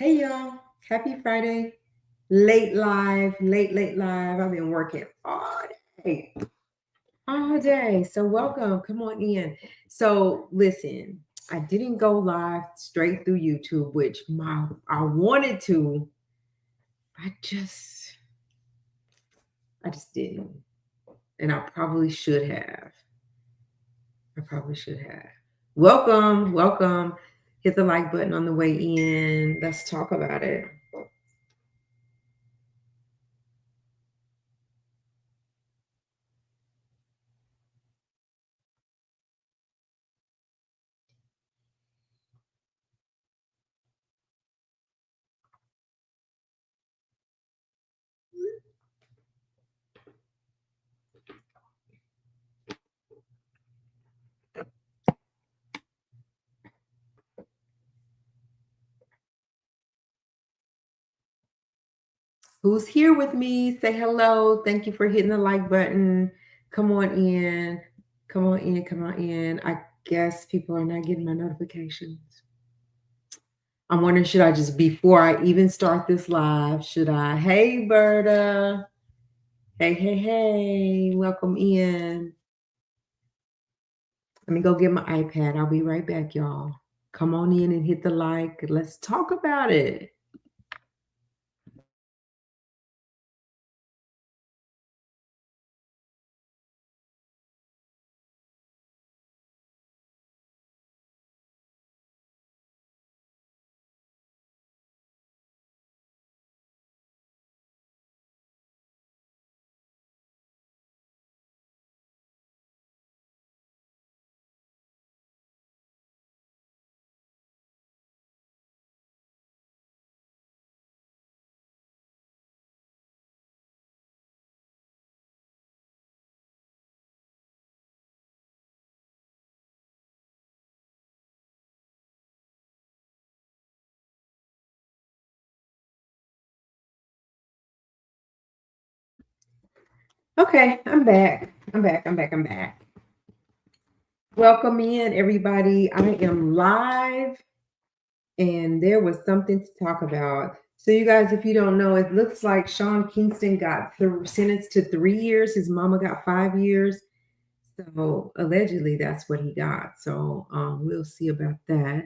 Hey y'all, happy Friday. Late live, late live. I've been working day, all day. So welcome, come on in. So listen, I didn't go live straight through YouTube, which I wanted to. I just didn't. And I probably should have. Welcome. Hit the like button on the way in. Let's talk about it. Who's here with me? Say hello. Thank you for hitting the like button. Come on in. Come on in. Come on in. I guess people are not getting my notifications. I'm wondering, should I just, before I even start this live, should I? Hey, Berta. Hey. Welcome in. Let me go get my iPad. I'll be right back, y'all. Come on in and hit the like. Let's talk about it. Okay, I'm back. I'm back. Welcome in, everybody. I am live, and there was something to talk about. So, you guys, if you don't know, it looks like Sean Kingston got sentenced to 3 years. His mama got 5 years. So, allegedly, that's what he got. So, we'll see about that.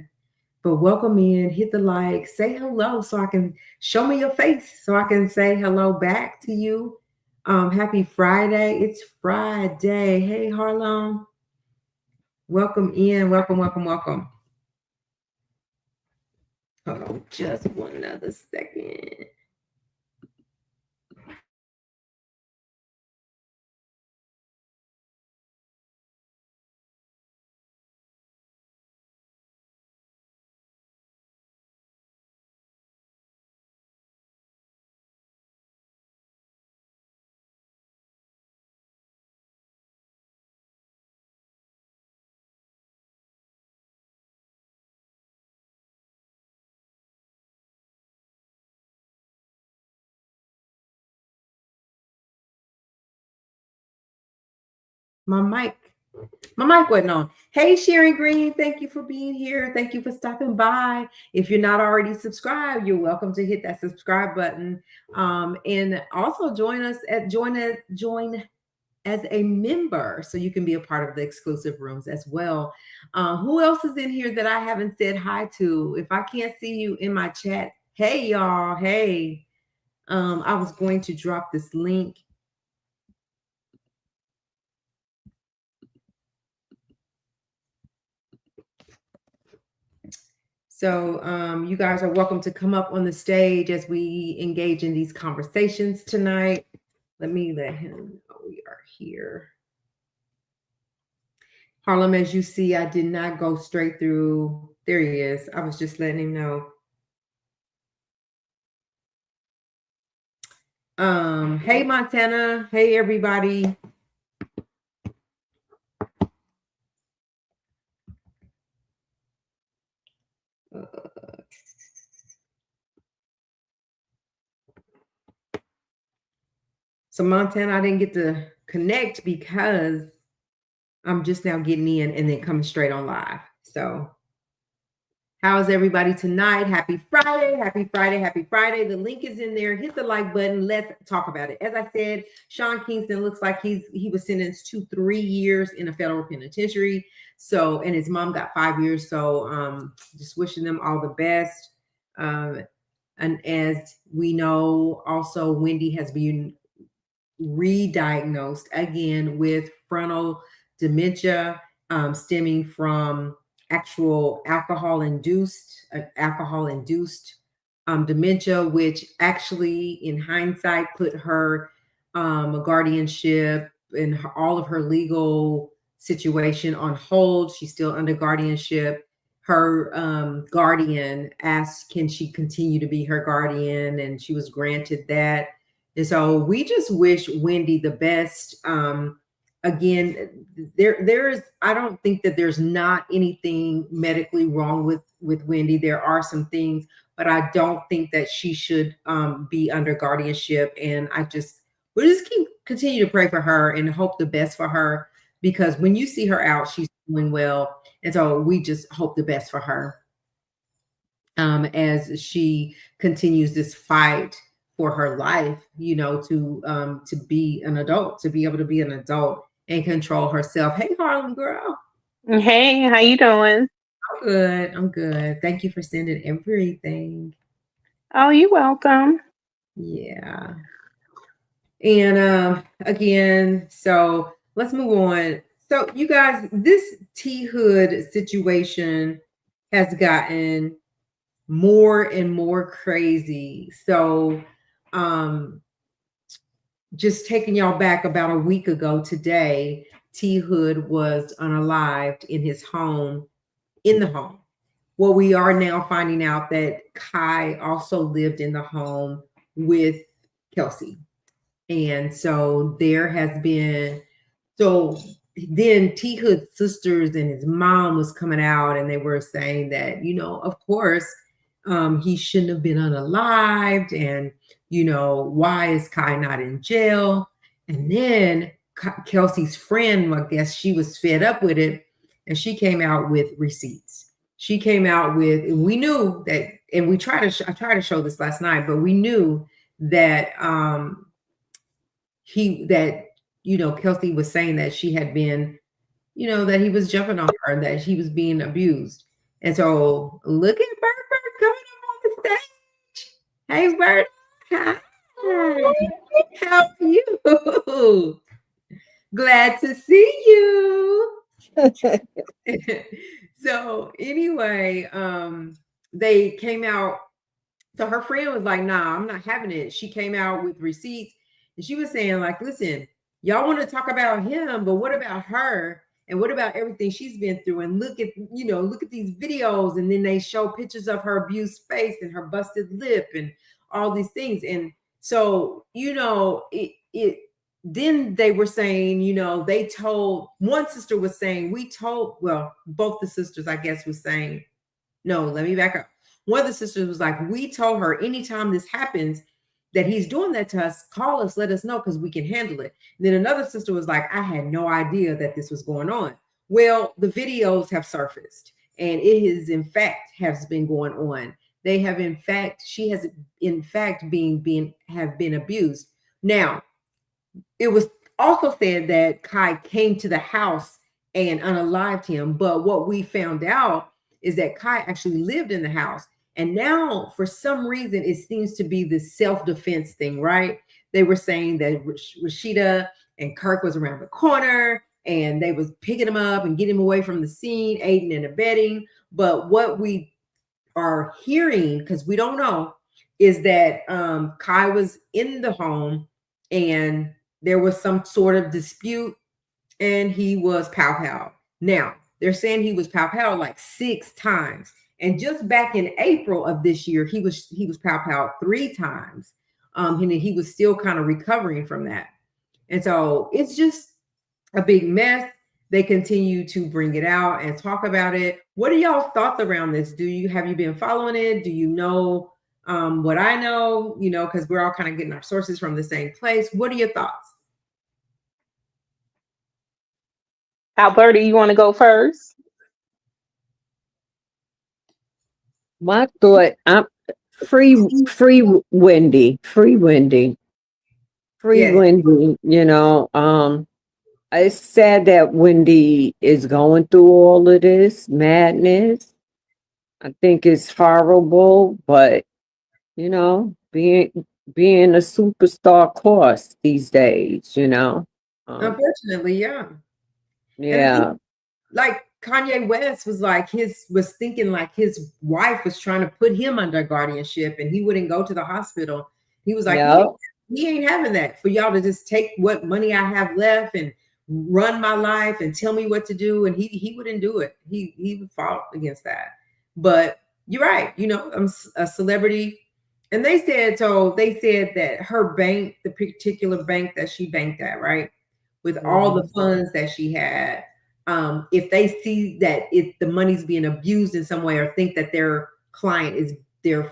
But welcome in, hit the like, say hello so I can show me your face so I can say hello back to you. Happy Friday. It's Friday. Hey, Harlem. Welcome in. Welcome. Hold on just one other second. My mic wasn't on. Hey, Sharon Green, thank you for being here. Thank you for stopping by. If you're not already subscribed, you're welcome to hit that subscribe button. And also join as a member so you can be a part of the exclusive rooms as well. Who else is in here that I haven't said hi to? If I can't see you in my chat, hey y'all, hey. I was going to drop this link. So you guys are welcome to come up on the stage as we engage in these conversations tonight. Let me let him know we are here. Harlem, as you see, I did not go straight through. There he is. I was just letting him know. Hey Montana. Hey everybody. So Montana, I didn't get to connect because I'm just now getting in and then coming straight on live. So How's everybody tonight? Happy Friday. Happy Friday. Happy Friday. The link is in there. Hit the like button. Let's talk about it. As I said, Sean Kingston looks like he was sentenced to 3 years in a federal penitentiary. So, and his mom got 5 years. So just wishing them all the best. And as we know, also Wendy has been re-diagnosed again with frontal dementia, stemming from actual alcohol induced dementia, which actually in hindsight put her guardianship and all of her legal situation on hold. She's still under guardianship. Her guardian asked, can she continue to be her guardian, and she was granted that. And so we just wish Wendy the best. Again, there's I don't think that there's not anything medically wrong with Wendy. There are some things, but I don't think that she should be under guardianship. And we'll just continue to pray for her and hope the best for her, because when you see her out, she's doing well. And so we just hope the best for her as she continues this fight for her life, to be an adult, to be able to be an adult and control herself. Hey, Harlem girl. Hey, how you doing? I'm good. I'm good. Thank you for sending everything. Oh, you're welcome. Yeah. And again, so let's move on. So you guys, this THood situation has gotten more and more crazy. So just taking y'all back about a week ago today, THood was unalived in his home, in the home. Well, we are now finding out that Kai also lived in the home with Kelsey. And so there has been, so then THood's sisters and his mom was coming out and they were saying that, of course, he shouldn't have been unalived. And, why is Kai not in jail? And then Kelsey's friend, I guess she was fed up with it, and she came out with receipts. She came out with, and we knew that, and I tried to show this last night, but we knew that Kelsey was saying that she had been, that he was jumping on her, that he was being abused. And so look at Bert coming up on the stage. Hey, Bert. Hi. How are you? Glad to see you. So anyway, they came out. So her friend was like, nah, I'm not having it. She came out with receipts and she was saying, like, listen, y'all want to talk about him, but what about her? And what about everything she's been through? And look at these videos. And then they show pictures of her abused face and her busted lip and all these things. And so, then they were saying, they told, one sister was saying, both the sisters, I guess, was saying, no, let me back up. One of the sisters was like, we told her anytime this happens that he's doing that to us, call us, let us know, because we can handle it. And then another sister was like, I had no idea that this was going on. Well, the videos have surfaced and has been going on. She has in fact been abused. Now, it was also said that Kai came to the house and unalived him. But what we found out is that Kai actually lived in the house. And now, for some reason, it seems to be this self-defense thing, right? They were saying that Rashida and Kirk was around the corner and they was picking him up and getting him away from the scene, aiding and abetting. But what we are hearing, because we don't know, is that Kai was in the home and there was some sort of dispute and he was pow. Now, they're saying he was pow like 6 times. And just back in April of this year, he was pow 3 times. And he was still kind of recovering from that. And so it's just a big mess. They continue to bring it out and talk about it. What are y'all thoughts around this? Have you been following it? Do you know what I know? Because we're all kind of getting our sources from the same place. What are your thoughts? Alberta, you want to go first? My thought, I'm free Wendy, free Yes. Wendy, it's sad that Wendy is going through all of this madness. I think it's horrible, but you know, being a superstar costs these days. Um, Unfortunately, yeah. And the thing, yeah, like Kanye West was thinking like his wife was trying to put him under guardianship and he wouldn't go to the hospital. He was like, yeah, he ain't having that for y'all to just take what money I have left and run my life and tell me what to do. And he wouldn't do it. He would fought against that. But you're right, I'm a celebrity. And they said that her bank, the particular bank that she banked at, right? With all the mhm, funds that she had, if they see that if the money's being abused in some way or think that their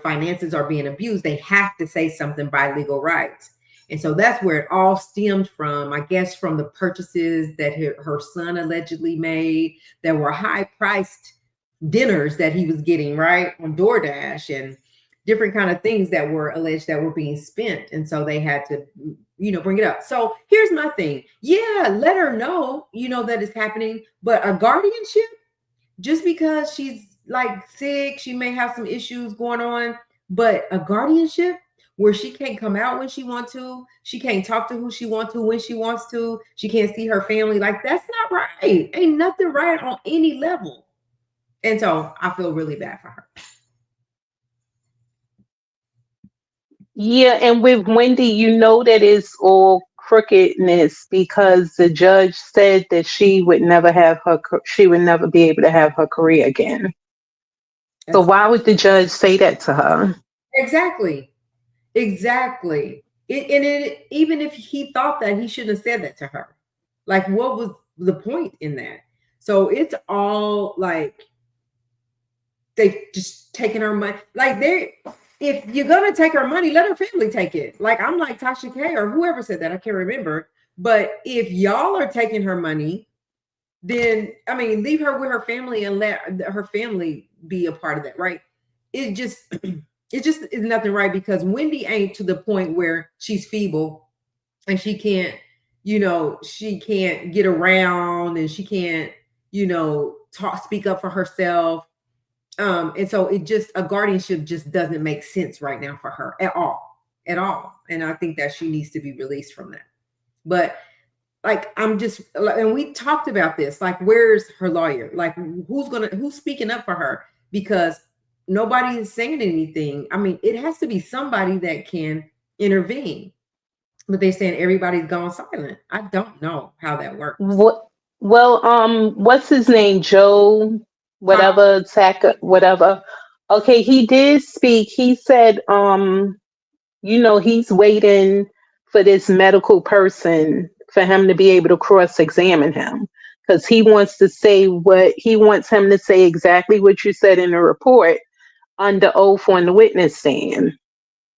finances are being abused, they have to say something by legal rights. And so that's where it all stemmed from, I guess, from the purchases that her son allegedly made that were high priced dinners that he was getting, right, on DoorDash, and different kind of things that were alleged that were being spent. And so they had to, bring it up. So here's my thing. Yeah, let her know, that it's happening. But a guardianship, just because she's like sick, she may have some issues going on, but a guardianship where she can't come out when she wants to, she can't talk to who she wants to when she wants to, she can't see her family, like that's not right. Ain't nothing right on any level. And so I feel really bad for her. Yeah, and with Wendy, you know that it's all crookedness because the judge said that she would never be able to have her career again. So That's why would the judge say that to her? exactly, exactly. Even if he thought that, he shouldn't have said that to her. Like, what was the point in that? So it's all like they just taking her money. Like if you're gonna take her money, let her family take it. Like I'm like Tasha K or whoever said that, I can't remember. But if y'all are taking her money, then I mean, leave her with her family and let her family be a part of that, right? It just it just is nothing right because Wendy ain't to the point where she's feeble and she can't get around and she can't, speak up for herself. And so it just a guardianship just doesn't make sense right now for her at all. At all. And I think that she needs to be released from that. But like and we talked about this, like where's her lawyer, like who's speaking up for her, because nobody is saying anything. I mean, it has to be somebody that can intervene, but they're saying everybody's gone silent. I don't know how that works. What? Well, what's his name? Joe, Talk. whatever, Tacker, whatever. Okay, he did speak. He said, he's waiting for this medical person for him to be able to cross-examine him because he wants him to say exactly what you said in the report under oath on the witness stand.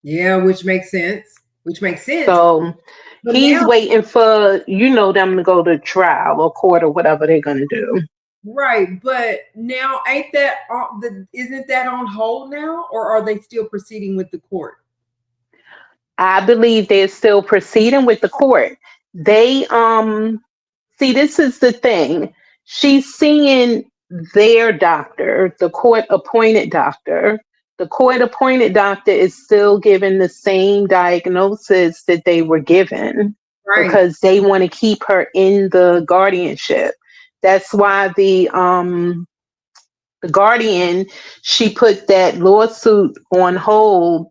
Yeah, which makes sense. So But he's now, waiting for, them to go to trial or court or whatever they're going to do. right, but now ain't that isn't that on hold now, or are they still proceeding with the court? I believe they're still proceeding with the court. They see, this is the thing. She's seeing their doctor, the court appointed doctor. The court appointed doctor is still given the same diagnosis that they were given Right. because they want to keep her in the guardianship. That's why the guardian, she put that lawsuit on hold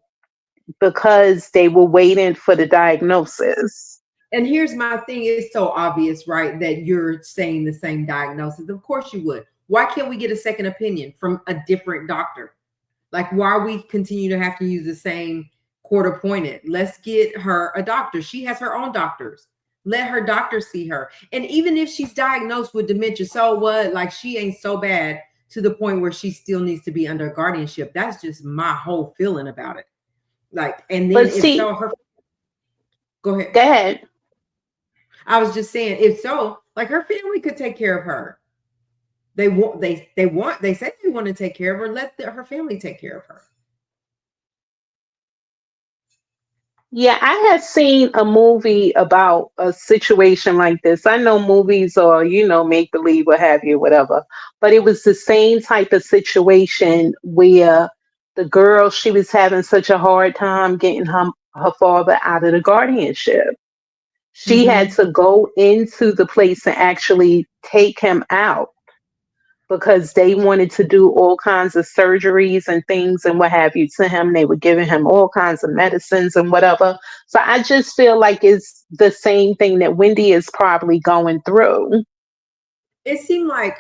because they were waiting for the diagnosis. And here's my thing, it's so obvious, right, that you're saying the same diagnosis. Of course you would. Why can't we get a second opinion from a different doctor? Like, why we continue to have to use the same court appointed? Let's get her a doctor. She has her own doctors. Let her doctor see her. And even if she's diagnosed with dementia, so what? Like, she ain't so bad to the point where she still needs to be under guardianship. That's just my whole feeling about it. Like, and then But if see, so, her go ahead. that I was just saying, if so, like her family could take care of her. They say they want to take care of her, let her family take care of her. Yeah, I had seen a movie about a situation like this. I know movies are, make believe, what have you, whatever. But it was the same type of situation where the girl, she was having such a hard time getting her father out of the guardianship. She had Mm-hmm. to go into the place and actually take him out because they wanted to do all kinds of surgeries and things and what have you to him. They were giving him all kinds of medicines and whatever. So I just feel like it's the same thing that Wendy is probably going through. It seemed like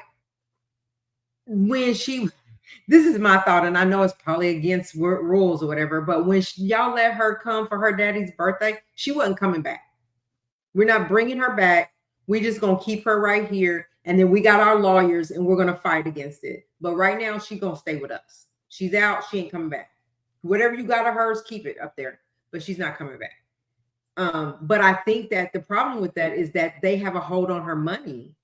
when this is my thought, and I know it's probably against rules or whatever, but when y'all let her come for her daddy's birthday, she wasn't coming back. We're not bringing her back. We just gonna keep her right here, and then we got our lawyers, and we're gonna fight against it. But right now, she's gonna stay with us. She's out. She ain't coming back. Whatever you got of hers, keep it up there. But she's not coming back. But I think that the problem with that is that they have a hold on her money.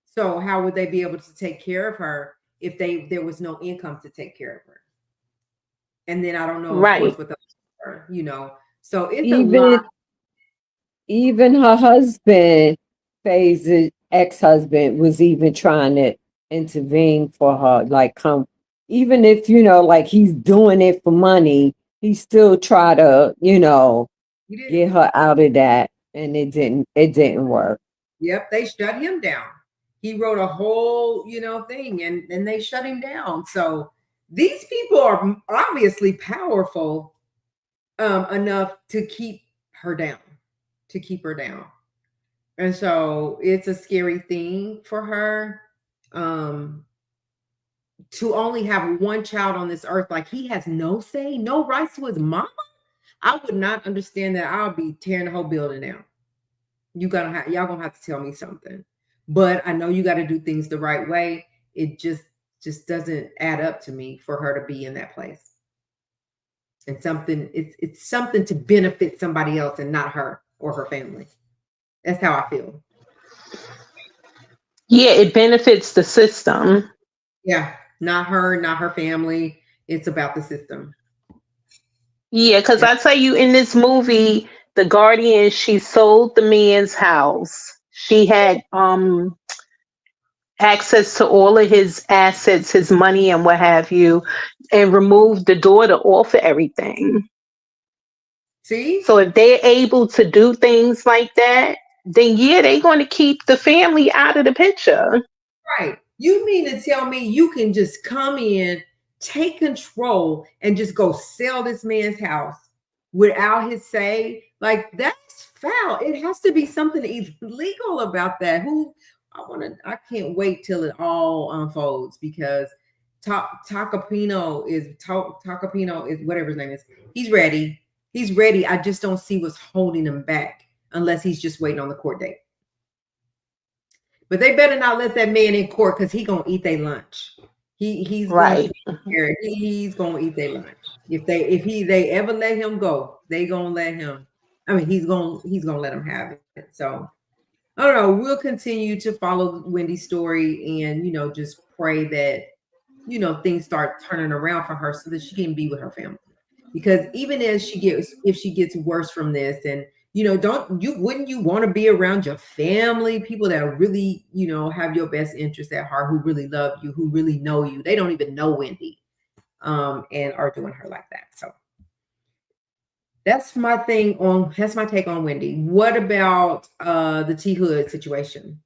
So how would they be able to take care of her if there was no income to take care of her? And then I don't know, of Right. course, with her, So it's a lot. Even her husband, Faye's ex-husband, was even trying to intervene for her. Like, come, even if like he's doing it for money, he still try to get her out of that, and it didn't work. Yep, they shut him down. He wrote a whole, thing, and they shut him down. So these people are obviously powerful enough to keep her down, And so it's a scary thing for her to only have one child on this earth. Like, he has no say, no rights to his mama. I would not understand that. I'll be tearing the whole building down. Y'all gonna have to tell me something. But I know you got to do things the right way. It just doesn't add up to me for her to be in that place. And it's something to benefit somebody else and not her or her family. That's how I feel. Yeah, it benefits the system. Yeah, not her, not her family. It's about the system. Yeah, because Yeah. I tell you, in this movie, the guardian, she sold the man's house. She had access to all of his assets, his money, and what have you, and removed the daughter off of everything. See? So if they're able to do things like that, then yeah, they're going to keep the family out of the picture. Right. You mean to tell me you can just come in, take control, and just go sell this man's house without his say? Like, that's foul. It has to be something illegal about that. I can't wait till it all unfolds, because Takapino is whatever his name is. He's ready. He's ready. I just don't see what's holding him back, unless he's just waiting on the court date. But they better not let that man in court, because he's gonna eat their lunch. He's going to be here. He's gonna eat their lunch. If they ever let him go, they gonna let him. I mean, he's gonna let him have it. So I don't know. We'll continue to follow Wendy's story, and just pray that things start turning around for her, so that she can be with her family. Because even if she gets worse from this, and wouldn't you want to be around your family, people that really have your best interest at heart, who really love you, who really know you? They don't even know Wendy, and are doing her like that. So that's my take on Wendy. What about the THood situation?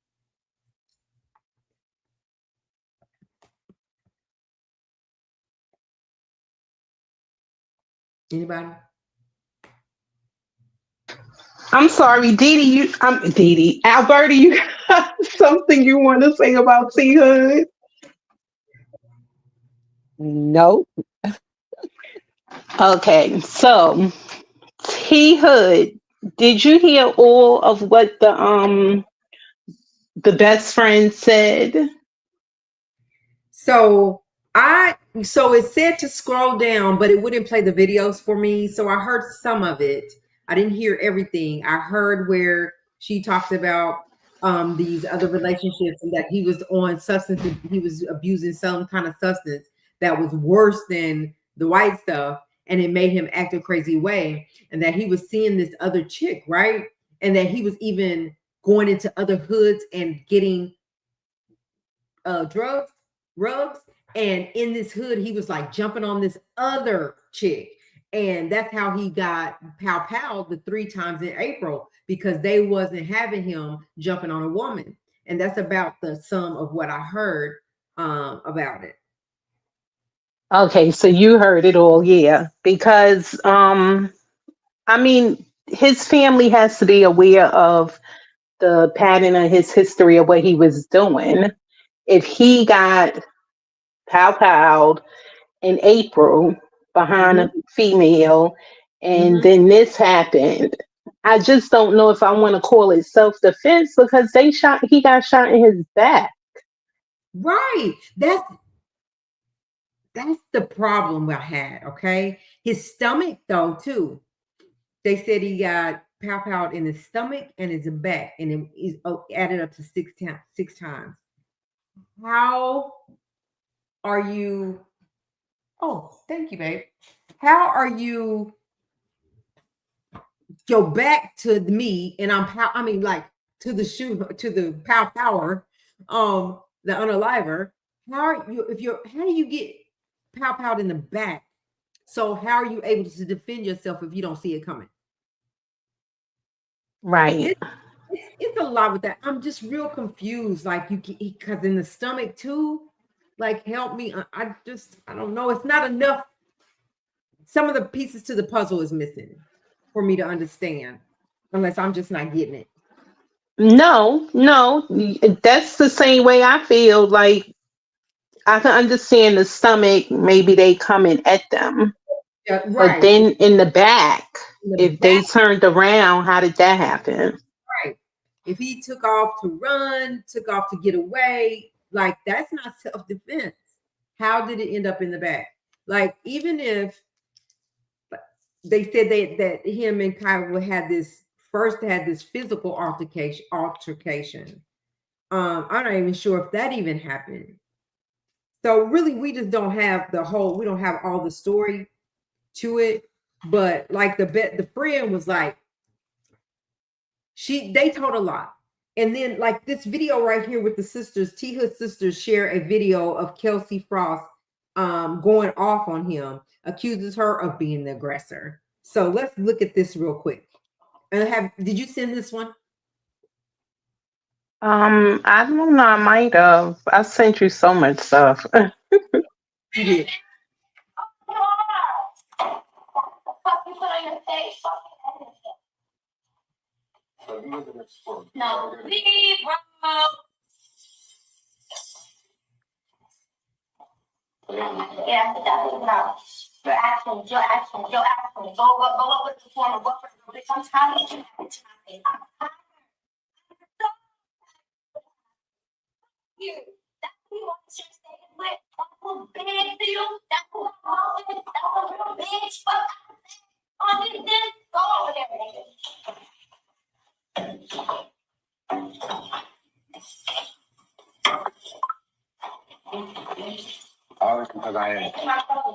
Anybody? I'm sorry, Didi. Alberta, you got something you want to say about THood? Nope. Okay, so THood, did you hear all of what the best friend said? So it said to scroll down, but it wouldn't play the videos for me. So I heard some of it. I didn't hear everything. I heard where she talked about these other relationships, and that he was on substance, he was abusing some kind of substance that was worse than the white stuff, and it made him act a crazy way, and that he was seeing this other chick, right? And that he was even going into other hoods and getting drugs. And in this hood, he was like jumping on this other chick. And that's how he got pow the 3 times in April, because they wasn't having him jumping on a woman. And that's about the sum of what I heard about it. Okay, so you heard it all, yeah. Because I mean, his family has to be aware of the pattern of his history of what he was doing. If he got pow in April behind Mm-hmm, a female, and mm-hmm. then this happened, I just don't know if I want to call it self defense because he got shot in his back. Right. That's the problem I had. Okay. His stomach, though, too. They said he got pow in his stomach and his back, and it is added up to 6 times. 6 times. How are you? Oh, thank you, babe. How are you? Go back to me, and I mean, like to the shoe, to the power, the unaliver. How are you? If you're, how do you get pow in the back? So how are you able to defend yourself if you don't see it coming? Right. It's a lot with that. I'm just real confused. Like because in the stomach too. Like help me. I don't know. It's not enough. Some of the pieces to the puzzle is missing for me to understand, unless I'm just not getting it. No, that's the same way I feel. Like I can understand the stomach, maybe they coming at them, Yeah, but right. then in the back, In the if back, they turned around, how did that happen? right. If he took off to run, took off to get away, like that's not self-defense. How did it end up in the back? Like even if they said that him and Kyle had this physical altercation. I'm not even sure if that even happened. So really, we just don't have we don't have all the story to it. But like the friend was like, they told a lot. And then like this video right here with the sisters, THood sisters share a video of Kelsey Frost going off on him, accuses her of being the aggressor. So let's look at this real quick. And did you send this one? I don't know. I might have. I sent you so much stuff. You did. No, leave, bro. Yeah, that's no. Your actions. Go up with the form of what I'm tired of you. I'm tired. You. That's who you want to share status with. That's who big to you. That's who I'm calling. That's a real bitch. Fuck. On this, go over there, nigga. All because I am. Fuck out of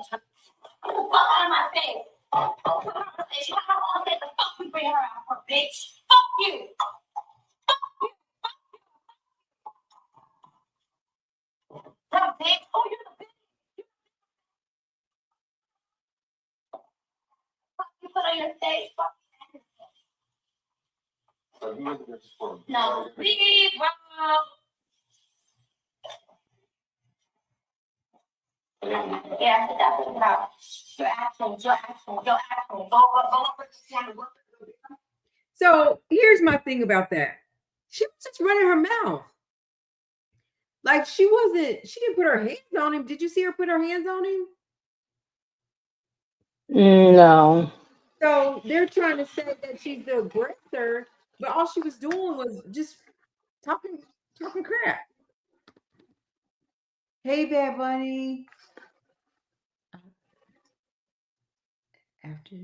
my face. Fuck out of my face. You know how long the fuck we bring her out for, bitch? Fuck you. That bitch. Oh, you're the bitch. Fuck you put on your face. Fuck. No, leave, bro. Yeah, that's no. Your actions. Go up with the camera. So here's my thing about that. She was just running her mouth. Like she didn't put her hands on him. Did you see her put her hands on him? No. So they're trying to say that she's the aggressor, but all she was doing was just talking crap. Hey, Bad Bunny. After.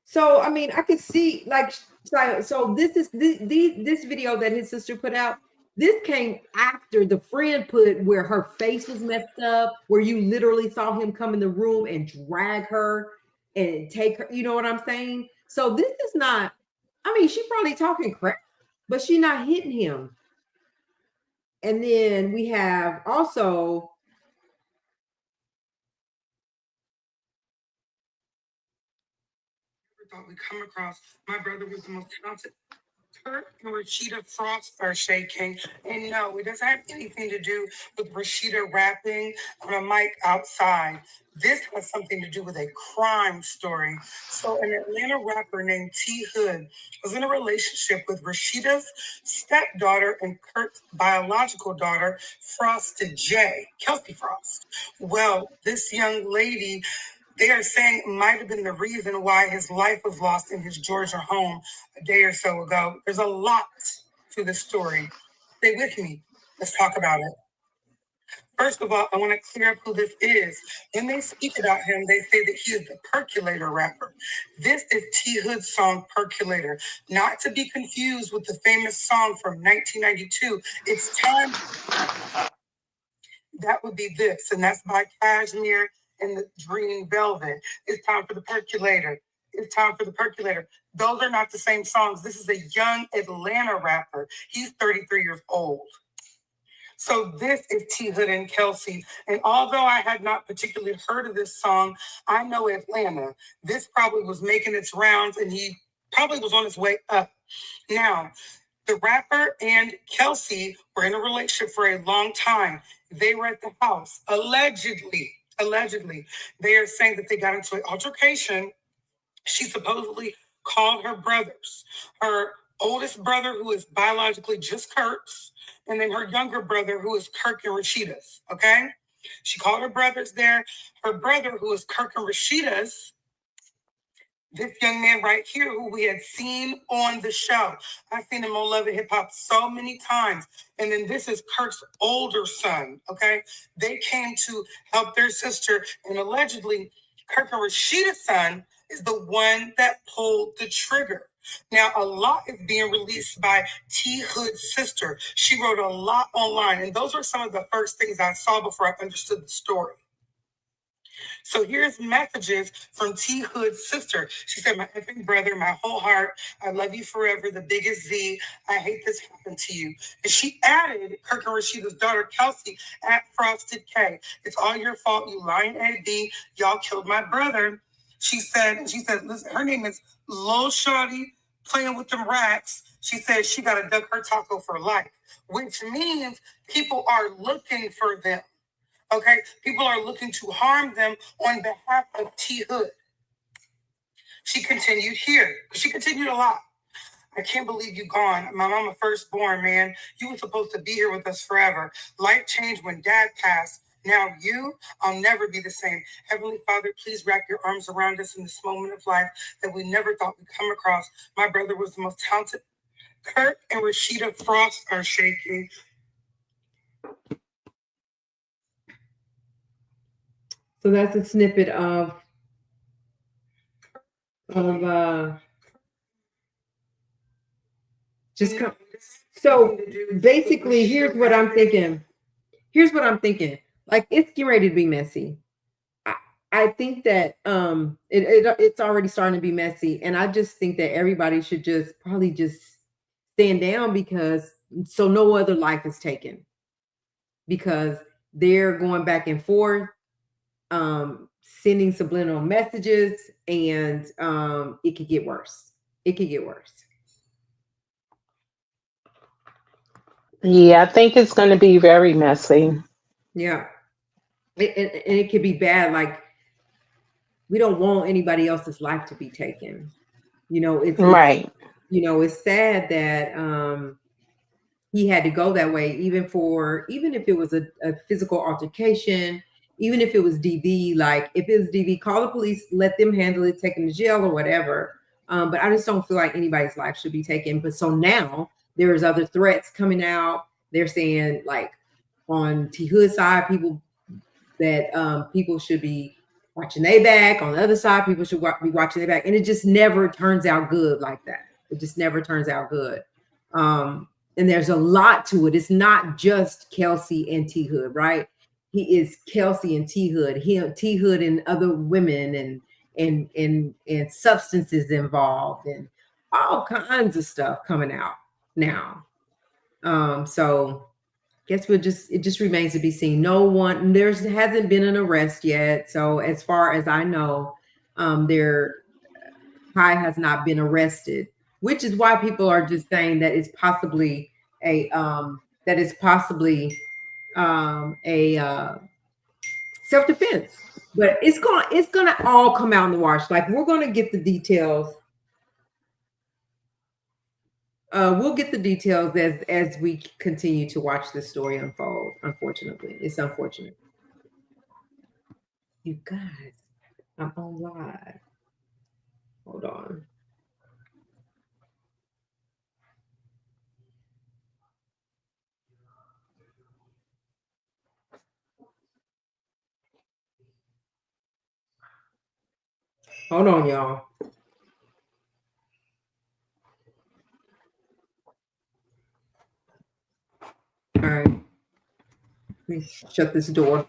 So I mean, I could see like So this video that his sister put out. This came after the friend put where her face was messed up, where you literally saw him come in the room and drag her and take her. You know what I'm saying? So this is not. I mean, she probably talking crap, but she not hitting him. And then we have also thought we come across. My brother was the most talented. Kurt and Rashida Frost are shaking. And no, it doesn't have anything to do with Rashida rapping on a mic outside. This has something to do with a crime story. So, an Atlanta rapper named THood was in a relationship with Rashida's stepdaughter and Kurt's biological daughter, Frosted J, Kelsey Frost. Well, this young lady they are saying might have been the reason why his life was lost in his Georgia home a day or so ago. There's a lot to the story. Stay with me. Let's talk about it. First of all, I want to clear up who this is. When they speak about him, they say that he is the Percolator rapper. This is THood's song Percolator, not to be confused with the famous song from 1992. It's time. That would be this, and that's by Cashmere and the Dream Velvet. It's time for the Percolator. It's time for the Percolator. Those are not the same songs. This is a young Atlanta rapper. He's 33 years old. So this is THood and Kelsey. And although I had not particularly heard of this song, I know Atlanta. This probably was making its rounds and he probably was on his way up. Now, the rapper and Kelsey were in a relationship for a long time. They were at the house, allegedly. They are saying that they got into an altercation. She supposedly called her brothers, her oldest brother, who is biologically just Kurt's, and then her younger brother, who is Kirk and Rashida's, okay? She called her brothers there. Her brother, who is Kirk and Rashida's, this young man right here who we had seen on the show. I've seen him on Love and Hip Hop so many times. And then this is Kirk's older son, okay? They came to help their sister, and allegedly, Kirk and Rashida's son is the one that pulled the trigger. Now, a lot is being released by THood's sister. She wrote a lot online, and those were some of the first things I saw before I understood the story. So here's messages from THood's sister. She said, my effing brother, my whole heart, I love you forever, the biggest Z. I hate this happened to you. And she added Kirk and Rashida's daughter, Kelsey, at Frosted K. It's all your fault, you lying AB. Y'all killed my brother. She said, listen, her name is Lil Shawty playing with them racks. She said she got to duck her taco for life, which means people are looking for them. Okay, people are looking to harm them on behalf of THood. She continued here. She continued a lot. I can't believe you gone. My mama firstborn, man. You were supposed to be here with us forever. Life changed when dad passed. Now I'll never be the same. Heavenly Father, please wrap your arms around us in this moment of life that we never thought we'd come across. My brother was the most talented. Kurt and Rashida Frost are shaking. So that's a snippet of just come. So basically, here's what I'm thinking. Like it's getting ready to be messy. I think that it's already starting to be messy, and I just think that everybody should just probably just stand down because so no other life is taken because they're going back and forth. Sending subliminal messages, and it could get worse. Yeah, I think it's going to be very messy. Yeah, and it could be bad. Like we don't want anybody else's life to be taken. It's right. It's sad that he had to go that way, even if it was a physical altercation. Even if it was DV, like if it was DV, call the police, let them handle it, take him to jail or whatever. But I just don't feel like anybody's life should be taken. But so now there's other threats coming out. They're saying like on THood's side, people should be watching their back. On the other side, people should be watching their back. And it just never turns out good like that. It just never turns out good. And there's a lot to it. It's not just Kelsey and THood, right? He is Kelsey and THood. THood and other women and substances involved and all kinds of stuff coming out now. So guess it just remains to be seen. There hasn't been an arrest yet. So as far as I know, Kai has not been arrested, which is why people are just saying that it's possibly a self-defense. But it's gonna all come out in the wash. Like, we're gonna get the details. We'll get the details as we continue to watch this story unfold. Unfortunately, it's unfortunate. You guys, I'm on live. Hold on. Hold on, y'all. All right. Let me shut this door.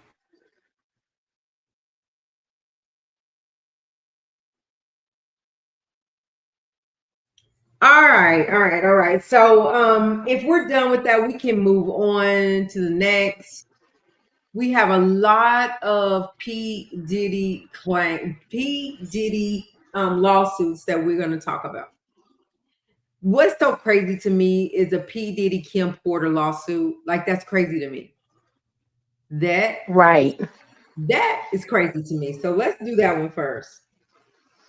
All right. So if we're done with that, we can move on to the next. We have a lot of P. Diddy lawsuits that we're going to talk about. What's so crazy to me is a P. Diddy Kim Porter lawsuit. Like, that's crazy to me. That is crazy to me. So let's do that one first.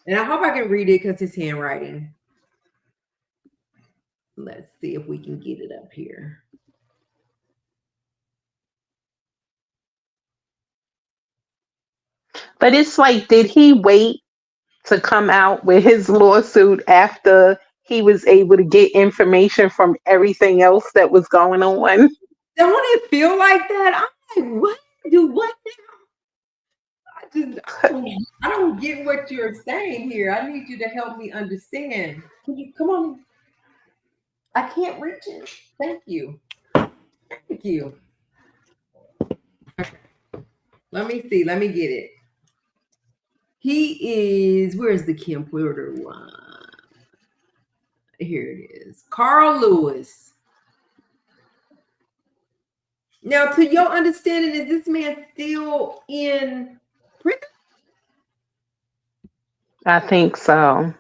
And I hope I can read it because it's handwriting. Let's see if we can get it up here. But it's like, did he wait to come out with his lawsuit after he was able to get information from everything else that was going on? Don't it feel like that? I'm like, what? Do what now? I don't get what you're saying here. I need you to help me understand. Can you come on? I can't reach it. Thank you. Thank you. Okay. Let me see. Let me get it. He is, where's the Kim Porter one? Here it is. Carl Lewis. Now, to your understanding, is this man still in prison? I think so.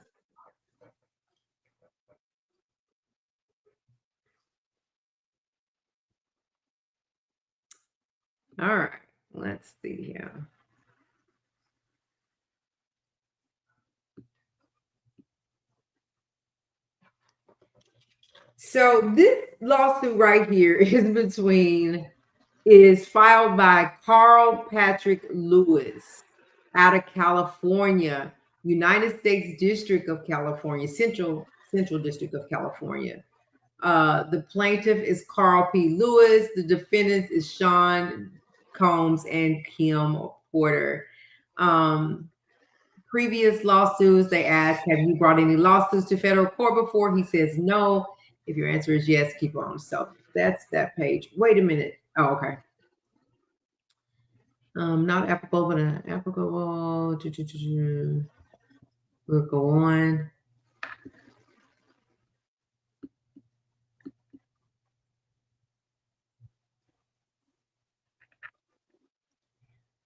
All right. Let's see here. So this lawsuit right here is filed by Carl Patrick Lewis out of California, United States District of California, Central District of California. The plaintiff is Carl P. Lewis. The defendants is Sean Combs and Kim Porter. Previous lawsuits, they asked, have you brought any lawsuits to federal court before? He says no. If your answer is yes, keep on. So that's that page. Wait a minute. Oh, okay. Not applicable, but applicable. We'll go on.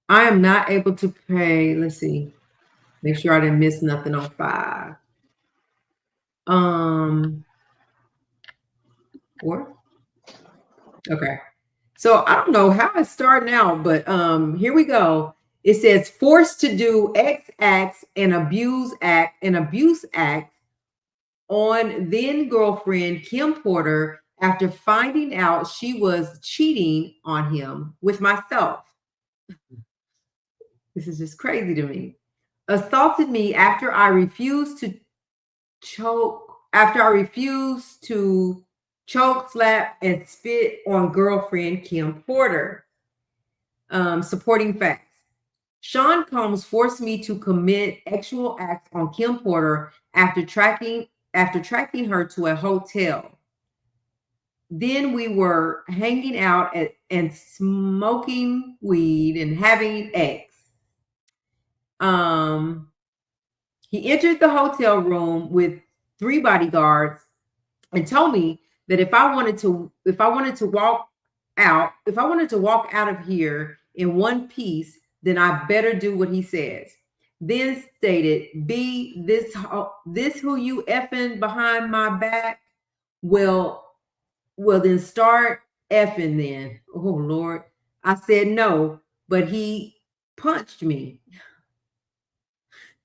I am not able to pay. Let's see. Make sure I didn't miss nothing on 5. 4. Okay. So I don't know how it's starting out, but here we go. It says forced to do X acts and abuse act on then girlfriend Kim Porter after finding out she was cheating on him with myself. This is just crazy to me. Assaulted me after I refused to choke, slap, and spit on girlfriend Kim Porter. Supporting facts. Sean Combs forced me to commit sexual acts on Kim Porter after tracking after tracking her to a hotel. Then we were hanging out and smoking weed and having X. He entered the hotel room with 3 bodyguards and told me that if I wanted to walk out of here in one piece, then I better do what he says. Then stated, "B, this who you effing behind my back? Well, then start effing then." Oh Lord. I said no, but he punched me.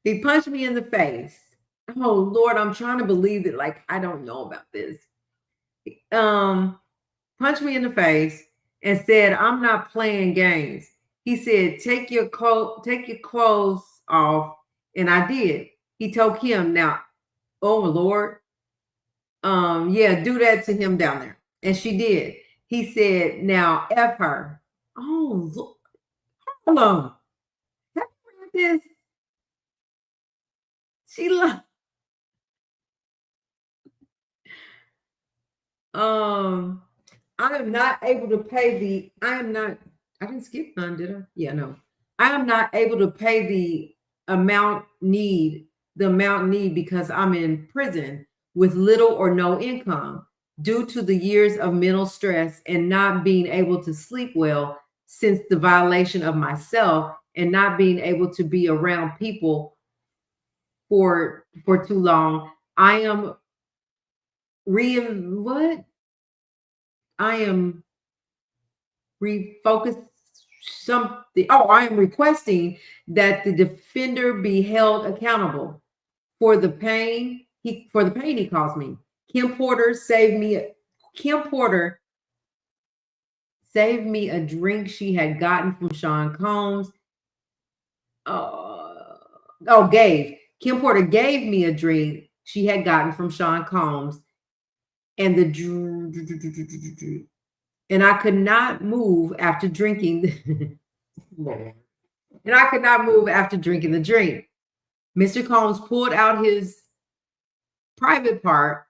He punched me in the face. Oh Lord, I'm trying to believe it. Like, I don't know about this. Punched me in the face and said, "I'm not playing games." He said, take your clothes off. And I did. He told Kim, now, oh Lord, yeah, do that to him down there. And she did. He said, now F her. Oh, look, hold on. Have you read this? She love. I am not able to pay I didn't skip none, did I? Yeah, no. I am not able to pay the amount need because I'm in prison with little or no income due to the years of mental stress and not being able to sleep well since the violation of myself and not being able to be around people for too long. I am what? I am refocused something. Oh, I am requesting that the defender be held accountable for the pain he caused me. Kim Porter saved me a drink she had gotten from Sean Combs. Kim Porter gave me a drink she had gotten from Sean Combs, and I could not move after drinking. And I could not move after drinking the drink. Mr. Combs pulled out his private part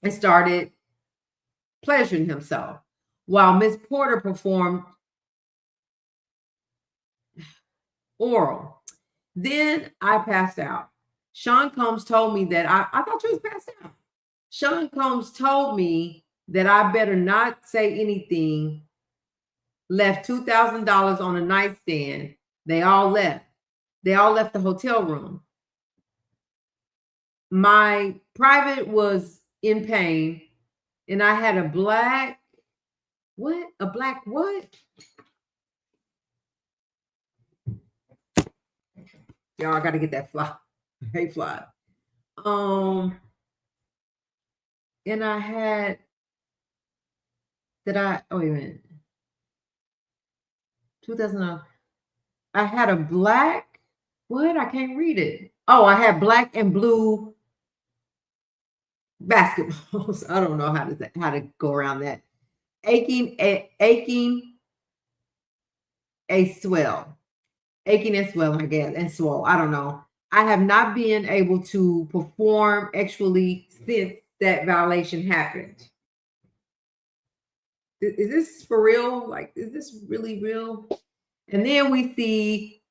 and started pleasuring himself while Miss Porter performed oral. Then I passed out. Sean Combs told me that I thought you was passed out. Sean Combs told me that I better not say anything. Left $2,000 on a nightstand. They all left. They all left the hotel room. My private was in pain, and I had a black what? A black what? Y'all, I got to get that fly. Hey, fly. And I had oh, wait a minute. 2000. I had a black what? I can't read it. Oh, I had black and blue basketballs. I don't know how to go around that. Aching and swell, I guess, and swell. I don't know. I have not been able to perform actually since that violation happened. Is this for real? Like, is this really real? And then we see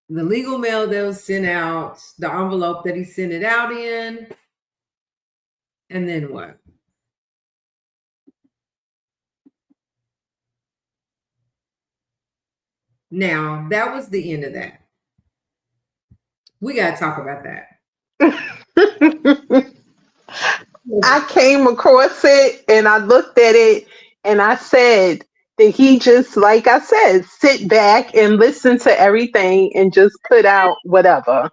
the legal mail that was sent out, the envelope that he sent it out in. And then what? Now, that was the end of that. We got to talk about that. I came across it and I looked at it and I said that he just, like I said, sit back and listen to everything and just put out whatever.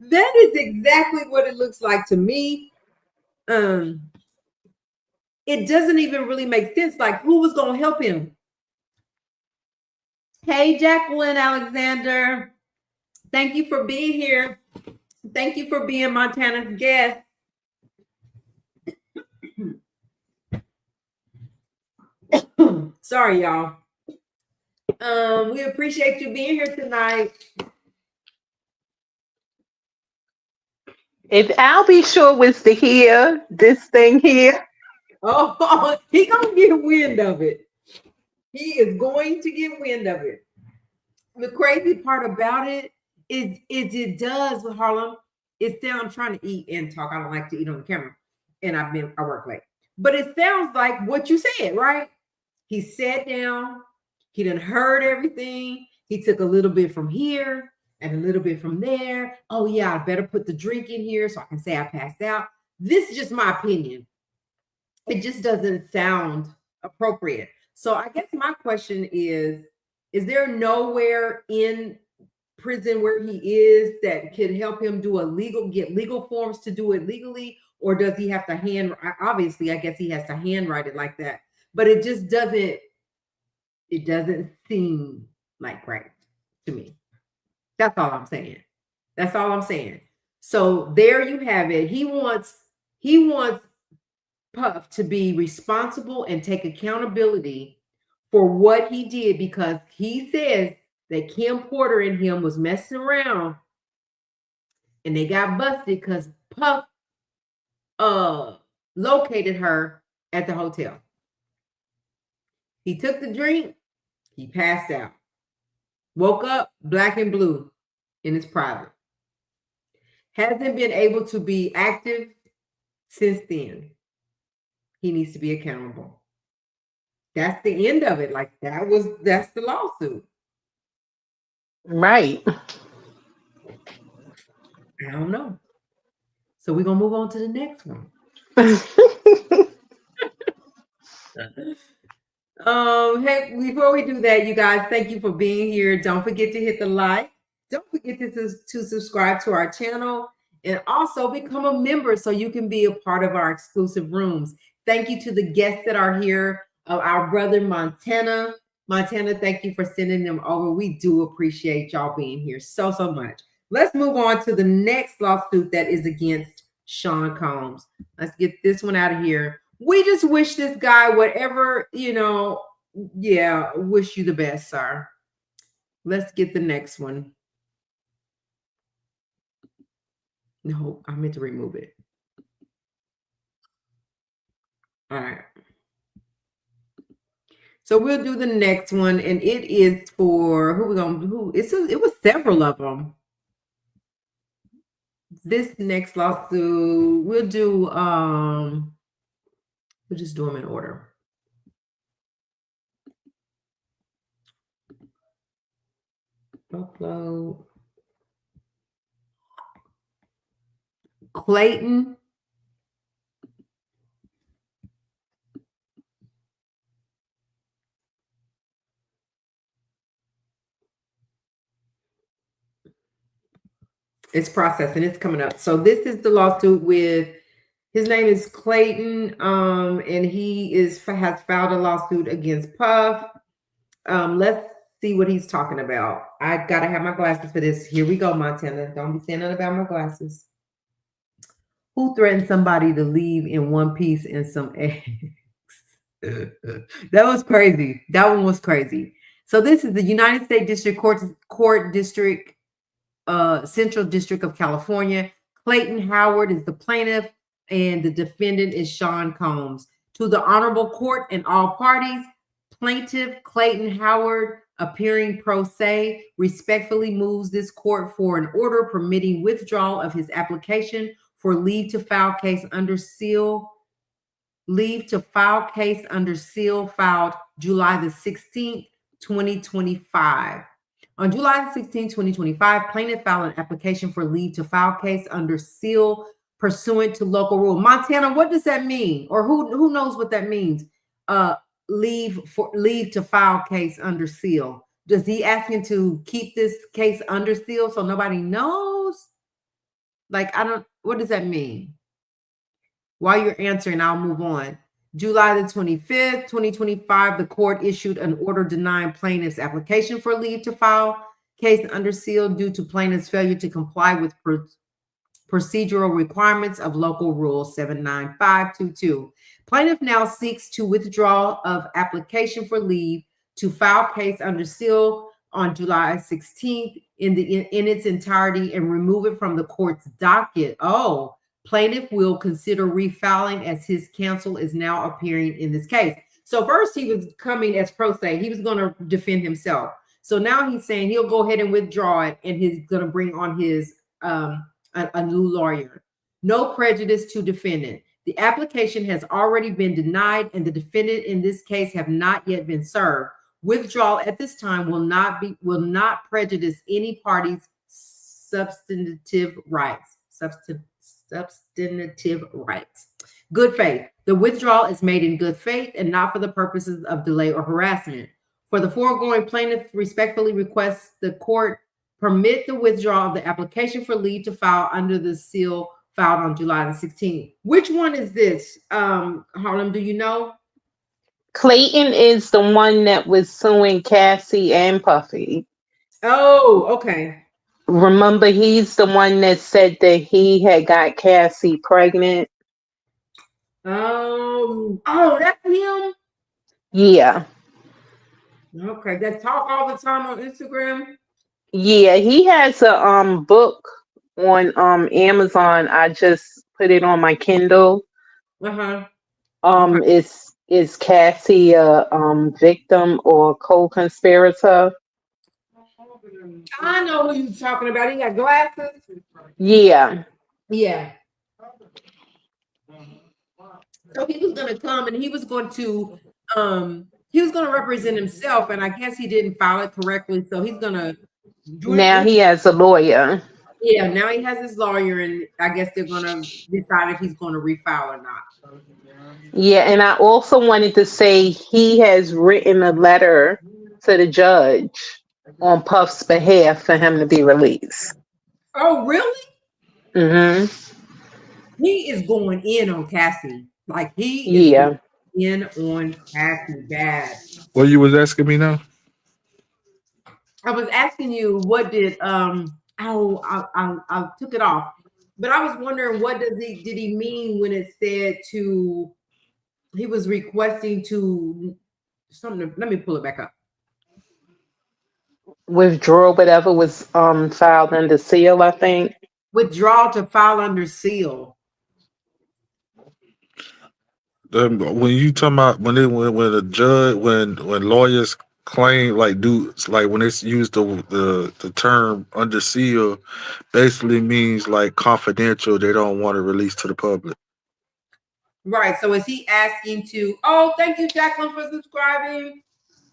That is exactly what it looks like to me. It doesn't even really make sense. Like, who was going to help him? Hey, Jacqueline Alexander. Thank you for being here. Thank you for being Montana's guest. Sorry, y'all. We appreciate you being here tonight. If Albie Shore was to hear this thing here, Oh, he gonna get wind of it. He is going to get wind of it. The crazy part about it is it does with Harlem. It's down. I'm trying to eat and talk. I don't like to eat on the camera, and I work late. But it sounds like what you said, right? He sat down. He done heard everything. He took a little bit from here and a little bit from there. Oh yeah, I better put the drink in here so I can say I passed out. This is just my opinion. It just doesn't sound appropriate. So I guess my question is there nowhere in prison where he is that could help him get legal forms to do it legally? Or does he have to obviously, I guess he has to handwrite it like that, but it just doesn't seem like right to me. That's all I'm saying. That's all I'm saying. So there you have it. He wants Puff to be responsible and take accountability for what he did, because he says that Kim Porter and him was messing around and they got busted because Puff located her at the hotel. He took the drink, he passed out, woke up black and blue in his private. Hasn't been able to be active since then. He needs to be accountable. That's the end of it. Like that's the lawsuit. right. I don't know. So we're gonna move on to the next one. Hey, before we do that, you guys, thank you for being here. Don't forget to hit the like. Don't forget to subscribe to our channel and also become a member so you can be a part of our exclusive rooms. Thank you to the guests that are here. Our brother Montana. Montana, thank you for sending them over. We do appreciate y'all being here so much. Let's move on to the next lawsuit that is against Sean Combs. Let's get this one out of here. We just wish this guy whatever, wish you the best, sir. Let's get the next one. No, I meant to remove it. All right. So we'll do the next one, and it is for it was several of them. This next lawsuit, we'll just do them in order. Upload. Clayton. It's processing. It's coming up. So this is the lawsuit with, his name is Clayton, and he has filed a lawsuit against Puff. Let's see what he's talking about. I gotta have my glasses for this. Here we go, Montana. Don't be saying nothing about my glasses. Who threatened somebody to leave in one piece and some eggs? That was crazy. That one was crazy. So this is the United States District Court District, Central District of California. Clayton Howard is the plaintiff, and the defendant is Sean Combs. To the honorable court and all parties, plaintiff Clayton Howard, appearing pro se, respectfully moves this court for an order permitting withdrawal of his application for leave to file case under seal. Leave to file case under seal filed July the 16th, 2025. On July 16, 2025, plaintiff filed an application for leave to file case under seal pursuant to local rule. Montana, what does that mean? Or who knows what that means? Leave to file case under seal. Does he asking to keep this case under seal so nobody knows? Like, what does that mean? While you're answering, I'll move on. July the 25th, 2025, the court issued an order denying plaintiff's application for leave to file case under seal due to plaintiff's failure to comply with procedural requirements of local rule 79522. Plaintiff now seeks to withdraw of application for leave to file case under seal on July 16th, in its entirety and remove it from the court's docket. Oh, plaintiff will consider refiling as his counsel is now appearing in this case. So first he was coming as pro se. He was going to defend himself. So now he's saying he'll go ahead and withdraw it, and he's going to bring on his a new lawyer. No prejudice to defendant. The application has already been denied, and the defendant in this case have not yet been served. Withdrawal at this time will not prejudice any party's substantive rights. Substantive rights. Good faith. The withdrawal is made in good faith and not for the purposes of delay or harassment. For the foregoing, plaintiff respectfully requests the court permit the withdrawal of the application for leave to file under the seal filed on July the 16th. Which one is this? Harlem, do you know? Clayton is the one that was suing Cassie and Puffy. Oh, okay. Remember, he's the one that said that he had got Cassie pregnant. Oh, that's him. Yeah. Okay, that talk all the time on Instagram. Yeah, he has a book on Amazon. I just put it on my Kindle. Okay. Is Cassie a victim or co-conspirator? I know who you're talking about. He got glasses. Yeah. Yeah. So he was going to come and he was going to represent himself, and I guess he didn't file it correctly. So he's going to Now he has a lawyer. Yeah, now he has his lawyer, and I guess they're going to decide if he's going to refile or not. Yeah, and I also wanted to say he has written a letter to the judge on Puff's behalf for him to be released. Oh, really? Mm-hmm. He is going in on Cassie. Like he is going in on Cassie bad. What you was asking me now? I was asking you what did I took it off, but I was wondering what did he mean when it said to he was requesting to something. Let me pull it back up. Withdraw whatever was filed under seal, I think. Withdraw to file under seal. When you talking about when a judge when lawyers claim like when it's used the term under seal, basically means like confidential. They don't want to release to the public. Right. So is he asking to? Oh, thank you, Jacqueline, for subscribing.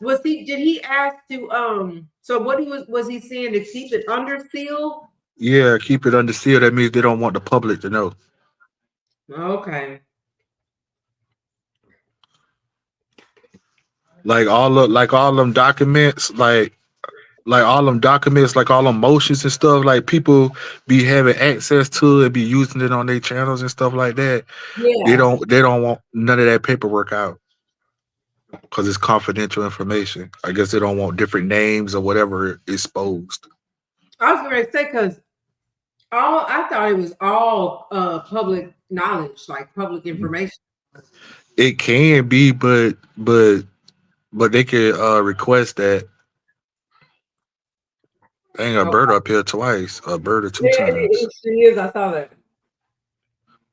Did he ask to? So what was he saying to keep it under seal? Yeah, keep it under seal. That means they don't want the public to know. Okay. Like all them documents, like all them documents, like all them motions and stuff, like people be having access to it, be using it on their channels and stuff like that. Yeah. They don't want none of that paperwork out because it's confidential information. I guess they don't want different names or whatever exposed. I was going to say because I thought it was all public knowledge, like public information. It can be, but they can request that. Dang, a bird up here twice, a bird or two times. She is. I saw that.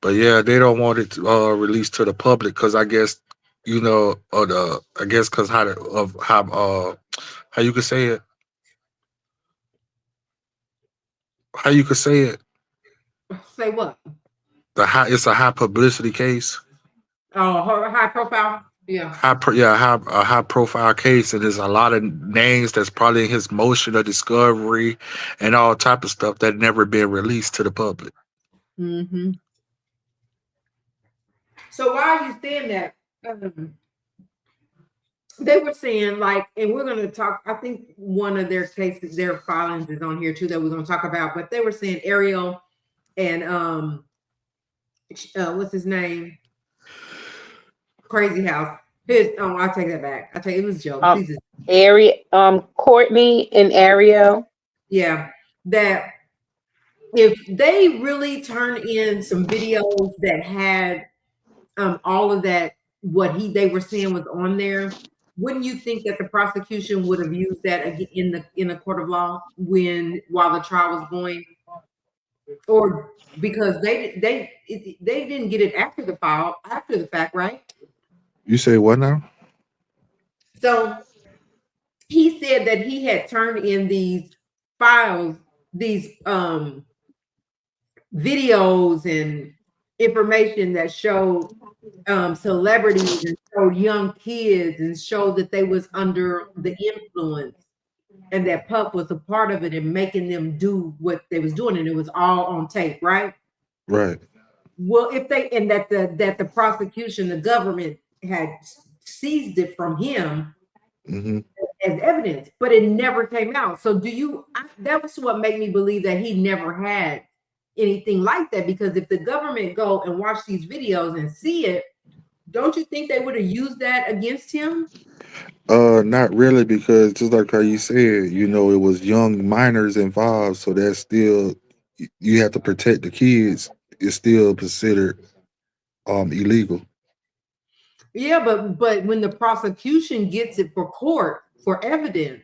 But yeah, they don't want it released to the public because I guess because how you could say it. How you could say it? Say what? It's a high publicity case. Oh, high profile. Yeah. A high profile case, and there's a lot of names that's probably in his motion of discovery and all type of stuff that never been released to the public. Mm-hmm. So why are you saying that? They were saying like, and we're going to talk. I think one of their cases, their filings is on here too that we're going to talk about. But they were saying Ariel and what's his name? Crazy House. I'll take that back. I tell you, it was Joe. Courtney and Ariel. Yeah, that if they really turn in some videos that had all of that, they were saying was on there, wouldn't you think that the prosecution would have used that in the court of law while the trial was going, or because they didn't get it after the fact, right? You say what now? So he said that he had turned in these files, these videos and information that showed celebrities and showed young kids and showed that they was under the influence, and that Puff was a part of it and making them do what they was doing, and it was all on tape, right? Right. Well, if they and that the prosecution, the government had seized it from him Hmm. as evidence, but it never came out. So that was what made me believe that he never had anything like that, because if the government go and watch these videos and see it, don't you think they would have used that against him? Not really, because just like how you said, it was young minors involved, so that's still you have to protect the kids. It's still considered illegal. Yeah, but when the prosecution gets it for court for evidence,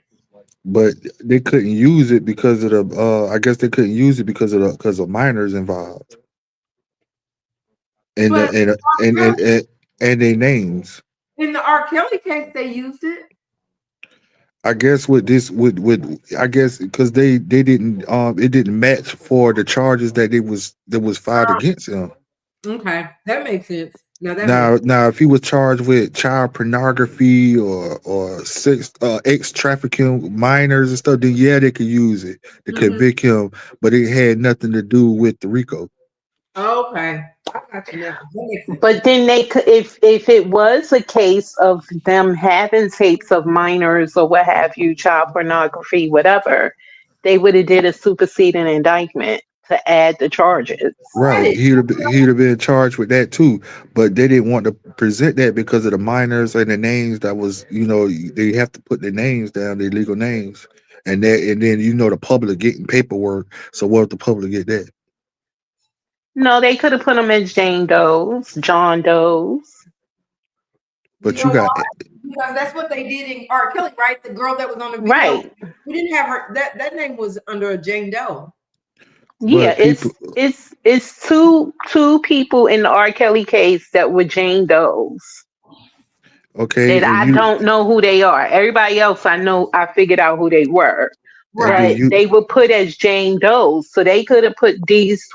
But they couldn't use it because of the I guess they couldn't use it because of minors involved and the, but and their names. in the R. Kelly case, they used it. I guess with this with I guess because they didn't it didn't match for the charges that was filed against him. Okay, that makes sense. Now that makes Now, if he was charged with child pornography or sex ex trafficking minors and stuff, then yeah, they could use it to Mhm. convict him, but it had nothing to do with the RICO. Okay, I got you now. That makes sense. But then they could, if it was a case of them having tapes of minors or what have you, child pornography, whatever, they would have did a superseding indictment to add the charges. Right, Right. he'd have been charged with that too, but they didn't want to present that because of the minors and the names that was, they have to put their names down, their legal names, and then the public getting paperwork. So what if the public get that? No, they could have put them as Jane Doe's, John Doe's. You But know you got why? Because that's what they did in R. Kelly, right? The girl that was on the video, Right. we didn't have her. That name was under a Jane Doe. Yeah, but people it's two people in the R. Kelly case that were Jane Doe's okay, that I don't know who they are. Everybody else I know, I figured out who they were. and then Right. But you they were put as Jane Doe's. So they could have put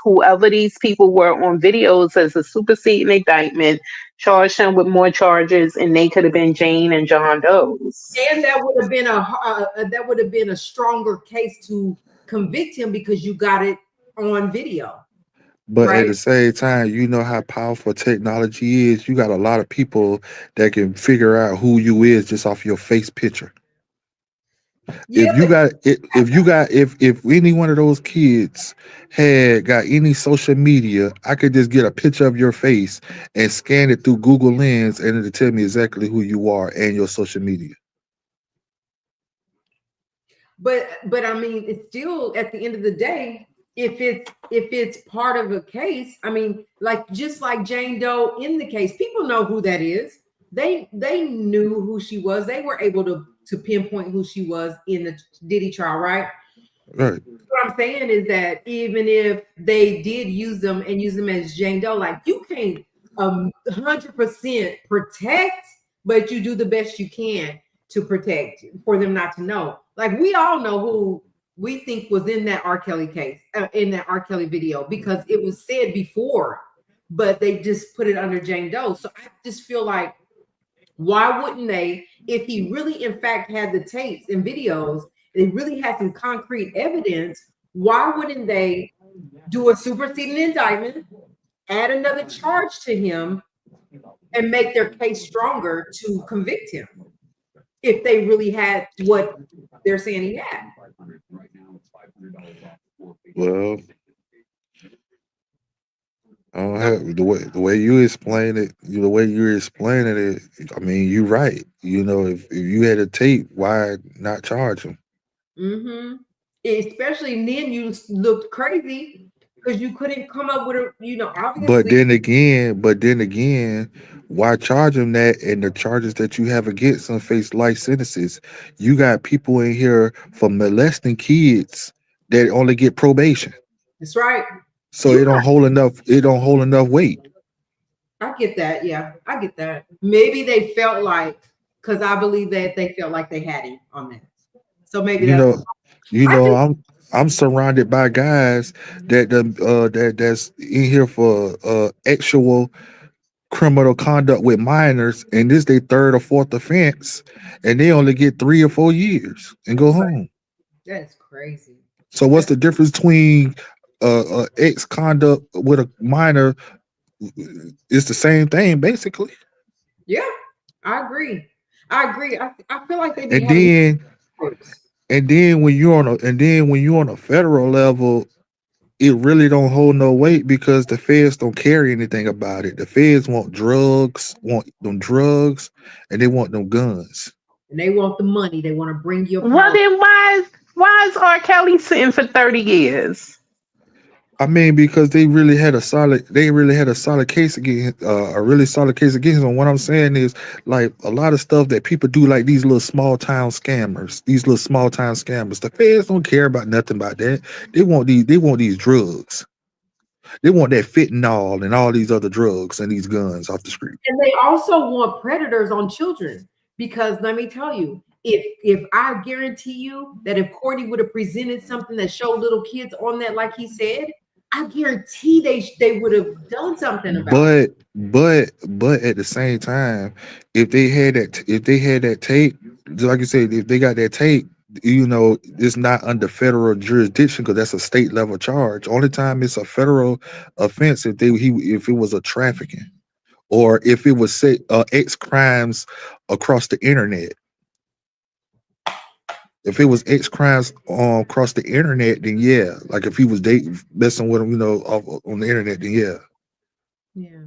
whoever these people were on videos as a superseding indictment, charged them with more charges, and they could have been Jane and John Doe's. And that would have been a stronger case to convict him because you got it on video, but at right? the same time, you know how powerful technology is. You got a lot of people that can figure out who you is just off your face picture. Yeah, If any one of those kids had got any social media, I could just get a picture of your face and scan it through Google Lens, and it'll tell me exactly who you are and your social media. but I mean, it's still at the end of the day, if it's part of a case, I mean, like just like Jane Doe in the case, people know who that is. They knew who she was. They were able to pinpoint who she was in the Diddy trial, right? Right. What I'm saying is that even if they did use them and use them as Jane Doe, like you can't 100% protect, but you do the best you can to protect for them not to know. Like we all know who we think was in that R. Kelly case, in that R. Kelly video, because it was said before, but they just put it under Jane Doe. So I just feel like, why wouldn't they, if he really in fact had the tapes and videos, they really had some concrete evidence, why wouldn't they do a superseding indictment, add another charge to him, and make their case stronger to convict him if they really had what they're saying he had? Well, I don't have the way you explain it. The way you're explaining it. I mean, you're right. If you had a tape, why not charge him? Mm-hmm. Especially then, you looked crazy because you couldn't come up with a, But obviously. then again, Why charge them that? And the charges that you have against them face life sentences. You got people in here for molesting kids that only get probation. That's right. So You it don't hold enough. It don't hold enough weight. I get that. Yeah, I get that. Maybe they felt like, because I believe that they felt like they had him on that. So maybe You that's. know, you I know, just I'm surrounded by guys that's in here for actual criminal conduct with minors, and this they third or fourth offense, and they only get 3 or 4 years and go home. that's crazy. So what's That's the difference between ex conduct with a minor? It's the same thing basically. yeah. I agree. I agree. I feel like they be And having then groups. when you're on a federal level, it really don't hold no weight because the feds don't care anything about it. The feds want them drugs, and they want them guns. And they want the money. They want to bring your Well, power. then why is R. Kelly sitting for 30 years? I mean, because they really had a solid case against a really solid case against him. What I'm saying is, like a lot of stuff that people do, like these little small town scammers, the feds don't care about nothing about that. They want these drugs. They want that fentanyl and all these other drugs and these guns off the street. And they also want predators on children. Because let me tell you, if I guarantee you that if Courtney would have presented something that showed little kids on that, like he said, I guarantee they would have done something about it. But at the same time, if they had that tape, like you said, if they got that tape, it's not under federal jurisdiction because that's a state level charge. Only time it's a federal offense if it was a trafficking or if it was say X crimes across the internet. If it was X crimes across the internet, then yeah. Like if he was dating messing with him, on the internet, then yeah. Yeah.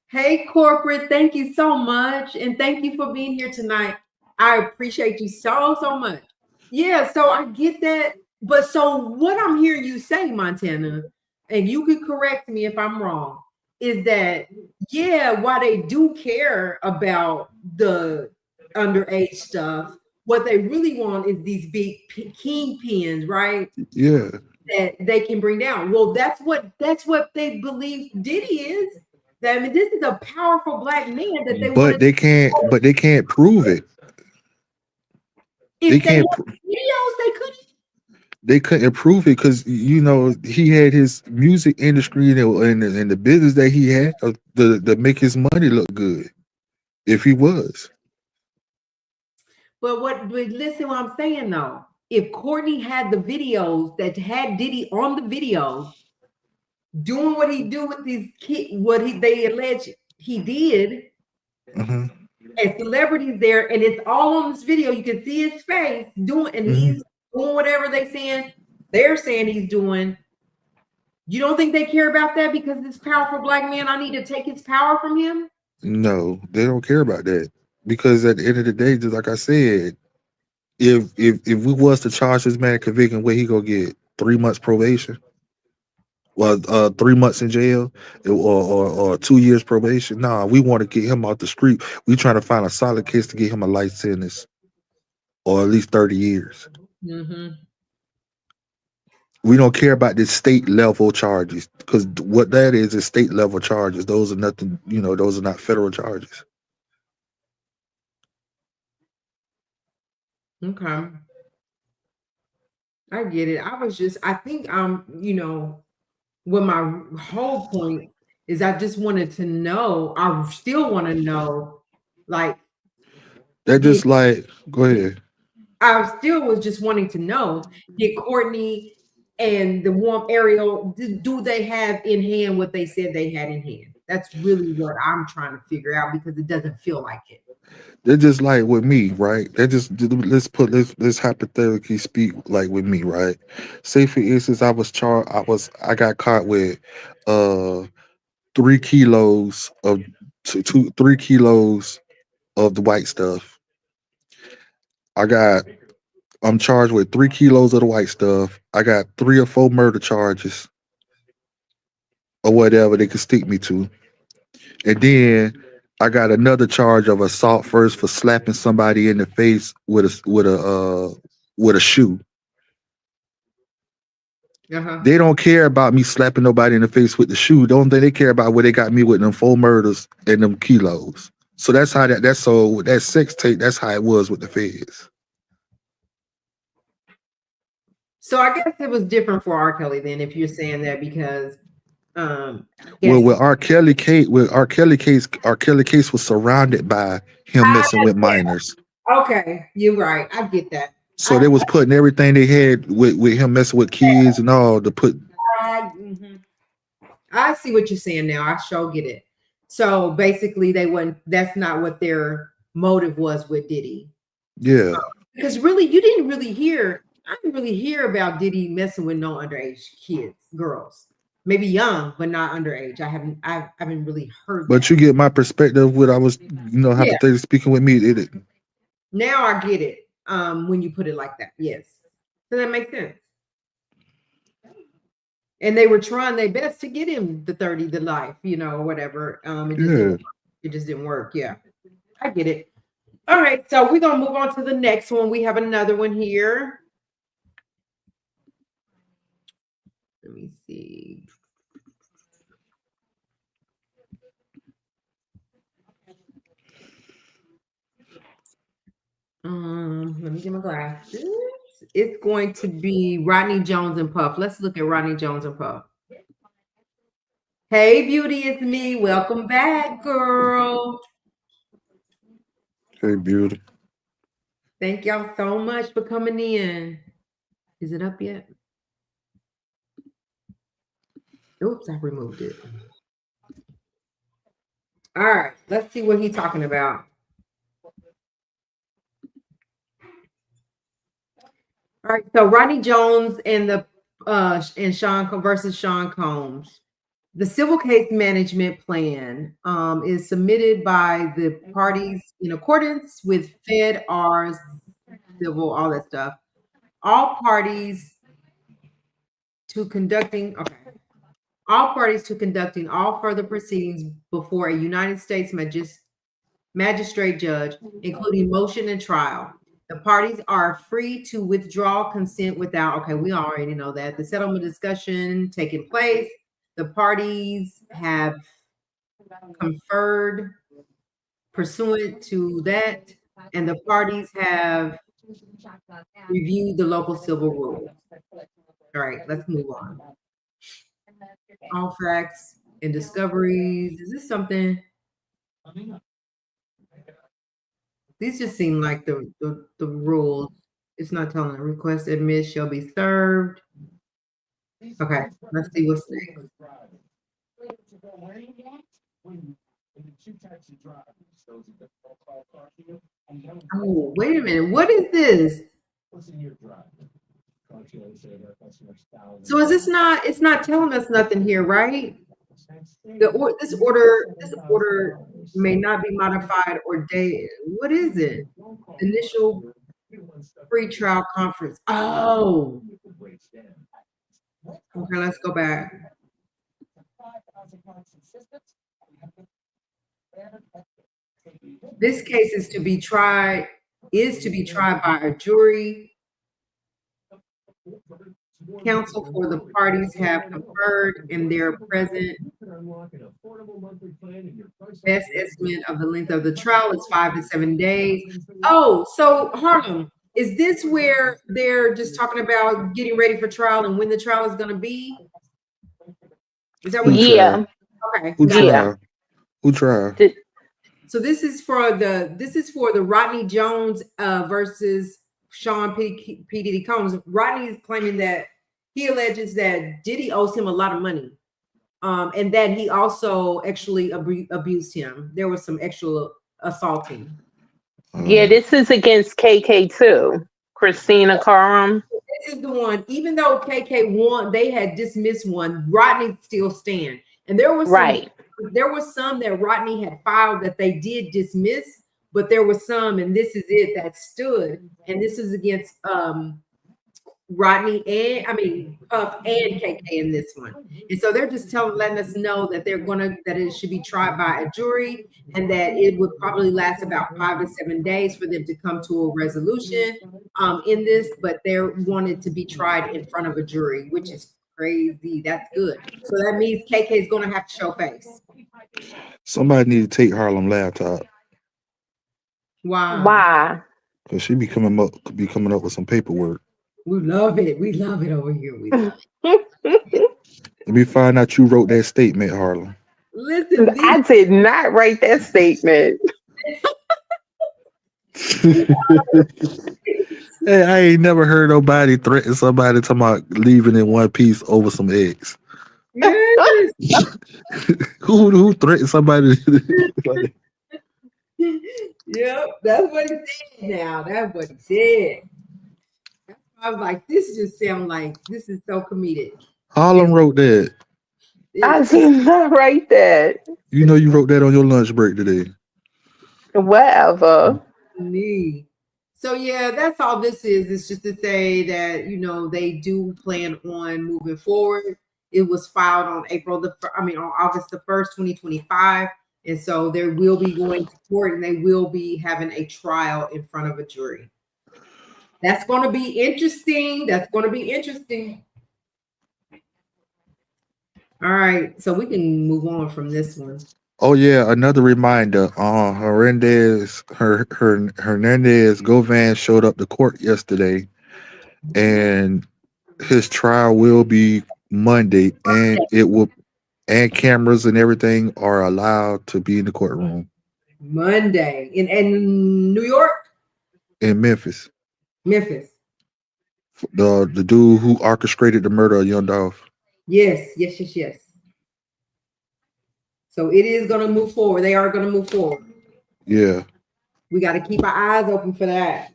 Hey, corporate, thank you so much. And thank you for being here tonight. I appreciate you so, so much. Yeah, so I get that. But so what I'm hearing you say, Montana, and you could correct me if I'm wrong, is that, yeah, while they do care about the underage stuff, what they really want is these big kingpins, right? Yeah. That they can bring down. Well, that's what they believe Diddy is. That, I mean, this is a powerful black man that they But wanted. they can't prove it. They If they can't had videos, they could. they couldn't prove it because he had his music industry and the business that he had to make his money look good if he was. But listen, what I'm saying though, if Courtney had the videos that had Diddy on the videos doing what he do with these kids, they allege he did, Hmm. and celebrities there, and it's all on this video. You can see his face doing, and Hmm. he's doing whatever they're saying he's doing. You don't think they care about that because this powerful black man, I need to take his power from him? No, they don't care about that because at the end of the day, just like I said, if we was to charge this man, convict him, what he gonna get? 3 months probation? Well, 3 months in jail or 2 years probation? Nah, we want to get him out the street. We trying to find a solid case to get him a life sentence or at least 30 years. Mm-hmm. We don't care about the state level charges because what that is state level charges. Those are nothing, those are not federal charges. Okay. I get it. I think what my whole point is I just wanted to know, I still want to know, like, They're did just like, go ahead. I still was just wanting to know, did Courtney and the warm Ariel, do they have in hand what they said they had in hand? That's really what I'm trying to figure out because it doesn't feel like it. They're just like with me, right? Let's hypothetically speak like with me, right? Say for instance, I got caught with uh 3 kilos of 3 kilos of the white stuff. I got I'm charged with 3 kilos of the white stuff. I got 3 or 4 murder charges or whatever they could stick me to. And then I got another charge of assault first for slapping somebody in the face with a shoe. Uh-huh. They don't care about me slapping nobody in the face with the shoe. The only thing they care about where they got me with them 4 murders and them kilos. So that's how that's so with that sex tape, that's how it was with the feds. So I guess it was different for R. Kelly then, if you're saying that, because Well, yes, with R. Kelly case, R. Kelly case was surrounded by him messing with minors. okay, you're right. I get that. So they was putting everything they had with him messing with kids and all to put. I see what you're saying now. I sure get it. So basically, that's not what their motive was with Diddy. Yeah. Because really, I didn't really hear about Diddy messing with no underage kids, girls. Maybe young, but not underage. I haven't really heard But that. you get my perspective. What I was, hypothetically speaking with me. Now I get it. When you put it like that, yes. So that makes sense. And they were trying their best to get him the 30 to life, or whatever. It just didn't work. Yeah, I get it. All right, so we're gonna move on to the next one. We have another one here. Let me see. Let me get my glasses. It's going to be Rodney Jones and Puff. Let's look at Rodney Jones and Puff. Hey, beauty, it's me. Welcome back, girl. Hey, beauty. Thank y'all so much for coming in. Is it up yet? Oops, I removed it. All right, let's see what he's talking about. All right, so Rodney Jones and Sean versus Sean Combs. The civil case management plan is submitted by the parties in accordance with Fed, Rs, civil, all that stuff. All parties to conducting all further proceedings before a United States magistrate judge, including motion and trial. The parties are free to withdraw consent without, we already know that. The settlement discussion taking place. The parties have conferred pursuant to that, and the parties have reviewed the local civil rules. All right, let's move on. All facts and discoveries. Is this something? These just seem like the rules. It's not telling a request admit shall be served. Okay, let's see what's next. Oh, wait a minute. What is this? So is this not? It's not telling us nothing here, right? This order may not be modified or dated. What is it? Initial pre-trial conference. Oh. Okay, let's go back. This case is to be tried by a jury. Counsel for the parties have conferred in their present. Best estimate of the length of the trial is 5 to 7 days. Oh, so Harlem, is this where they're just talking about getting ready for trial and when the trial is going to be? Is that what? Yeah. Okay. Who trial? So this is for the Rodney Jones versus Sean P. Diddy Combs. Rodney is claiming that he alleges that Diddy owes him a lot of money, and that he also actually abused him. There was some extra assaulting. Yeah, this is against KK too. Christina Karam. This is the one. Even though KK won, they had dismissed one. Rodney still stand, and there was some that Rodney had filed that they did dismiss, but there was some, and this is it that stood, and this is against Rodney Puff and KK in this one. And so they're just letting us know that that it should be tried by a jury and that it would probably last about 5 to 7 days for them to come to a resolution in this, but they're wanted to be tried in front of a jury, which is crazy. That's good. So that means KK is gonna have to show face. Somebody need to take Harlem laptop Wow. Why? because she be coming up with some paperwork. We love it. We love it over here. We love Let me find out you wrote that statement, Harlem. it. Listen, I did not write that statement. Hey, I ain't never heard nobody threaten somebody talking about leaving in one piece over some eggs. yes. Who threatened somebody? Like, Yep, that's what he said now. That's what he said. I was like, this just sounds like this is so comedic. Harlem wrote that. I It, did not write that. You know you wrote that on your lunch break today. Whatever. me. So yeah, that's all this is. It's just to say that they do plan on moving forward. It was filed on on August 1st, 2025, and so they will be going to court and they will be having a trial in front of a jury. That's going to be interesting. That's going to be interesting. All right, so we can move on from this one. Oh yeah, another reminder. Hernandez Govan showed up to court yesterday, and his trial will be Monday, and cameras and everything are allowed to be in the courtroom Monday in New York, in Memphis. Memphis. The dude who orchestrated the murder of Young Dolph. Yes, yes, yes, yes. So it is going to move forward. They are going to move forward. Yeah. We got to keep our eyes open for that.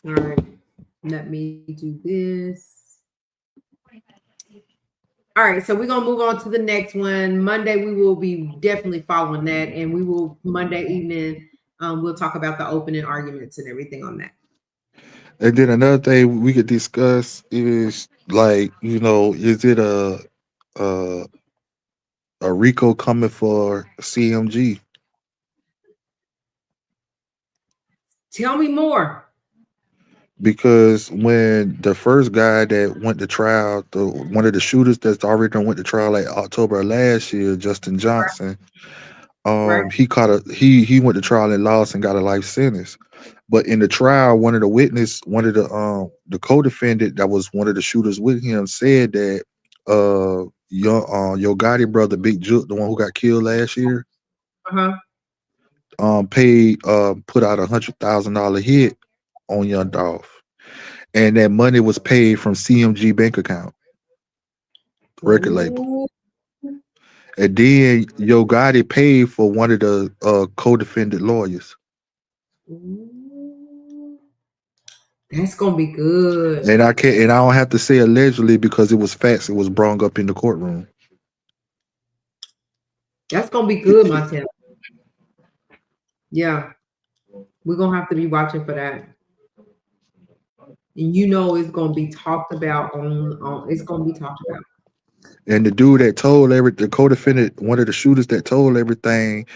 All right. Let me do this. All right. So we're going to move on to the next one. Monday, we will be definitely following that. And we will, Monday evening, we'll talk about the opening arguments and everything on that. And then another thing we could discuss is like, is it a RICO coming for CMG? Tell me more. Because when the first guy that went to trial, one of the shooters that's already done went to trial like October of last year, Justin Johnson, Right. he went to trial and lost and got a life sentence. But in the trial, one of the co-defendant that was one of the shooters with him said that your Gotti brother Big Juke, the one who got killed last year, Uh-huh. put out $100,000 hit on Young Dolph, and that money was paid from CMG bank account, record label. Ooh. And then Yo Gotti paid for one of the co-defendant lawyers. Ooh. That's gonna be good. And I don't have to say allegedly because it was facts. It was brought up in the courtroom. That's gonna be good, Montana. Yeah, we're gonna have to be watching for that. And it's gonna be talked about on it's gonna be talked about. And the dude that told the co-defendant, one of the shooters that told everything,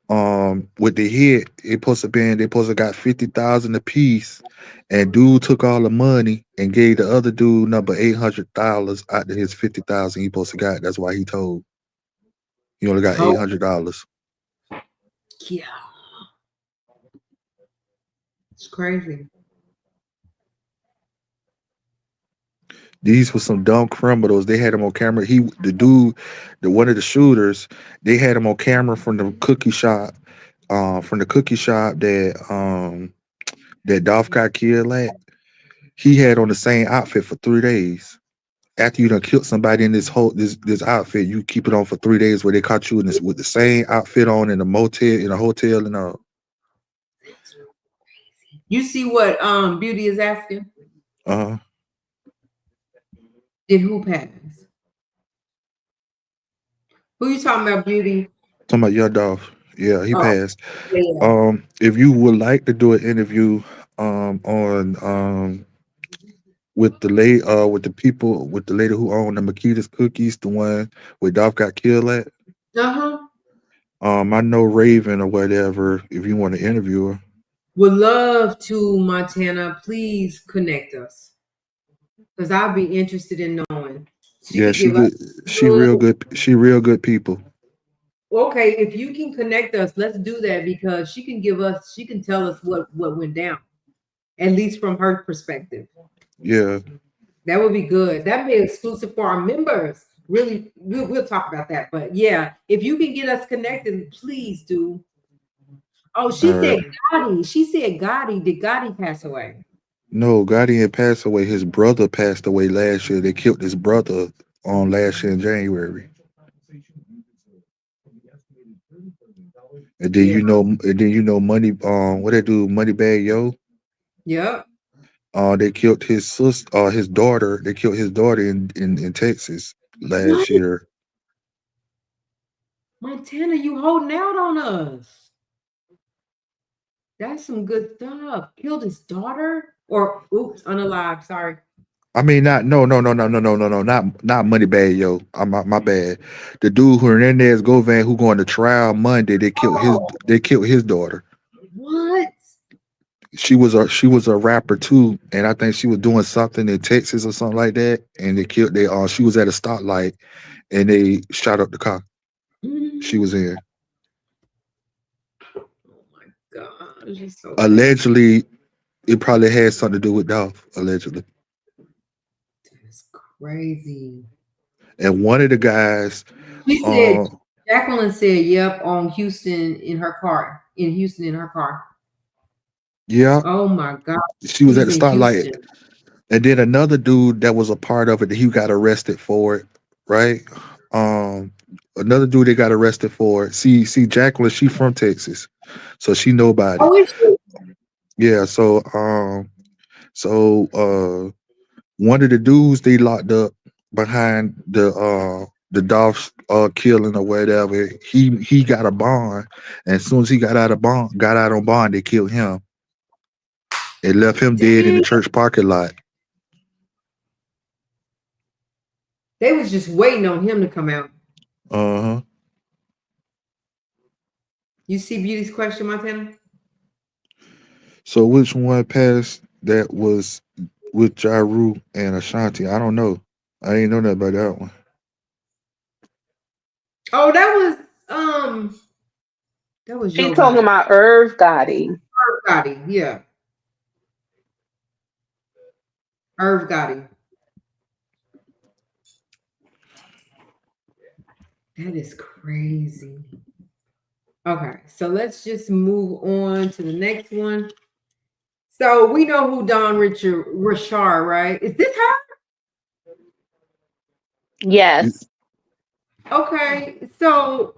with the hit, they supposed to got 50,000 a piece, and dude took all the money and gave the other dude number $800 out of his 50,000 he supposed to got. That's why he told. He only got So, $800. yeah, it's crazy. These were some dumb criminals. They had him on camera. One of the shooters, they had him on camera from the cookie shop, that Dolph got killed at. He had on the same outfit for 3 days. After you done killed somebody in this outfit, you keep it on for 3 days where they caught you in this with the same outfit on in a hotel and all. You see what Beauty is asking? Uh-huh. Did who pass? Who you talking about, Beauty? Talking about your Dolph. Yeah, he Oh, passed. yeah. If you would like to do an interview on with the people with the lady who owned the Makita's cookies, the one where Dolph got killed at. Uh-huh. I know Raven or whatever. If you want to interview her, Would love to, Montana. Please connect us. Because I'll be interested in knowing. She yeah, could she give us good. She good. real good. She real good people. Okay, if you can connect us, let's do that because she can give us, she can tell us what went down, at least from her perspective. Yeah. That would be good. That'd be exclusive for our members. Really, we'll talk about that. But yeah, if you can get us connected, please do. Oh, All she said right. Gotti. She said Gotti. Did Gotti pass away? No, Gotti had passed away. His brother passed away last year. They killed his brother on last year in January. Yeah. And then you know, money. What they do? Money bag yo. Yep. They killed his sister. His daughter. They killed his daughter in Texas What? last year. Montana, you holding out on us. That's some good stuff. Killed his daughter? Or oops, unalive. Sorry. I mean, not no, not money bag yo. My bad. The dude who Hernandez Govan who going to trial Monday. Oh, They killed his daughter. what? She was a rapper too, and I think she was doing something in Texas or something like that. And they killed. She was at a stoplight, and they shot up the car she Mm. was in. Oh my gosh, it's so sad. Allegedly, it probably had something to do with Dolph. Allegedly, That's crazy. and one of the guys, She said, uh, Jacqueline said, yep, on Houston in her car. In Houston in her car. yeah, Oh my God. she was at He's the in stoplight, Houston. and then another dude that was a part of it, he got arrested for it, right? Um, Another dude they got arrested for it. See, Jacqueline, she from Texas, so she know about it. Oh, is she? Yeah, so one of the dudes they locked up behind the Dolph killing or whatever, he got a bond, and as soon as he got out on bond, they killed him and left him dead in the Dang. church parking lot. They was just waiting on him to come out. Uh-huh. You see Beauty's question, Montana? So which one passed that was with Jaru and Ashanti? I don't know. I didn't know that about that one. Oh, that was She Yo talking Gotti. about Irv Gotti. Irv Gotti, yeah. Irv Gotti. That is crazy. Okay, so let's just move on to the next one. So we know who Don Richard Rashard, right? Is this her? Yes. Okay, so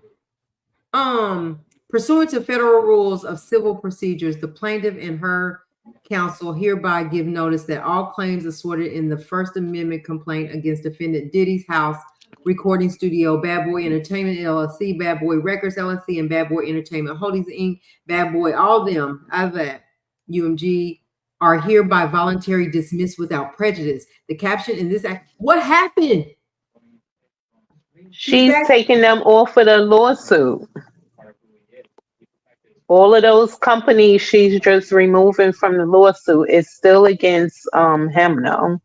pursuant to federal rules of civil procedures, the plaintiff and her counsel hereby give notice that all claims asserted in the First Amendment complaint against defendant Diddy's house recording studio, Bad Boy Entertainment LLC, Bad Boy Records LLC, and Bad Boy Entertainment Holdings Inc., Bad Boy, all of them, out of that, UMG, are hereby voluntarily dismissed without prejudice. The caption in this act, what happened? She's She's back. taking them off of the lawsuit. All of those companies she's just removing from the lawsuit is still against him though.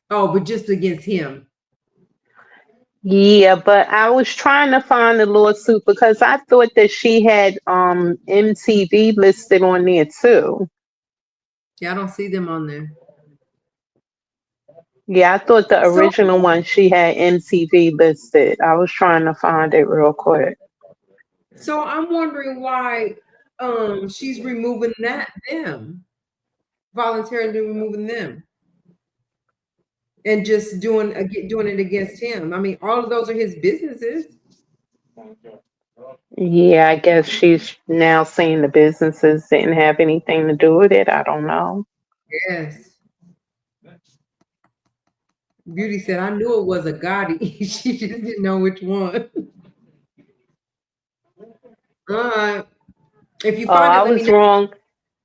Oh, but just against him. Yeah, but I was trying to find the lawsuit because I thought that she had MTV listed on there too. Yeah, I don't see them on there. Yeah, I thought the So, original one she had MTV listed. I was trying to find it real quick. so I'm wondering why she's removing them, voluntarily removing them, and just doing it against him. I mean, all of those are his businesses. Yeah, I guess she's now saying the businesses didn't have anything to do with it. I don't know. Yes. Beauty said, I knew it was a Gotti. She just didn't know which one. If you Oh, find it, I let me was know. wrong.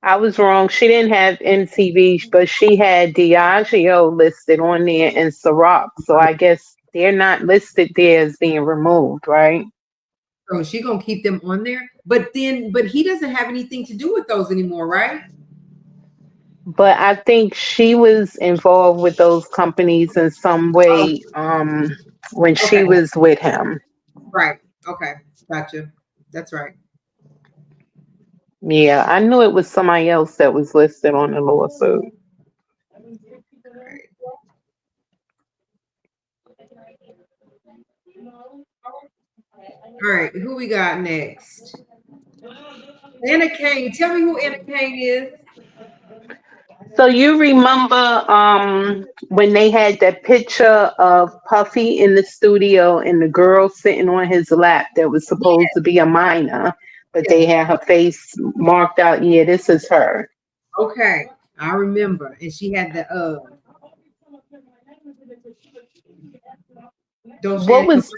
I was wrong. She didn't have MTV, but she had Diageo listed on there and Ciroc. So I guess they're not listed there as being removed, right? So she gonna keep them on there, but he doesn't have anything to do with those anymore, right? But I think she was involved with those companies in some Oh, way when she okay, was with him. right. Okay, gotcha. That's right. Yeah, I knew it was somebody else that was listed on the lawsuit. Right. All right, who we got next? Anna Kane. Tell me who Anna Kane is. So you remember when they had that picture of Puffy in the studio and the girl sitting on his lap that was supposed to be a minor, but they Yes. had her face marked out. Yeah, this is her. Okay, I remember, and she had the don't What Shannon come. was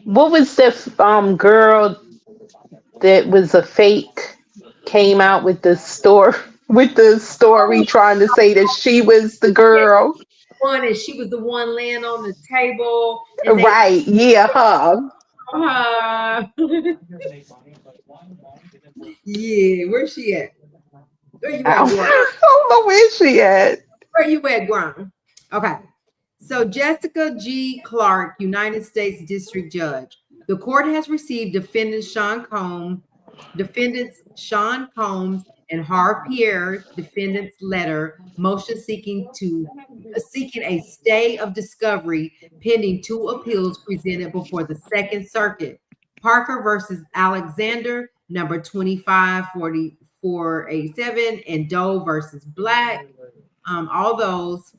what was the girl that was a fake came out with the store with the story trying to say that she was the girl? One, and she was the one laying on the table, and they Right? Yeah, her. uh, yeah, where's she at? Where you I at, don't, Guam? I don't know where she at. Where you at, Guam? Okay. So Jessica G. Clark, United States District Judge. The court has received defendants Sean Combs and Harv Pierre defendants letter motion seeking a stay of discovery pending two appeals presented before the Second Circuit. Parker versus Alexander, number 254487, and Doe versus Black. All those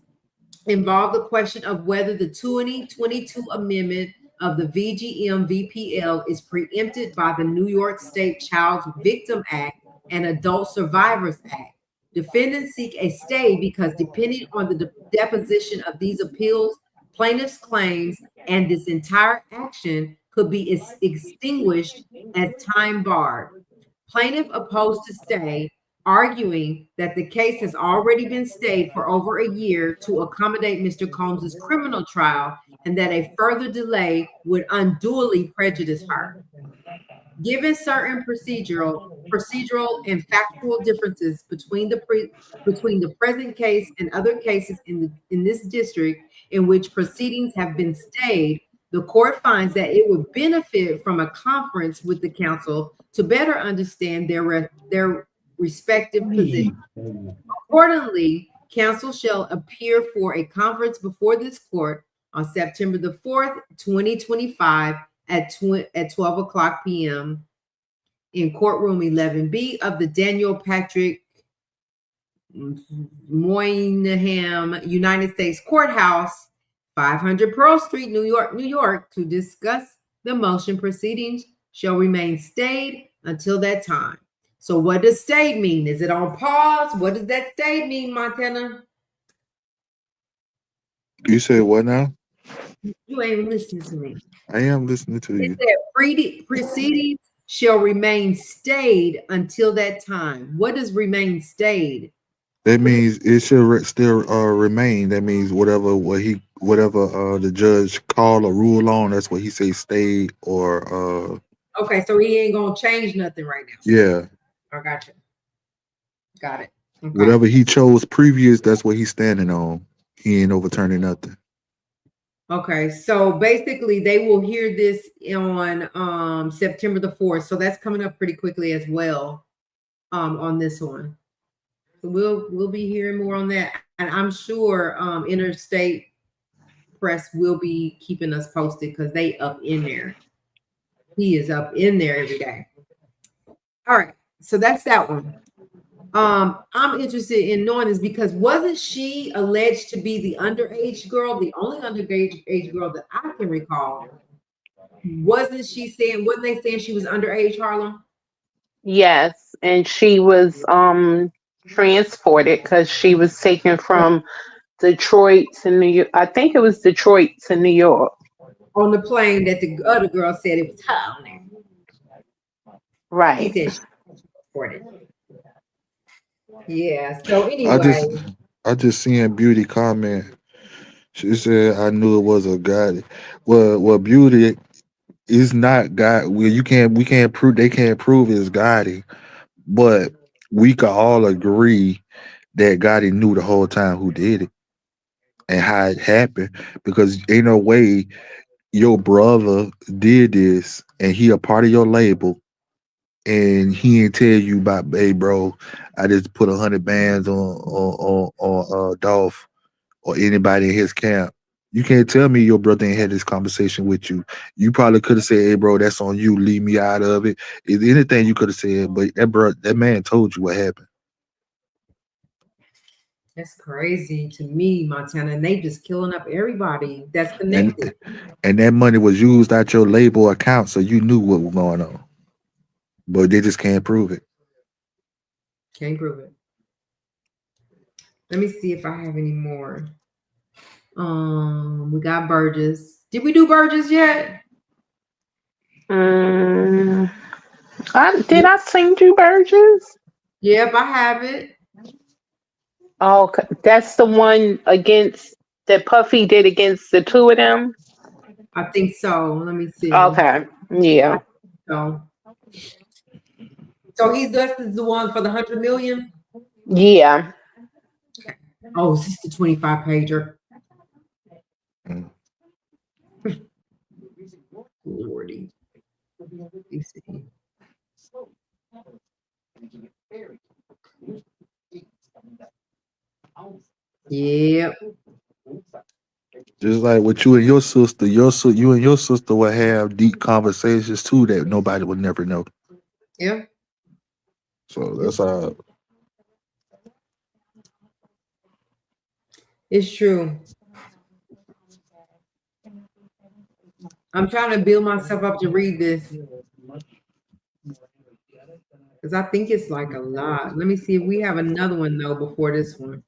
involve the question of whether the 2022 amendment of the VGM VPL is preempted by the New York State Child Victim Act and Adult Survivors Act. Defendants seek a stay because, depending on the deposition of these appeals, plaintiffs' claims and this entire action could be extinguished as time barred. Plaintiff opposed to stay, arguing that the case has already been stayed for over a year to accommodate Mr. Combs's criminal trial and that a further delay would unduly prejudice her. Given certain procedural and factual differences between the present case and other cases in this district in which proceedings have been stayed, the court finds that it would benefit from a conference with the counsel to better understand their respective positions. Accordingly, counsel shall appear for a conference before this court on September the 4th, 2025 at 12 o'clock p.m. in courtroom 11B of the Daniel Patrick Moynihan United States Courthouse, 500 Pearl Street, New York, New York, to discuss the motion. Proceedings shall remain stayed until that time. So what does stayed mean? Is it on pause? What does that stayed mean, Montana? You said what now? You ain't listening to me. I am listening to It you. said proceedings shall remain stayed until that time. What does remain stayed? That means it should still remain. That means whatever the judge call or rule on, that's what he say stay or Okay, so he ain't gonna change nothing right now. yeah. I got you. Got it. Okay. Whatever he chose previous, that's what he's standing on. He ain't overturning nothing. Okay, so basically they will hear this on September the 4th. So that's coming up pretty quickly as well on this one. So we'll be hearing more on that. And I'm sure Interstate Press will be keeping us posted because they up in there. He is up in there every day. All right, so that's that one. I'm interested in knowing is because wasn't she alleged to be the underage girl, the only underage girl that I can recall? Wasn't they saying she was underage, Harlem? Yes, and she was transported because she was taken from Detroit to New York. I think it was Detroit to New York. On the plane that the other girl said it was her on there. He Right. said she reported. Yeah. So I anyway, just I just seen Beauty comment. She said I knew it was a god. Well, Beauty is not God. Well, we can't prove they can't prove it's Gotti, but we can all agree that Gotti knew the whole time who did it and how it happened because ain't no way your brother did this and he a part of your label and he ain't tell you about, hey bro, I just put 100 bands on Dolph or anybody in his camp. You can't tell me your brother ain't had this conversation with you. You probably could have said, hey bro, that's on you, leave me out of it. Is anything you could have said, but that man told you what happened. that's crazy to me, Montana. And they just killing up everybody that's And connected. and that money was used out your label account, so you knew what was going on. But they just can't prove it. Can't prove it. Let me see if I have any more. We got Burgess. Did we do Burgess yet? Mm, did I sing you Burgess? Yep, I have it. Oh, that's the one against that Puffy did against the two of them. I think so. Let me see. Okay, yeah, So, so this is the one for the 100 million. yeah. Oh, this is the 25 pager. Mm. Lordy. Let me see. Yep. Just like with you and your sister, you and your sister will have deep conversations too that nobody would never know. Yep. So that's how. It's true. I'm trying to build myself up to read this because I think it's like a lot. Let me see if we have another one though before this one.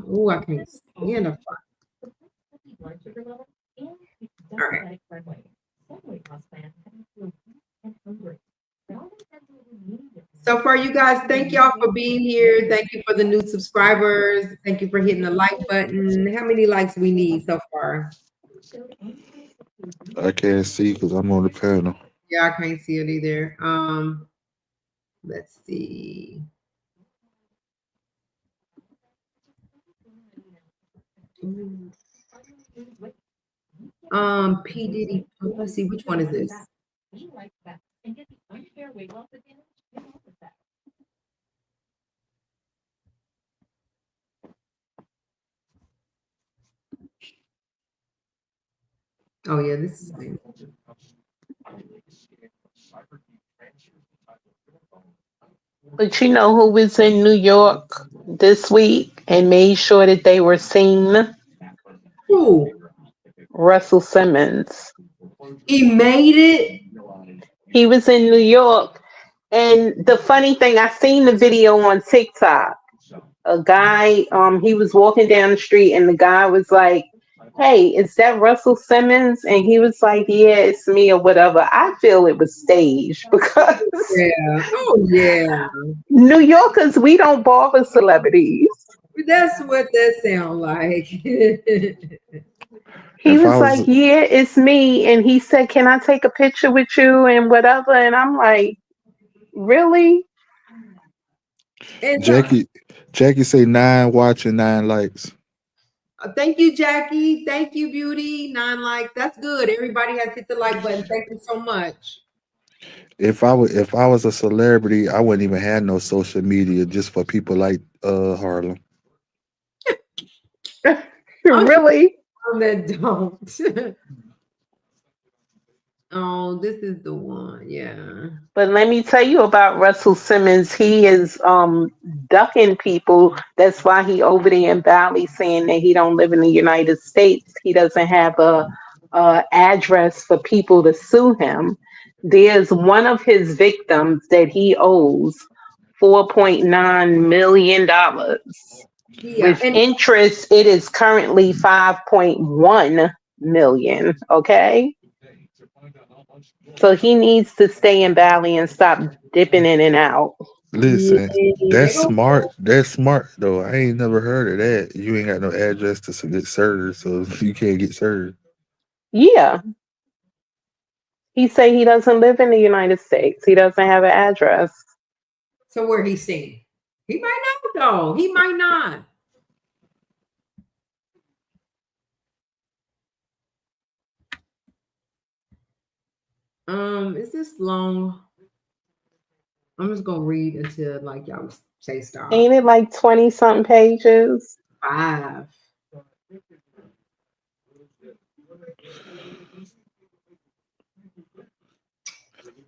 Oh, I can't stand a All right. So far, you guys, thank y'all for being here. Thank you for the new subscribers. Thank you for hitting the like button. How many likes we need so far? I can't see because I'm on the panel. Yeah, I can't see it either. Let's see. P. Diddy. Let's see, which one is this? Oh yeah, this is the But you know who was in New York this week and made sure that they were seen? Who? Russell Simmons. He made it. He was in New York, and the funny thing, I seen the video on TikTok. A guy, he was walking down the street, and the guy was like, "Hey, is that Russell Simmons?" And he was like, "Yeah, it's me," or whatever. I feel it was staged because Yeah. Oh yeah. New Yorkers, we don't bother celebrities. That's what that sound like. He If I was was like, "Yeah, it's me," and he said, "Can I take a picture with you?" and whatever. And I'm like, "Really?" And so, Jackie say 9 watching, 9 likes. thank you, Jackie. Thank you, Beauty. 9 likes. That's good. Everybody has hit the like button. Thank you so much. If I was a celebrity, I wouldn't even have no social media just for people like Harlem. I'm sure Really? some that don't. Oh, this is the one. Yeah. But let me tell you about Russell Simmons. He is ducking people. That's why he over there in Bali saying that he don't live in the United States. He doesn't have a address for people to sue him. There's one of his victims that he owes $4.9 million. Yeah. With interest, it is currently 5.1 million. Okay. So he needs to stay in Bali and stop dipping in and out. Listen, They that's go smart. That's smart though. I ain't never heard of that. You ain't got no address to get served, so you can't get served. Yeah. He say he doesn't live in the United States. He doesn't have an address. So where he's staying? He might not though. He might not. Is this long? I'm just gonna read until like y'all say stop. Ain't it like 20 something pages? 5.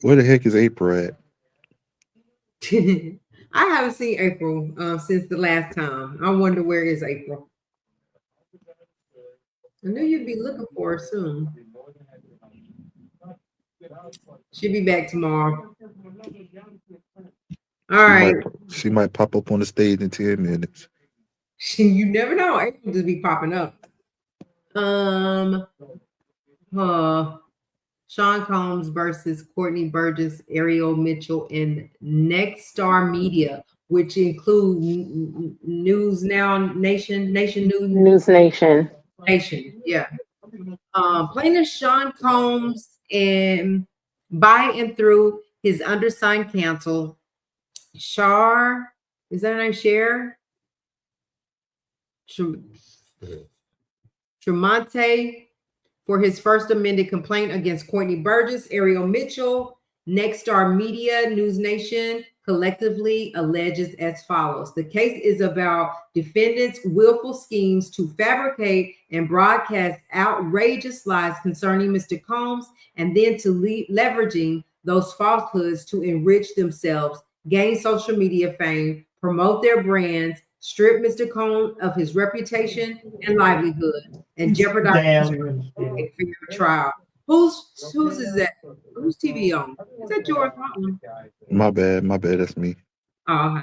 Where the heck is April at? I haven't seen April since the last time. I wonder where is April. I knew you'd be looking for her soon. She'll be back tomorrow. All right. She might pop up on the stage in 10 minutes. You never know. April just be popping up. Sean Combs versus Courtney Burgess, Ariel Mitchell, and Next Star Media, which include News Now Nation, News Nation. Yeah. Plaintiff Sean Combs and by and through his undersigned counsel, Shar, is that her name? Tremonte, for his first amended complaint against Courtney Burgess, Ariel Mitchell, Next Star Media, News Nation, collectively alleges as follows. The case is about defendants' willful schemes to fabricate and broadcast outrageous lies concerning Mr. Combs, and then to leveraging those falsehoods to enrich themselves, gain social media fame, promote their brands, strip Mr. Combs of his reputation and livelihood, and jeopardize a fair trial. Whose is that? Who's TV on? Is that George Martin? My bad. That's me. Oh,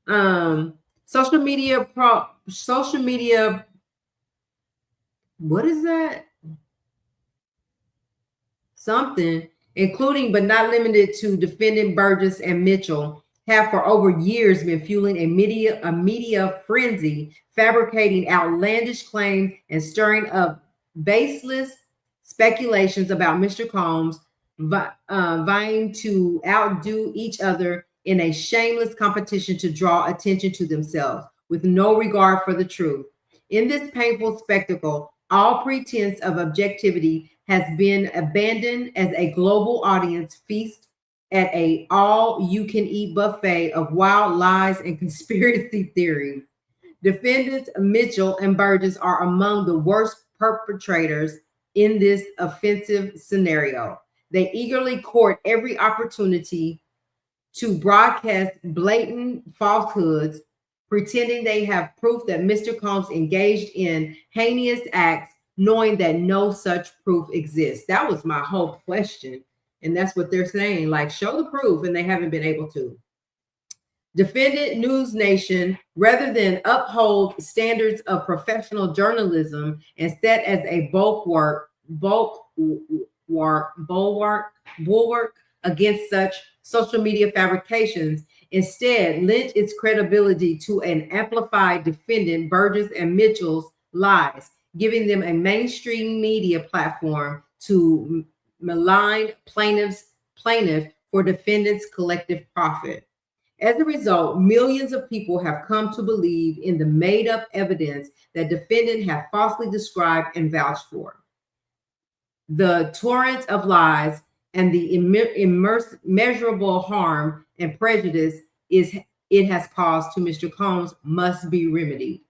okay. Social media. What is that? Something, including but not limited to defendant Burgess and Mitchell, have for over years been fueling a media frenzy, fabricating outlandish claims and stirring up baseless speculations about Mr. Combs, vying to outdo each other in a shameless competition to draw attention to themselves, with no regard for the truth. In this painful spectacle, all pretense of objectivity has been abandoned as a global audience feast at a all-you-can-eat buffet of wild lies and conspiracy theories. Defendants Mitchell and Burgess are among the worst perpetrators in this offensive scenario. They eagerly court every opportunity to broadcast blatant falsehoods, pretending they have proof that Mr. Combs engaged in heinous acts, knowing that no such proof exists. That was my whole question. And that's what they're saying. Like, show the proof, and they haven't been able to. Defendant News Nation, rather than uphold standards of professional journalism and set as a bulwark against such social media fabrications, instead lent its credibility to an amplified defendant Burgess and Mitchell's lies, giving them a mainstream media platform to malign plaintiff for defendants' collective profit. As a result, millions of people have come to believe in the made-up evidence that defendants have falsely described and vouched for. The torrent of lies and the immeasurable harm and prejudice it has caused to Mr. Combs must be remedied.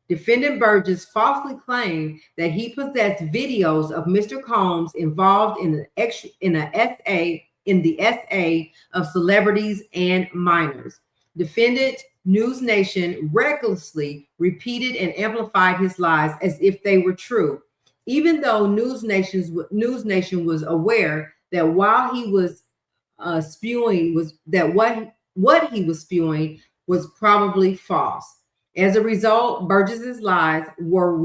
Defendant Burgess falsely claimed that he possessed videos of Mr. Combs involved in the SA of celebrities and minors. Defendant News Nation recklessly repeated and amplified his lies as if they were true, even though News Nation was aware that while he was spewing what he was spewing was probably false. As a result, Burgess's lies were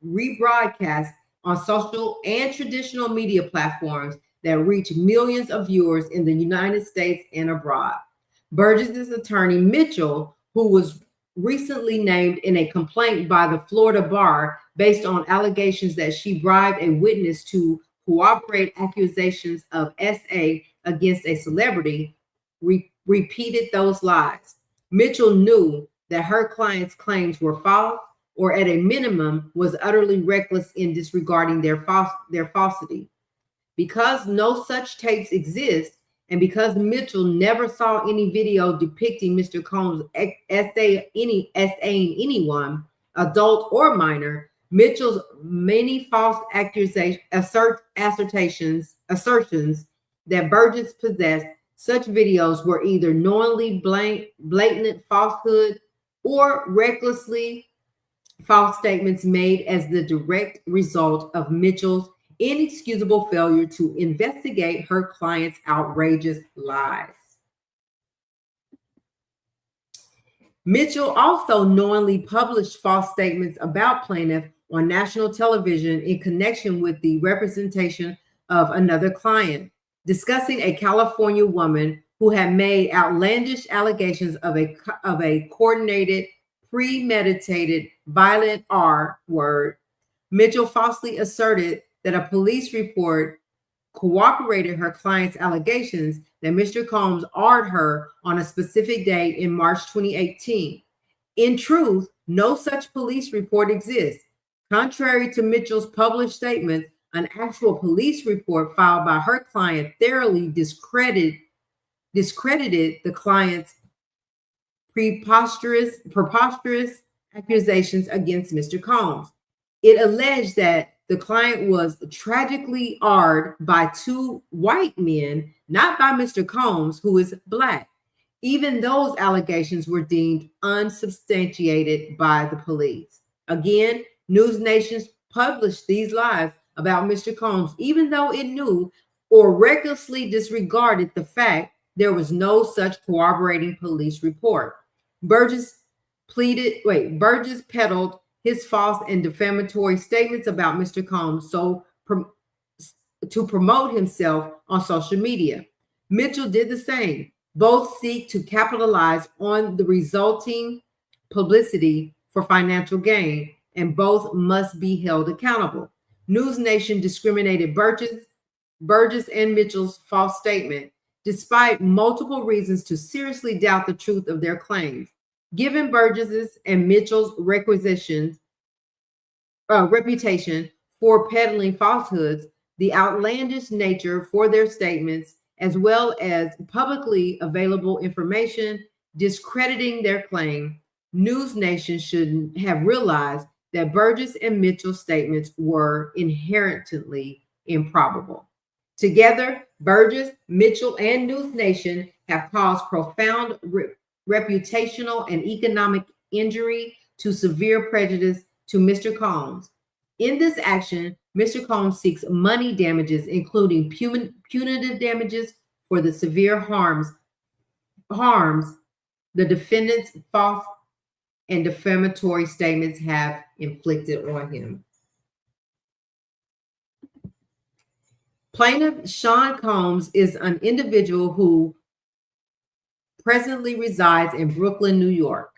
rebroadcast on social and traditional media platforms that reach millions of viewers in the United States and abroad. Burgess's attorney, Mitchell, who was recently named in a complaint by the Florida bar based on allegations that she bribed a witness to corroborate accusations of SA against a celebrity, repeated those lies. Mitchell knew that her client's claims were false, or at a minimum was utterly reckless in disregarding their falsity. Because no such tapes exist, and because Mitchell never saw any video depicting Mr. Combs SAing anyone, adult or minor, Mitchell's many false assertions that Burgess possessed such videos were either knowingly blatant falsehood or recklessly false statements made as the direct result of Mitchell's inexcusable failure to investigate her client's outrageous lies. Mitchell also knowingly published false statements about plaintiff on national television in connection with the representation of another client, discussing a California woman who had made outlandish allegations of a coordinated, premeditated, violent R word. Mitchell falsely asserted that a police report corroborated her client's allegations that Mr. Combs R'd her on a specific day in March 2018. In truth, no such police report exists. Contrary to Mitchell's published statements, an actual police report filed by her client thoroughly discredited the client's preposterous accusations against Mr. Combs. It alleged that the client was tragically R'd by two white men, not by Mr. Combs, who is Black. Even those allegations were deemed unsubstantiated by the police. Again, News Nation published these lies about Mr. Combs, even though it knew or recklessly disregarded the fact there was no such corroborating police report. Burgess peddled his false and defamatory statements about Mr. Combs to promote himself on social media. Mitchell did the same. Both seek to capitalize on the resulting publicity for financial gain, and both must be held accountable. News Nation discriminated Burgess and Mitchell's false statement, despite multiple reasons to seriously doubt the truth of their claims. Given Burgess's and Mitchell's reputation for peddling falsehoods, the outlandish nature for their statements, as well as publicly available information discrediting their claim, News Nation should have realized that Burgess and Mitchell's statements were inherently improbable. Together, Burgess, Mitchell, and News Nation have caused profound reputational and economic injury to severe prejudice to Mr. Combs. In this action, Mr. Combs seeks money damages, including punitive damages for the severe harms the defendant's false and defamatory statements have inflicted on him. Plaintiff Sean Combs is an individual who presently resides in Brooklyn, New York.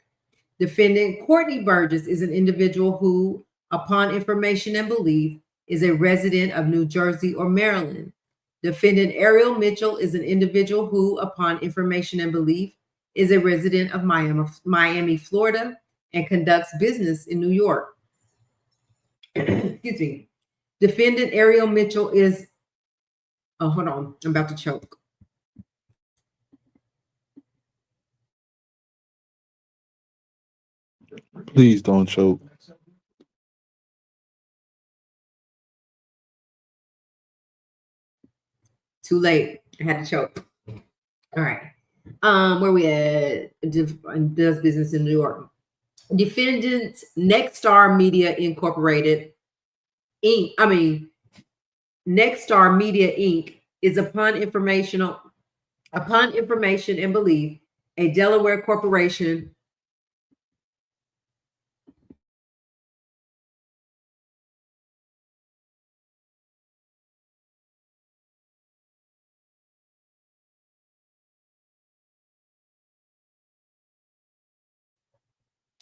Defendant Courtney Burgess is an individual who, upon information and belief, is a resident of New Jersey or Maryland. Defendant Ariel Mitchell is an individual who, upon information and belief, is a resident of Miami, Florida, and conducts business in New York. Excuse me. Defendant Ariel Mitchell is, oh, hold on, I'm about to choke. Please don't choke. Too late. I had to choke. All right. Where we at? Does business in New York. Defendants Nexstar Media Incorporated, Nexstar Media Inc. is upon information and belief, a Delaware corporation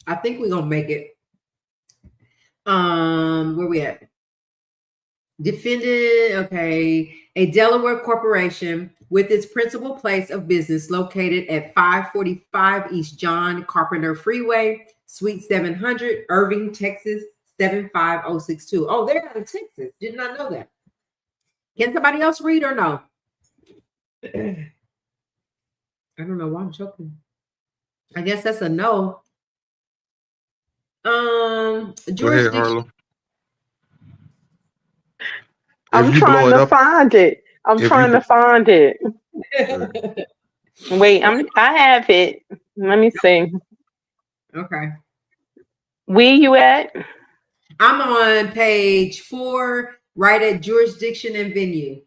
I think we're gonna make it. Where we at? Defended, okay, a Delaware corporation with its principal place of business located at 545 East John Carpenter Freeway, Suite 700, Irving, Texas 75062. Oh, they're out of Texas. Did not know that. Can somebody else read or no? I don't know why I'm choking. I guess that's a no. Go ahead, Jurisdiction. Harlem. I'm If you blow trying it to up, find it. I'm if you trying bl- to find it. uh, Wait, I have it. Let me see. Okay. Where you at? I'm on page 4, right at jurisdiction and venue.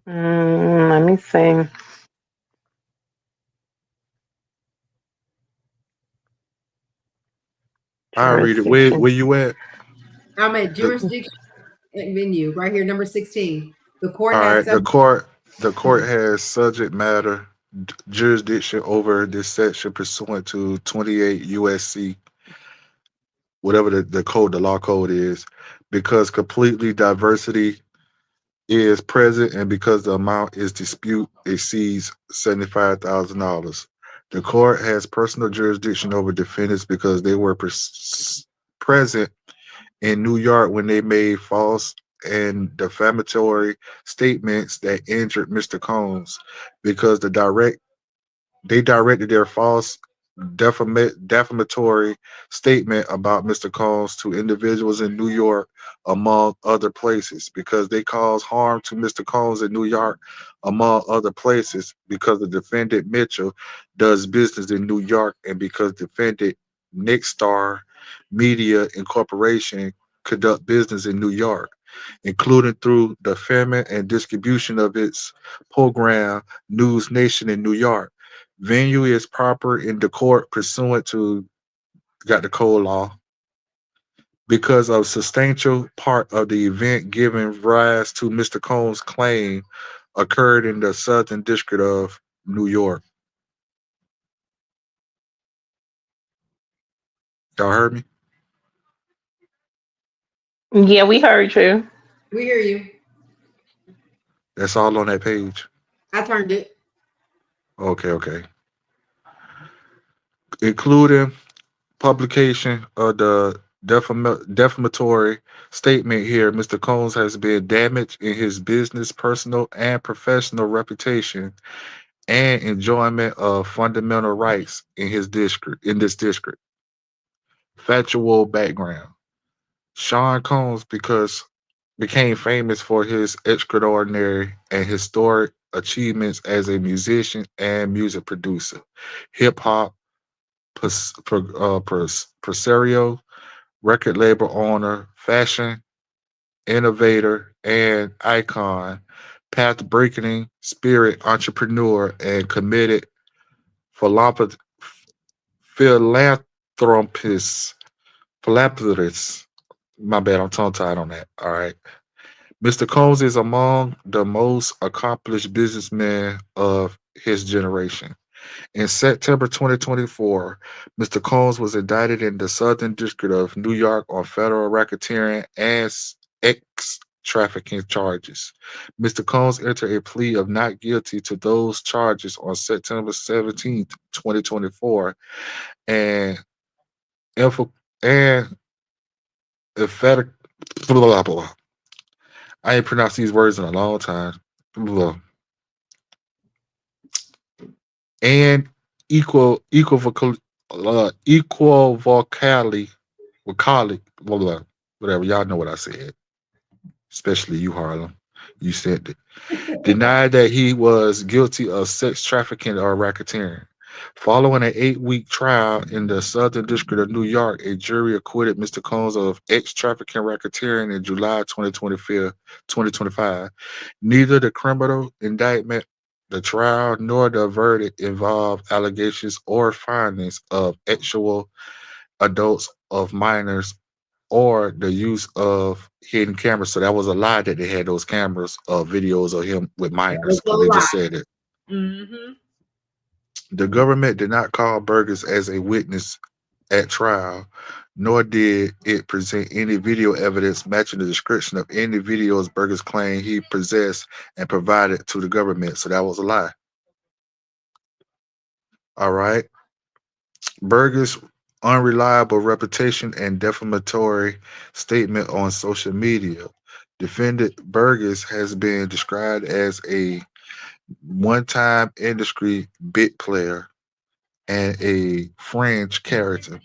Let me see. I read it. Where Jurisdiction. you at? I'm at The, jurisdiction and venue, right here, number 16. The court all has right. The court Mhm. has subject matter jurisdiction over this section pursuant to 28 USC, whatever the law code is, because completely diversity is present and because the amount is dispute exceeds $75,000. The court has personal jurisdiction over defendants because they were present in New York when they made false and defamatory statements that injured Mr. Combs because they directed their false defamatory statement about Mr. Combs to individuals in New York, among other places, because they caused harm to Mr. Combs in New York, among other places, because the defendant Mitchell does business in New York, and because defendant Nick Star Media Incorporation conduct business in New York, including through the filming and distribution of its program News Nation in New York. Venue is proper in the court pursuant to got the code law because of substantial part of the event giving rise to Mr. Combs' claim occurred in the Southern District of New York. Y'all heard me? Yeah, we heard you. We hear you. That's all on that page. I turned it. Okay, okay. Including publication of the defamatory statement here, Mr. Combs has been damaged in his business, personal, and professional reputation and enjoyment of fundamental rights in his district. In this district, factual background: Sean Combs became famous for his extraordinary and historic achievements as a musician and music producer, hip hop presario, record label owner, fashion innovator, and icon, path breaking spirit entrepreneur, and committed philanthrop- philanthropist. Philanthropist. My bad, I'm tongue tied on that. All right. Mr. Combs is among the most accomplished businessmen of his generation. In September 2024, Mr. Combs was indicted in the Southern District of New York on federal racketeering and ex trafficking charges. Mr. Combs entered a plea of not guilty to those charges on September 17th, 2024, and info and emphatic blah, blah, blah. I ain't pronounced these words in a long time. Blah. And equal vocally blah, blah, whatever. Y'all know what I said, especially you, Harlem. You said it. Denied that he was guilty of sex trafficking or racketeering. Following an 8-week trial in the Southern District of New York, a jury acquitted Mr. Combs of ex trafficking racketeering in July 2025. Neither the criminal indictment, the trial, nor the verdict involved allegations or findings of actual adults of minors or the use of hidden cameras. So that was a lie that they had those cameras, videos of him with That was minors, a because they lie. just said it. Mm-hmm. The government did not call Burgess as a witness at trial, nor did it present any video evidence matching the description of any videos Burgess claimed he possessed and provided to the government. So that was a lie. All right. Burgess' unreliable reputation and defamatory statement on social media. Defendant Burgess has been described as a one time industry bit player and a fringe character.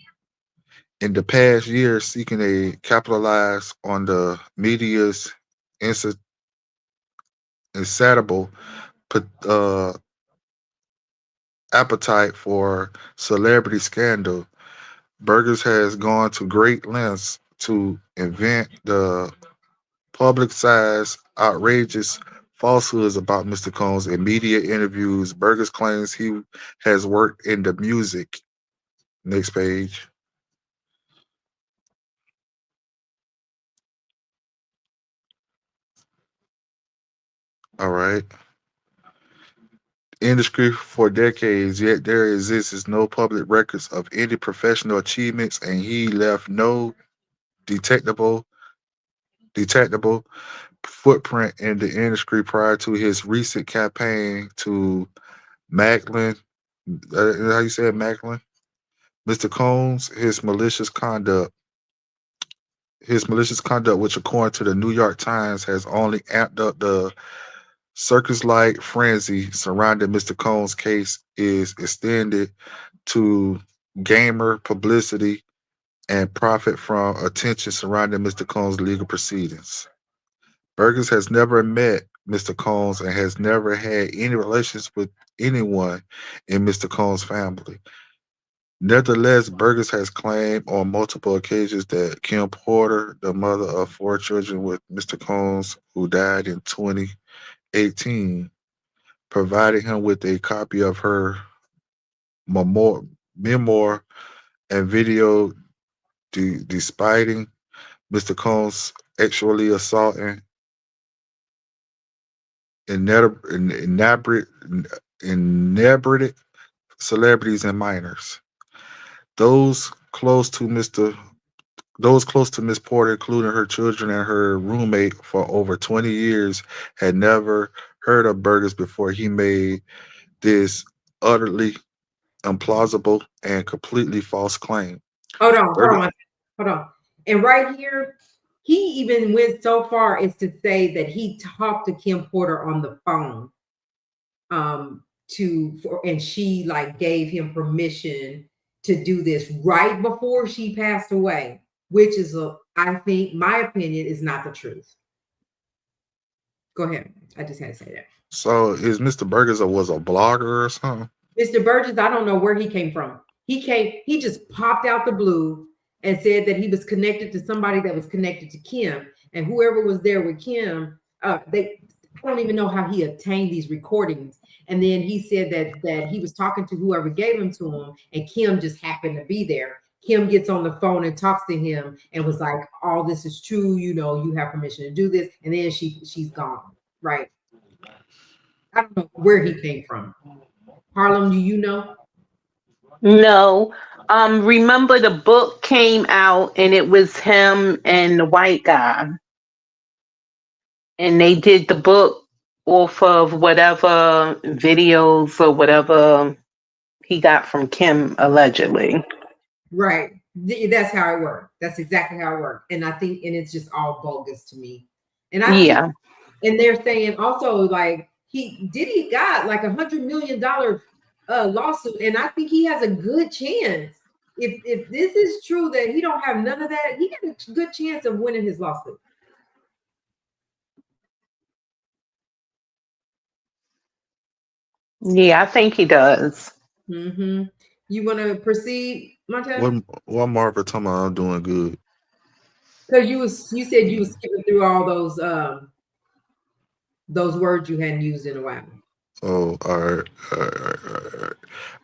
In the past year, seeking to capitalize on the media's insa- insatiable uh, appetite for celebrity scandal, Burgess has gone to great lengths to invent the publicized outrageous falsehoods about Mr. Combs in media interviews. Burgess claims he has worked in the music. Next page. All right. Industry for decades, yet there exists no public records of any professional achievements, and he left no detectable detectable footprint in the industry prior to his recent campaign to Macklin. How you say it, Macklin? Mr. Combs, his conduct, which according to the New York Times, has only amped up the circus-like frenzy surrounding Mr. Combs' case, is extended to gamer publicity and profit from attention surrounding Mr. Combs' legal proceedings. Burgess has never met Mr. Combs and has never had any relations with anyone in Mr. Combs' family. Nevertheless, Burgess has claimed on multiple occasions that Kim Porter, the mother of four children with Mr. Combs, who died in 2018, provided him with a copy of her memoir and video despiting Mr. Combs actually assaulting inebriated inebriated celebrities and minors. Those close to Mr. Those close to Miss Porter, including her children and her roommate for over 20 years, had never heard of Burgess before he made this utterly implausible and completely false claim. Hold on, hold Burgess, on, hold on. And right here, he even went so far as to say that he talked to Kim Porter on the phone, and she like gave him permission to do this right before she passed away, which is I think my opinion is not the truth. Go ahead. I just had to say that. so is Mr. Burgess was a blogger or something? Mr. Burgess, I don't know where he came from. He just popped out the blue and said that he was connected to somebody that was connected to Kim, and whoever was there with Kim, they I don't even know how he obtained these recordings. And then he said that he was talking to whoever gave them to him, and Kim just happened to be there. Kim gets on the phone and talks to him and was like, "All this is true. You know, you have permission to do this." And then she's gone. Right? I don't know where he came from. Harlem, do you know? No. Remember the book came out and it was him and the white guy. And they did the book off of whatever videos or whatever he got from Kim allegedly. Right. That's how it worked. That's exactly how it worked. And I think, and it's just all bogus to me. And I think, Yeah. and they're saying also like he got like $100 million lawsuit, and I think he has a good chance. If this is true that he don't have none of that, he got a good chance of winning his lawsuit. Yeah, I think he does. Mm-hmm. You want to proceed, Montez? What Marva talking about? I'm doing good. Because you said you was skipping through all those words you hadn't used in a while. Oh, all right, all right, all right, all right. All right.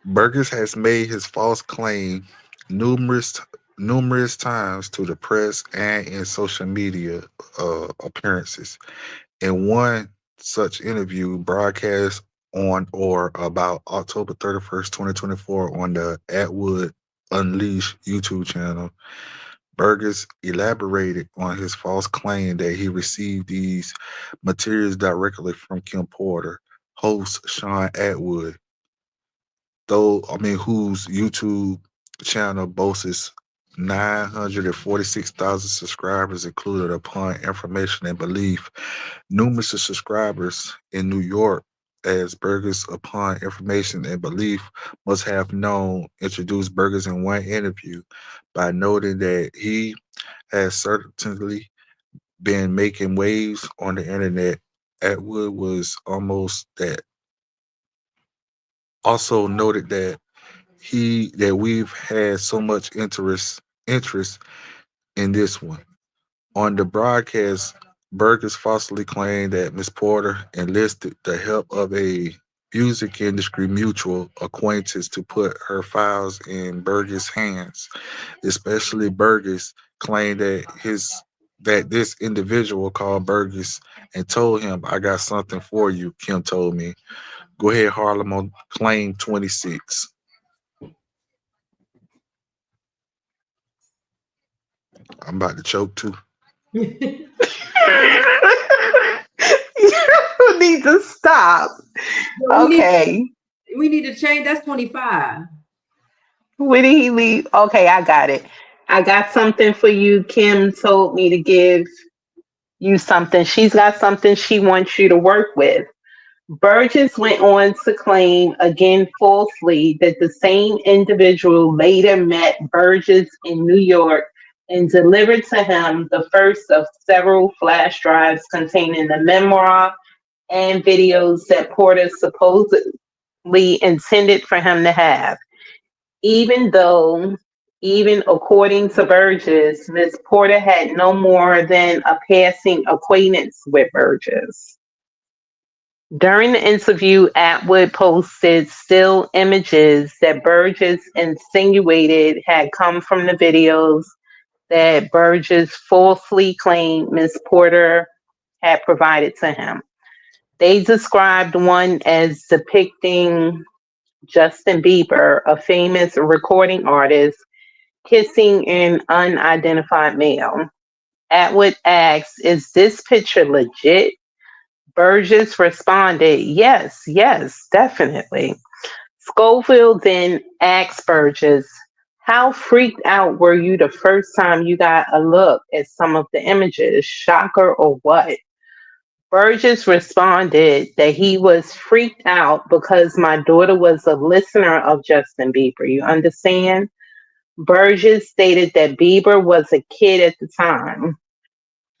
Burgess has made his false claim numerous numerous times to the press and in social media appearances. In one such interview broadcast on or about October 31st, 2024, on the Atwood Unleashed YouTube channel. Burgess elaborated on his false claim that he received these materials directly from Kim Porter, host Sean Atwood, whose YouTube channel boasts 946,000 subscribers, included upon information and belief. Numerous subscribers in New York, as Burgess, upon information and belief, must have known, introduced Burgess in one interview by noting that he has certainly been making waves on the internet. Atwood was almost that also noted that we've had so much interest in this one. On the broadcast, Burgess falsely claimed that Miss Porter enlisted the help of a music industry mutual acquaintance to put her files in Burgess' hands. Especially Burgess claimed that this individual called Burgess and told him, "I got something for you," Kim told me. Go ahead, Harlem, on claim 26. I'm about to choke too. You need to stop. we need Okay. we need to change. That's 25. Where did he leave? Okay, I got it. I got something for you. Kim told me to give you something. She's got something she wants you to work with. Burgess went on to claim, again falsely, that the same individual later met Burgess in New York and delivered to him the first of several flash drives containing the memoir and videos that Porter supposedly intended for him to have. Even though, even according to Burgess, Miss Porter had no more than a passing acquaintance with Burgess. During the interview, Atwood posted still images that Burgess insinuated had come from the videos that Burgess falsely claimed Miss Porter had provided to him. They described one as depicting Justin Bieber, a famous recording artist, kissing an unidentified male. Atwood asks, "Is this picture legit?" Burgess responded, "Yes, yes, definitely." Scoville then asked Burgess, "How freaked out were you the first time you got a look at some of the images? Shocker or what?" Burgess responded that he was freaked out because my daughter was a listener of Justin Bieber. You understand? Burgess stated that Bieber was a kid at the time,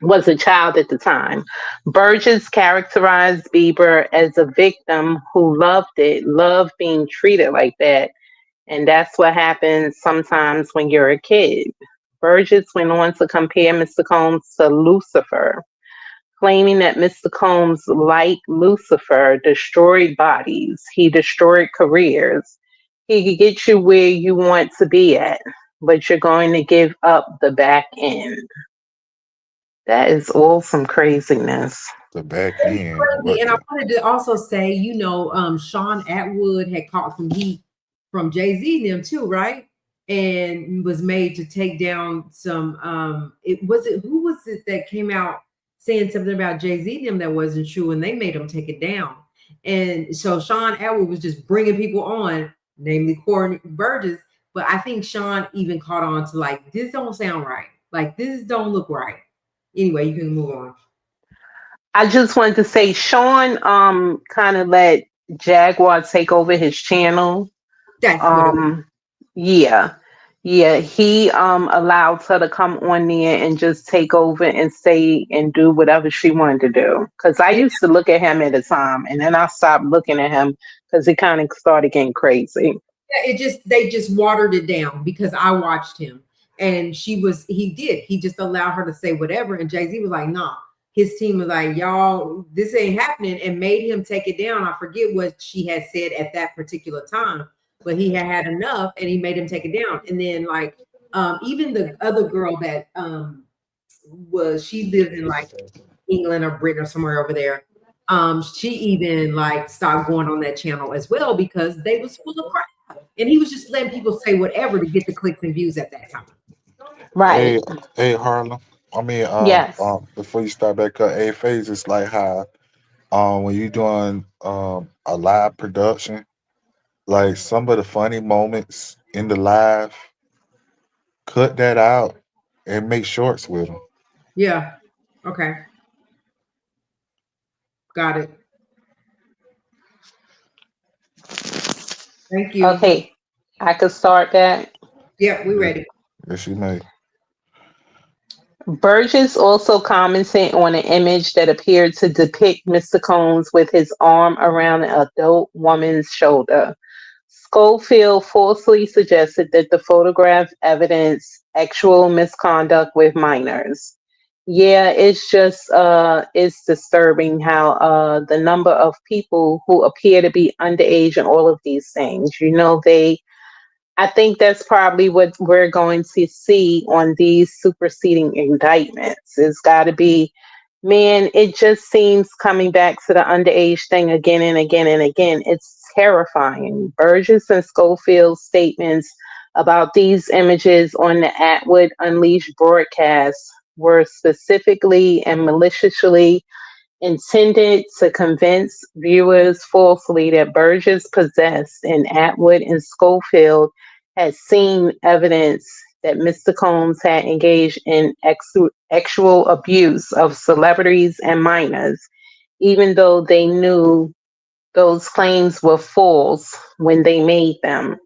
was a child at the time. Burgess characterized Bieber as a victim who loved it, loved being treated like that. And that's what happens sometimes when you're a kid. Burgess went on to compare Mr. Combs to Lucifer, claiming that Mr. Combs, like Lucifer, destroyed bodies. He destroyed careers. He could get you where you want to be at, but you're going to give up the back end. That is all some craziness. The back end. Crazy. What And I the? wanted to also say, Sean Atwood had caught some heat from Jay-Z and them too, right? And was made to take down some who was it that came out saying something about Jay-Z and them that wasn't true, and they made him take it down. And so Sean Atwood was just bringing people on, namely Corey Burgess. But I think Sean even caught on to like, this don't sound right. Like this don't look right. Anyway, you can move on. I just wanted to say Sean kind of let Jaguar take over his channel. That's what it was. Um yeah. Yeah, he allowed her to come on there and just take over and say and do whatever she wanted to do. Cuz I used to look at him at a time and then I stopped looking at him cuz it kind of started getting crazy. Yeah, they just watered it down because I watched him and he just allowed her to say whatever. And Jay-Z was like, nah. His team was like, y'all, this ain't happening, and made him take it down. I forget what she had said at that particular time, but he had enough and he made him take it down. And then like even the other girl that she lived in like England or Britain or somewhere over there. She even like stopped going on that channel as well because they was full of crap, and he was just letting people say whatever to get the clicks and views at that time. Right. Hey, hey, Harlem. I mean, Yes. before you start back up, a phase it's like how when you doing a live production, like some of the funny moments in the live, cut that out and make shorts with them. Yeah. Okay. Got it. Thank you. Okay. I could start that. Yep, we Yeah, ready. yes, you may. Burgess also commented on an image that appeared to depict Mr. Combs with his arm around an adult woman's shoulder. Schofield falsely suggested that the photograph evidenced actual misconduct with minors. Yeah, it's disturbing how the number of people who appear to be underage and all of these things, I think that's probably what we're going to see on these superseding indictments. It's got to be, man, it just seems coming back to the underage thing again and again and again. It's terrifying. Burgess and Schofield's statements about these images on the Atwood Unleashed broadcast were specifically and maliciously intended to convince viewers falsely that Burgess possessed and Atwood and Schofield had seen evidence that Mr. Combs had engaged in actual abuse of celebrities and minors, even though they knew those claims were false when they made them.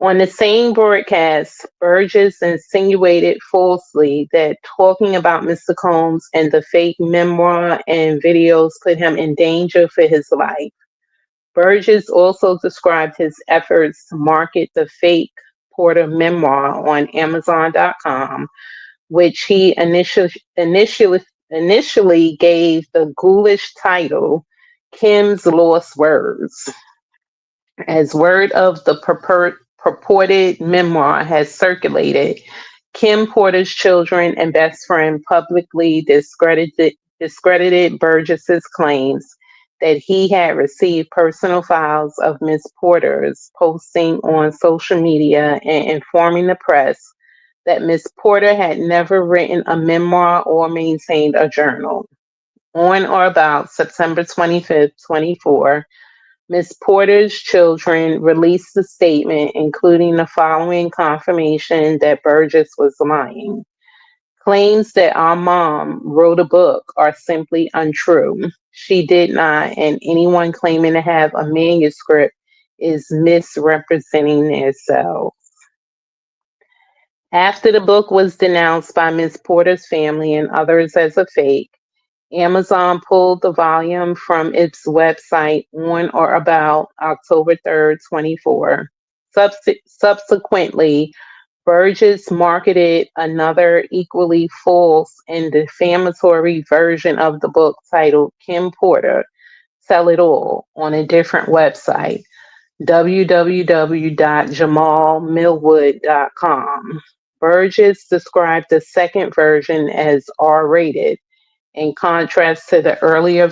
On the same broadcast, Burgess insinuated falsely that talking about Mr. Combs and the fake memoir and videos put him in danger for his life. Burgess also described his efforts to market the fake Porter memoir on Amazon.com, which he initially gave the ghoulish title Kim's Lost Words. As word of the purported memoir has circulated, Kim Porter's children and best friend publicly discredited Burgess's claims that he had received personal files of Miss Porter's, posting on social media and informing the press that Miss Porter had never written a memoir or maintained a journal. On or about September 25th, 24, Miss Porter's children released a statement including the following confirmation that Burgess was lying. Claims that our mom wrote a book are simply untrue. She did not, and anyone claiming to have a manuscript is misrepresenting themselves. After the book was denounced by Miss Porter's family and others as a fake, Amazon pulled the volume from its website on or about October 3rd, 24. Subsequently, Burgess marketed another equally false and defamatory version of the book titled Kim Porter, Tell It All on a different website, www.jamalmillwood.com. Burgess described the second version as R-rated, in contrast to the earlier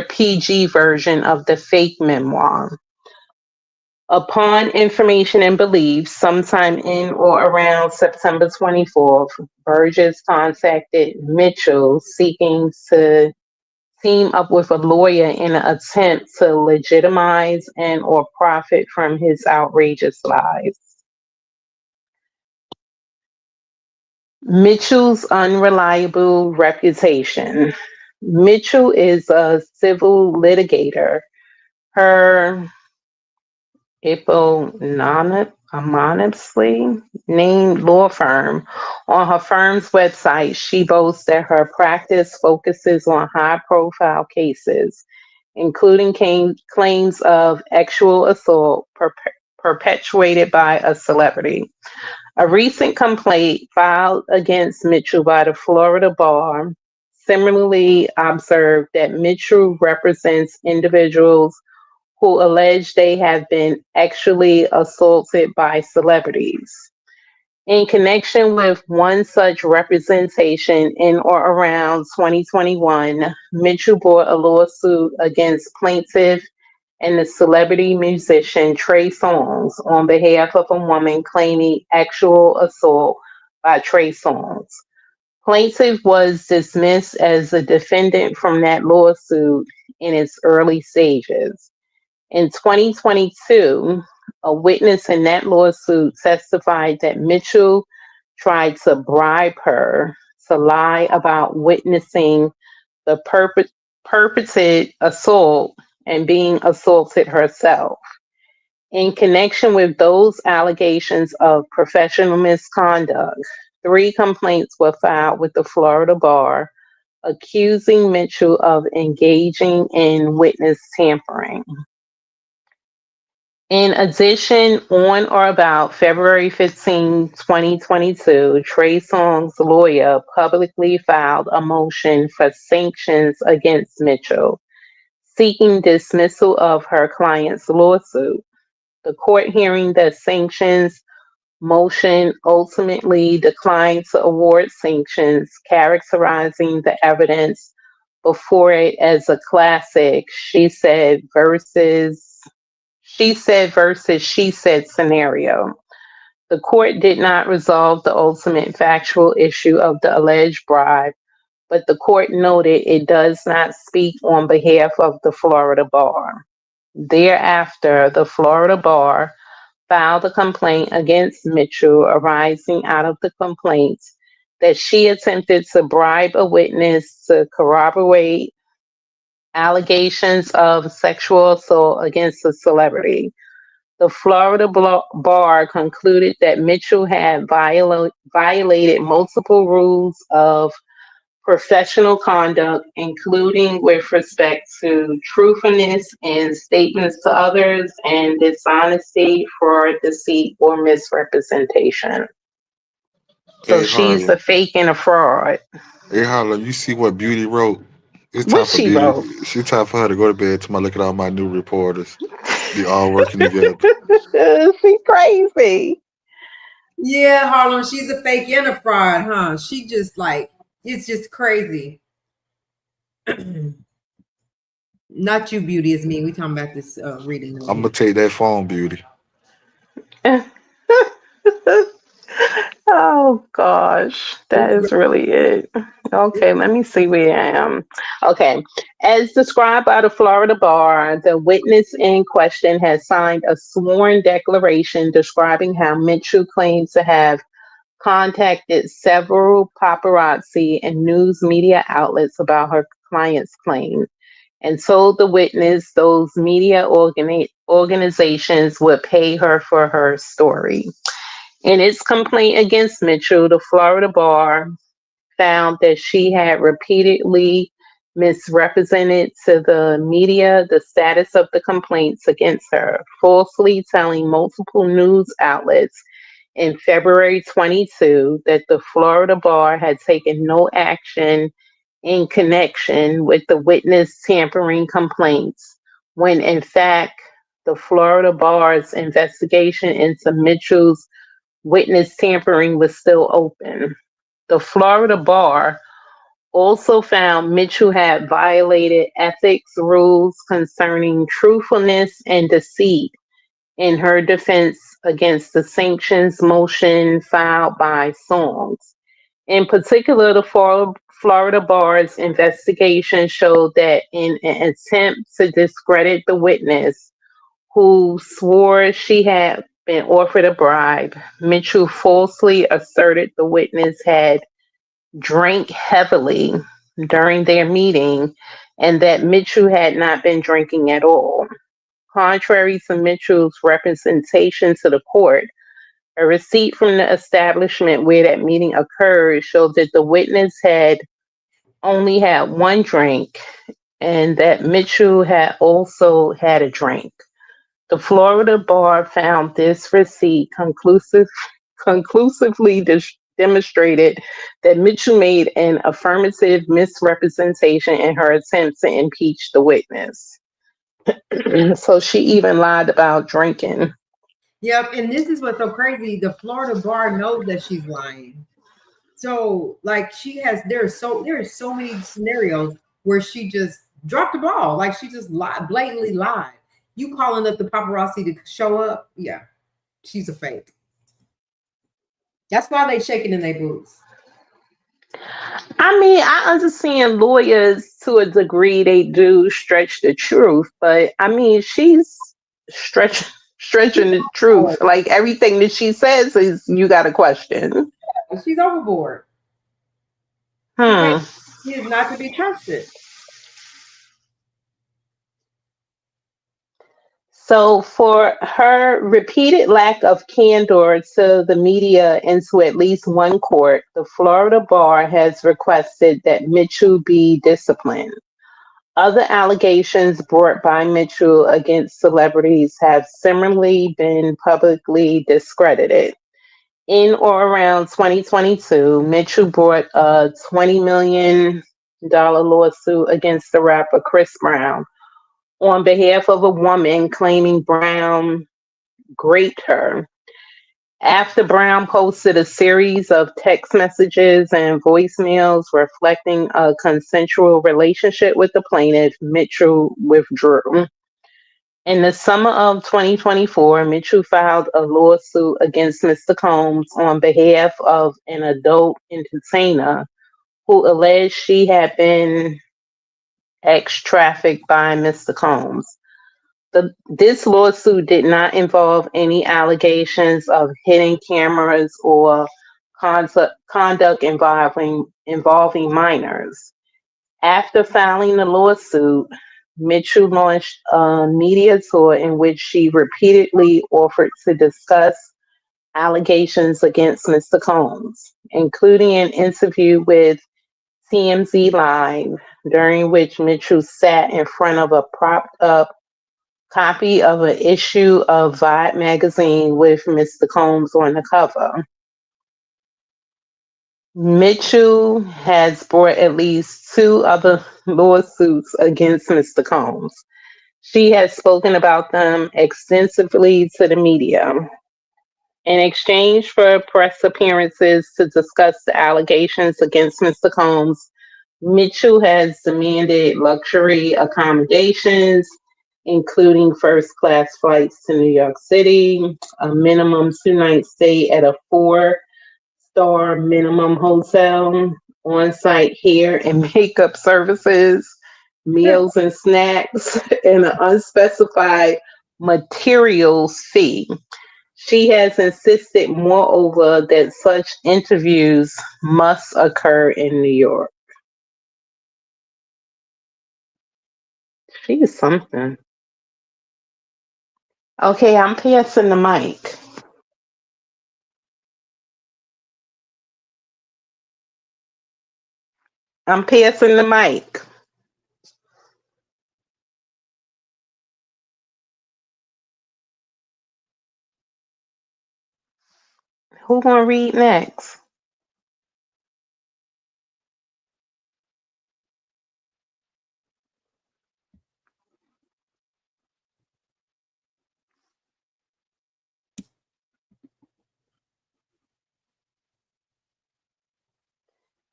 PG version of the fake memoir. Upon information and belief, sometime in or around September 24th, Burgess contacted Mitchell seeking to team up with a lawyer in an attempt to legitimize and or profit from his outrageous lies. Mitchell's unreliable reputation. Mitchell is a civil litigator. Her anonymously named law firm. On her firm's website, she boasts that her practice focuses on high profile cases, including claims of actual assault perpetuated by a celebrity. A recent complaint filed against Mitchell by the Florida bar similarly observed that Mitchell represents individuals who allege they have been actually assaulted by celebrities. In connection with one such representation in or around 2021, Mitchell brought a lawsuit against plaintiff and the celebrity musician Trey Songz on behalf of a woman claiming actual assault by Trey Songz. Plaintiff was dismissed as a defendant from that lawsuit in its early stages. In 2022, a witness in that lawsuit testified that Mitchell tried to bribe her to lie about witnessing the perpetrated assault and being assaulted herself. In connection with those allegations of professional misconduct, 3 complaints were filed with the Florida bar accusing Mitchell of engaging in witness tampering. In addition, on or about February 15, 2022, Trey Songz's lawyer publicly filed a motion for sanctions against Mitchell, seeking dismissal of her client's lawsuit. The court hearing the sanctions motion ultimately declined to award sanctions, characterizing the evidence before it as a classic she said scenario. The court did not resolve the ultimate factual issue of the alleged bribe, but the court noted it does not speak on behalf of the Florida bar. Thereafter, the Florida bar filed a complaint against Mitchell arising out of the complaints that she attempted to bribe a witness to corroborate allegations of sexual assault against a celebrity. The Florida bar concluded that Mitchell had violated multiple rules of professional conduct, including with respect to truthfulness in statements to others and dishonesty, fraud, deceit, or misrepresentation. So Hey she's a Harlem. fake and a fraud. Hey Harlem, you see what Beauty wrote? It's time What for she Beauty. wrote? It's time for her to go to bed. Tomorrow, look at all my new reporters. They all working together. She crazy. Yeah, Harlem, she's a fake and a fraud, huh? She just like, it's just crazy. Not you, Beauty, is me. We talking about this reading over I'm gonna here. take that phone, Beauty. Oh gosh, that is really it. Okay, let me see where I am. Okay, as described by the Florida bar, the witness in question has signed a sworn declaration describing how Mitchell claims to have contacted several paparazzi and news media outlets about her client's claim and told the witness those media organizations would pay her for her story. In its complaint against Mitchell, the Florida bar found that she had repeatedly misrepresented to the media the status of the complaints against her, falsely telling multiple news outlets in February 22 that the Florida bar had taken no action in connection with the witness tampering complaints, when in fact, the Florida bar's investigation into Mitchell's witness tampering was still open. The Florida bar also found Mitchell had violated ethics rules concerning truthfulness and deceit in her defense against the sanctions motion filed by Songs. In particular, the Florida bar's investigation showed that in an attempt to discredit the witness, who swore she had been offered a bribe, Mitchell falsely asserted the witness had drank heavily during their meeting and that Mitchell had not been drinking at all. Contrary to Mitchell's representation to the court, a receipt from the establishment where that meeting occurred showed that the witness had only had one drink and that Mitchell had also had a drink. The Florida bar found this receipt conclusively demonstrated that Mitchell made an affirmative misrepresentation in her attempt to impeach the witness. So she even lied about drinking. Yep, and this is what's so crazy. The Florida bar knows that she's lying. So like there are so many scenarios where she just dropped the ball. Like she just lied, blatantly lied. You calling up the paparazzi to show up? Yeah, she's a fake. That's why they shaking in their boots. I mean, I understand lawyers to a degree, they do stretch the truth, but I mean, she's stretch She's stretching the truth. overboard. Like everything that she says is you got to question. She's overboard. She can't. Hmm. She is not to be trusted. So, for her repeated lack of candor to the media and to at least one court, the Florida bar has requested that Mitchell be disciplined. Other allegations brought by Mitchell against celebrities have similarly been publicly discredited. In or around 2022, Mitchell brought a $20 million lawsuit against the rapper Chris Brown on behalf of a woman claiming Brown raped her. After Brown posted a series of text messages and voicemails reflecting a consensual relationship with the plaintiff, Mitchell withdrew. In the summer of 2024, Mitchell filed a lawsuit against Mr. Combs on behalf of an adult entertainer who alleged she had been ex trafficked by Mr. Combs. This lawsuit did not involve any allegations of hidden cameras or conduct involving minors. After filing the lawsuit, Mitchell launched a media tour in which she repeatedly offered to discuss allegations against Mr. Combs, including an interview with TMZ Live, during which Mitchell sat in front of a propped up copy of an issue of Vibe magazine with Mr. Combs on the cover. Mitchell has brought at least two other lawsuits against Mr. Combs. She has spoken about them extensively to the media. In exchange for press appearances to discuss the allegations against Mr. Combs, Mitchell has demanded luxury accommodations, including first class flights to New York City, a minimum 2 night stay at a 4-star minimum hotel, on site hair and makeup services, meals and snacks, and an unspecified materials fee. She has insisted, moreover, that such interviews must occur in New York. She is something. Okay, I'm passing the mic. I'm passing the mic. Who gonna read next?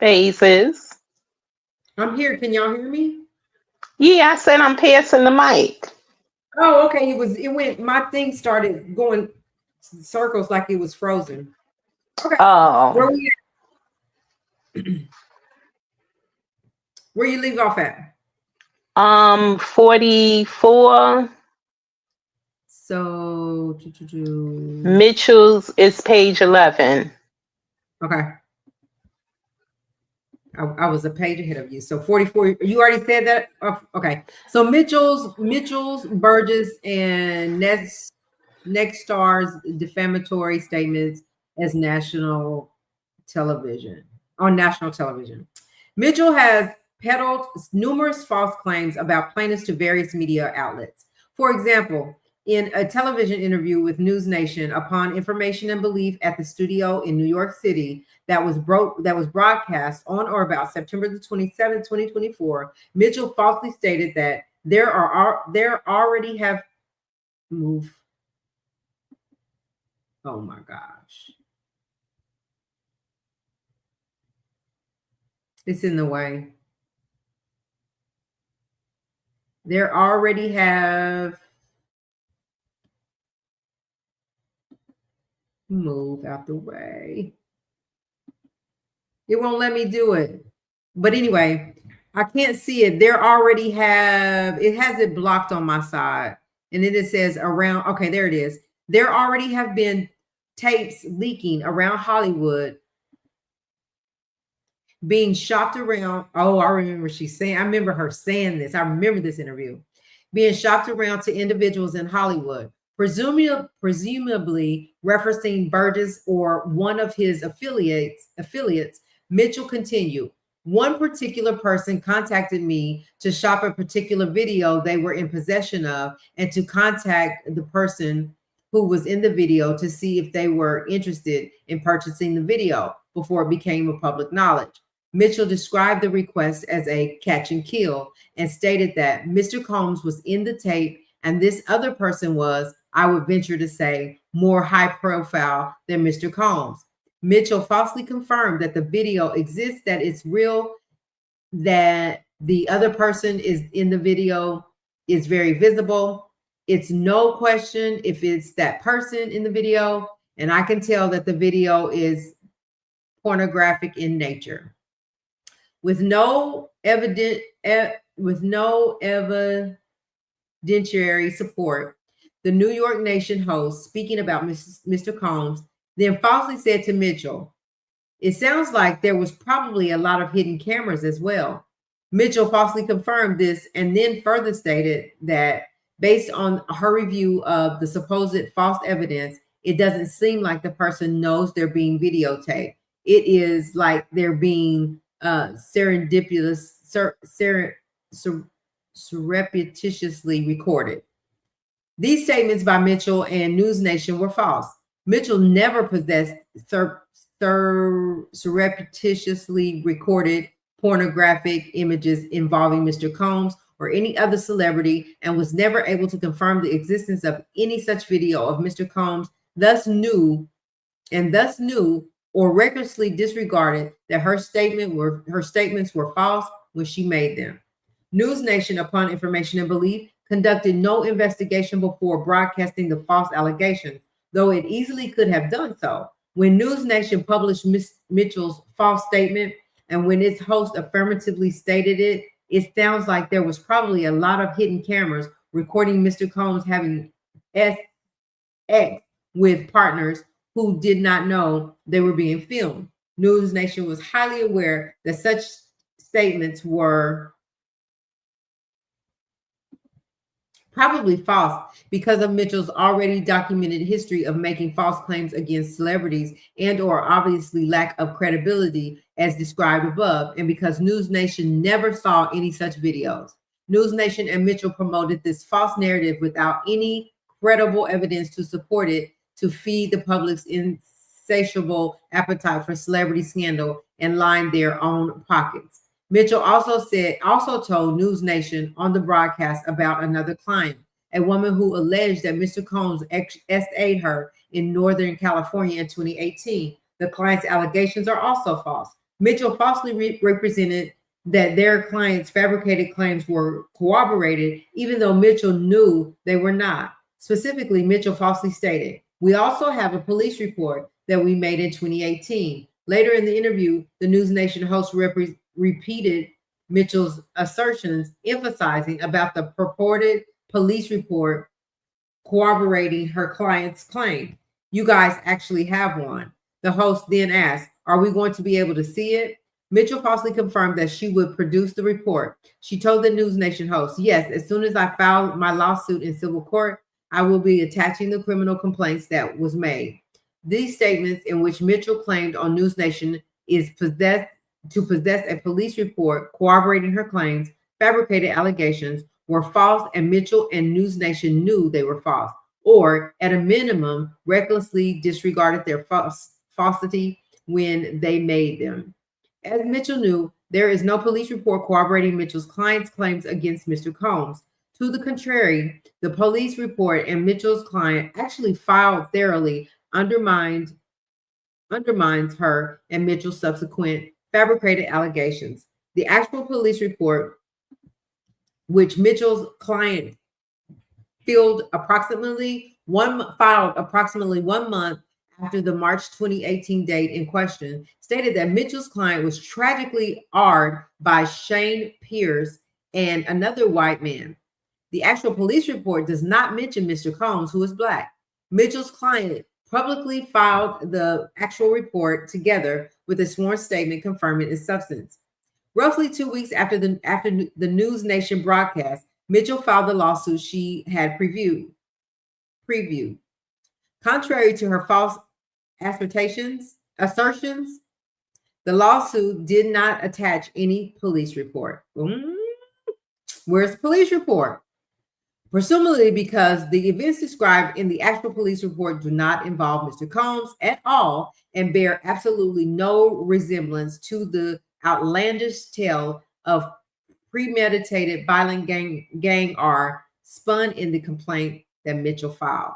Phases. I'm here. Can y'all hear me? Yeah, I said I'm passing the mic. Oh, okay. My thing started going circles like it was frozen. Okay. Where Oh, we where you leave off at? 44. So Mitchell's is page 11. okay. I was a page ahead of you. So 44. You already said that. Oh, okay. So Mitchell's, Burgess, and Next Star's defamatory statements as on national television. Mitchell has peddled numerous false claims about plaintiffs to various media outlets. For example, in a television interview with News Nation, upon information and belief at the studio in New York City that was broadcast on or about September the 27th, 2024, Mitchell falsely stated that there already have moved. Oh my gosh. It's in the way. There already have move out the way. It won't let me do it. But anyway, I can't see it. There already have, it has it blocked on my side. And then it says around, okay, there it is. There already have been tapes leaking around Hollywood being shopped around. Oh, I remember I remember her saying this. I remember this interview being shopped around to individuals in Hollywood, presumably referencing Burgess or one of his affiliates. Mitchell continued. One particular person contacted me to shop a particular video they were in possession of and to contact the person who was in the video to see if they were interested in purchasing the video before it became a public knowledge. Mitchell described the request as a catch and kill and stated that Mr. Combs was in the tape and this other person was, I would venture to say, more high profile than Mr. Combs. Mitchell falsely confirmed that the video exists, that it's real, that the other person is in the video is very visible. It's no question if it's that person in the video, and I can tell that the video is pornographic in nature. With no evidentiary support, the New York Nation host, speaking about Mr. Combs, then falsely said to Mitchell, it sounds like there was probably a lot of hidden cameras as well. Mitchell falsely confirmed this and then further stated that based on her review of the supposed false evidence, it doesn't seem like the person knows they're being videotaped. It is like they're being surreptitiously recorded. These statements by Mitchell and News Nation were false. Mitchell never possessed surreptitiously recorded pornographic images involving Mr. Combs or any other celebrity and was never able to confirm the existence of any such video of Mr. Combs, thus knew or recklessly disregarded that her statements were false when she made them. News Nation, upon information and belief, conducted no investigation before broadcasting the false allegations, though it easily could have done so. When News Nation published Mitchell's false statement and when its host affirmatively stated it, it sounds like there was probably a lot of hidden cameras recording Mr. Combs having sex with partners who did not know they were being filmed. News Nation was highly aware that such statements were probably false because of Mitchell's already documented history of making false claims against celebrities and or obviously lack of credibility as described above, and because News Nation never saw any such videos. News Nation and Mitchell promoted this false narrative without any credible evidence to support it, to feed the public's insatiable appetite for celebrity scandal and line their own pockets. Mitchell also told News Nation on the broadcast about another client, a woman who alleged that Mr. Combs SA'd her in Northern California in 2018. The client's allegations are also false. Mitchell falsely represented that their client's fabricated claims were corroborated, even though Mitchell knew they were not. Specifically, Mitchell falsely stated, "We also have a police report that we made in 2018. Later in the interview, the News Nation host repeated Mitchell's assertions, emphasizing about the purported police report corroborating her client's claim. You guys actually have one. The host then asked, are we going to be able to see it? Mitchell falsely confirmed that she would produce the report. She told the News Nation host, yes, as soon as I file my lawsuit in civil court, I will be attaching the criminal complaints that was made. These statements in which Mitchell claimed on News Nation is possess a police report corroborating her claims, fabricated allegations, were false, and Mitchell and News Nation knew they were false, or at a minimum, recklessly disregarded their falsity when they made them. As Mitchell knew, there is no police report corroborating Mitchell's client's claims against Mr. Combs. To the contrary, the police report and Mitchell's client actually filed thoroughly undermines her and Mitchell's subsequent fabricated allegations. The actual police report, which Mitchell's client filed approximately 1 month after the March 2018 date in question, stated that Mitchell's client was tragically AR'd by Shane Pierce and another white man. The actual police report does not mention Mr. Combs, who is Black. Mitchell's client publicly filed the actual report together with a sworn statement confirming its substance. Roughly 2 weeks after the News Nation broadcast, Mitchell filed the lawsuit she had previewed. Contrary to her false assertions, the lawsuit did not attach any police report. Where's the police report? Presumably because the events described in the actual police report do not involve Mr. Combs at all and bear absolutely no resemblance to the outlandish tale of premeditated violent gang are spun in the complaint that Mitchell filed.